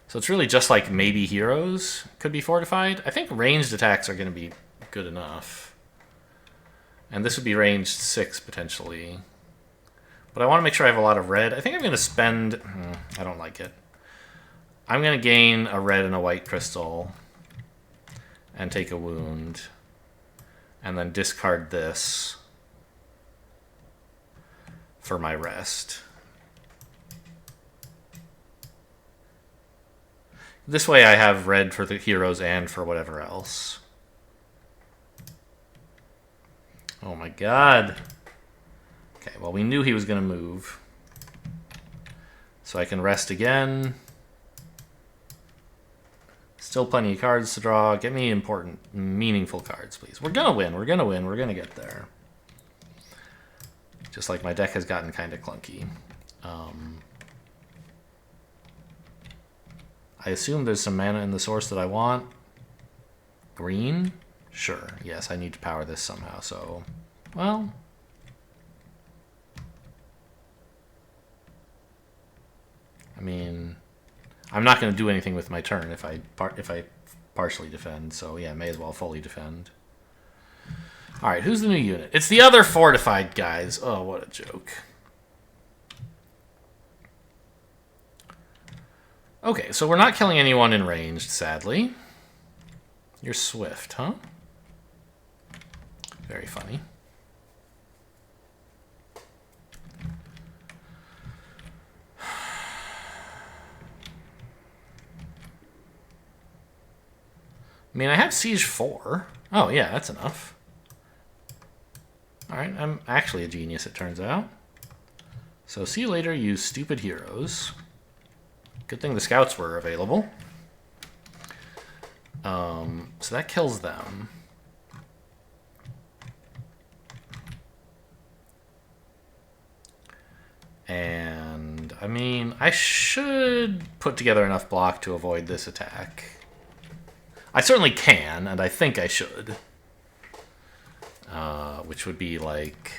So it's really just like maybe heroes could be fortified. I think ranged attacks are going to be good enough. And this would be ranged 6, potentially. But I want to make sure I have a lot of red. I think I'm going to spend... I don't like it. I'm going to gain a red and a white crystal and take a wound. And then discard this for my rest. This way I have red for the heroes and for whatever else. Oh my god. Okay, well, we knew he was going to move. So I can rest again. Still plenty of cards to draw. Get me important, meaningful cards, please. We're going to win. We're going to win. We're going to get there. Just like my deck has gotten kind of clunky. I assume there's some mana in the source that I want. Green? Sure. Yes, I need to power this somehow, so... Well... I mean... I'm not going to do anything with my turn if I partially defend, so yeah, may as well fully defend. Alright, who's the new unit? It's the other fortified guys. Oh, what a joke. Okay, so we're not killing anyone in ranged, sadly. You're swift, huh? Very funny. I mean, I have Siege 4. Oh, yeah, that's enough. Alright, I'm actually a genius, it turns out. So, see you later, you stupid heroes. Good thing the scouts were available. So that kills them. And, I mean, I should put together enough block to avoid this attack. I certainly can, and I think I should. Which would be like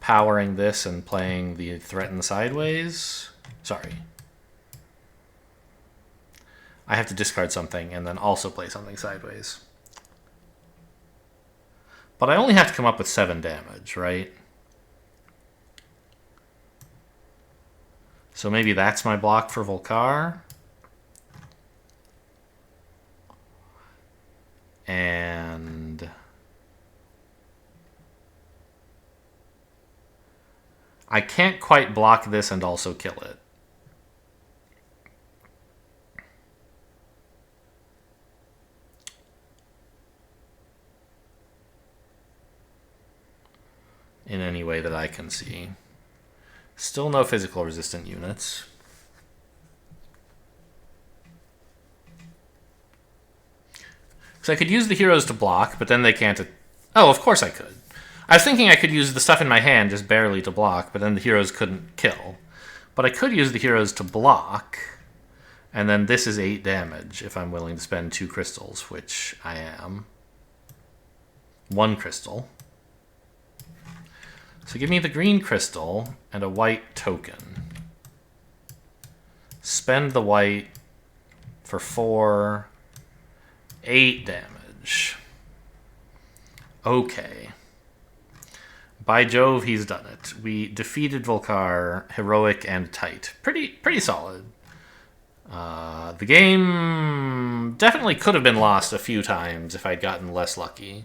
powering this and playing the threaten sideways. Sorry. I have to discard something and then also play something sideways. But I only have to come up with 7 damage, right? So maybe that's my block for Volkare. And I can't quite block this and also kill it. In any way that I can see. Still no physical resistant units. So I could use the heroes to block, but then they can't... Oh, of course I could. I was thinking I could use the stuff in my hand just barely to block, but then the heroes couldn't kill. But I could use the heroes to block, and then this is 8 damage if I'm willing to spend 2 crystals, which I am. 1 crystal. So give me the green crystal and a white token. Spend the white for 4... 8 damage. Okay. By Jove, he's done it. We defeated Volkare, heroic and tight. Pretty solid. The game definitely could have been lost a few times if I'd gotten less lucky.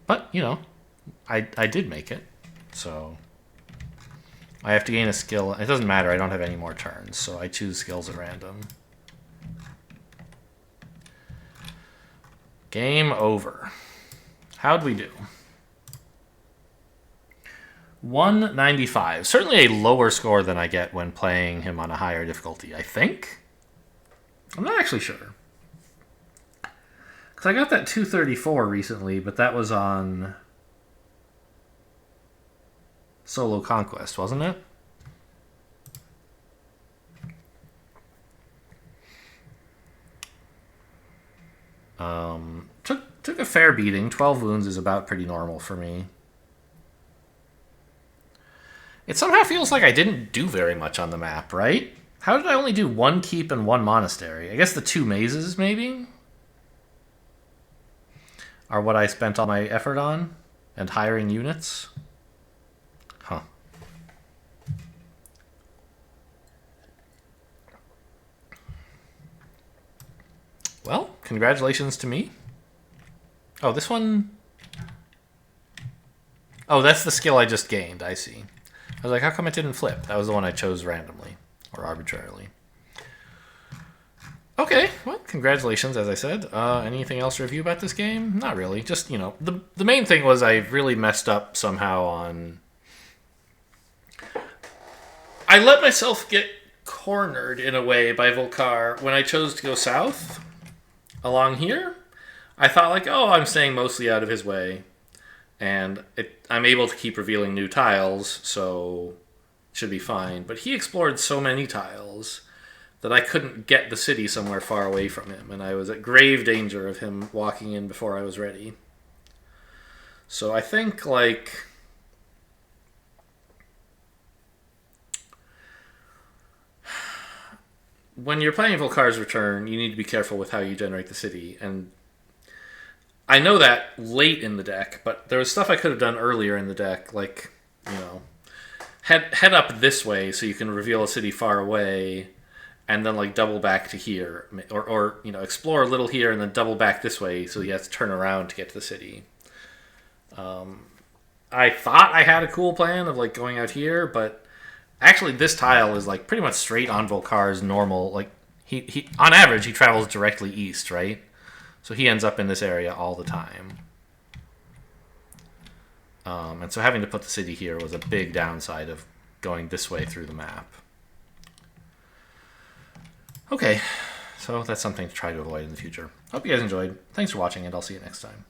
But, you know, I did make it. So I have to gain a skill. It doesn't matter, I don't have any more turns, so I choose skills at random. Game over. How'd we do? 195. Certainly a lower score than I get when playing him on a higher difficulty, I think. I'm not actually sure. Because I got that 234 recently, but that was on Solo Conquest, wasn't it? Took a fair beating. 12 wounds is about pretty normal for me. It somehow feels like I didn't do very much on the map, right? How did I only do 1 keep and 1 monastery? I guess the 2 mazes, maybe? are what I spent all my effort on and hiring units. Huh. Well, congratulations to me. Oh, this one... Oh, that's the skill I just gained. I see. I was like, how come it didn't flip? That was the one I chose randomly or arbitrarily. Okay, well, congratulations, as I said. Anything else to review about this game? Not really. Just, you know, the main thing was I really messed up somehow on... I let myself get cornered, in a way, by Volkare when I chose to go south along here. I thought, like, oh, I'm staying mostly out of his way. And I'm able to keep revealing new tiles, so it should be fine. But he explored so many tiles that I couldn't get the city somewhere far away from him, and I was at grave danger of him walking in before I was ready. So I think, like... when you're playing Volkare's Return, you need to be careful with how you generate the city, and I know that late in the deck, but there was stuff I could have done earlier in the deck, like, you know, head up this way so you can reveal a city far away, and then, like, double back to here. Or you know, explore a little here and then double back this way so he has to turn around to get to the city. I thought I had a cool plan of, like, going out here, but actually this tile is, like, pretty much straight on Volkare's normal, like, he on average, he travels directly east, right? So he ends up in this area all the time. And so having to put the city here was a big downside of going this way through the map. Okay, so that's something to try to avoid in the future. Hope you guys enjoyed. Thanks for watching, and I'll see you next time.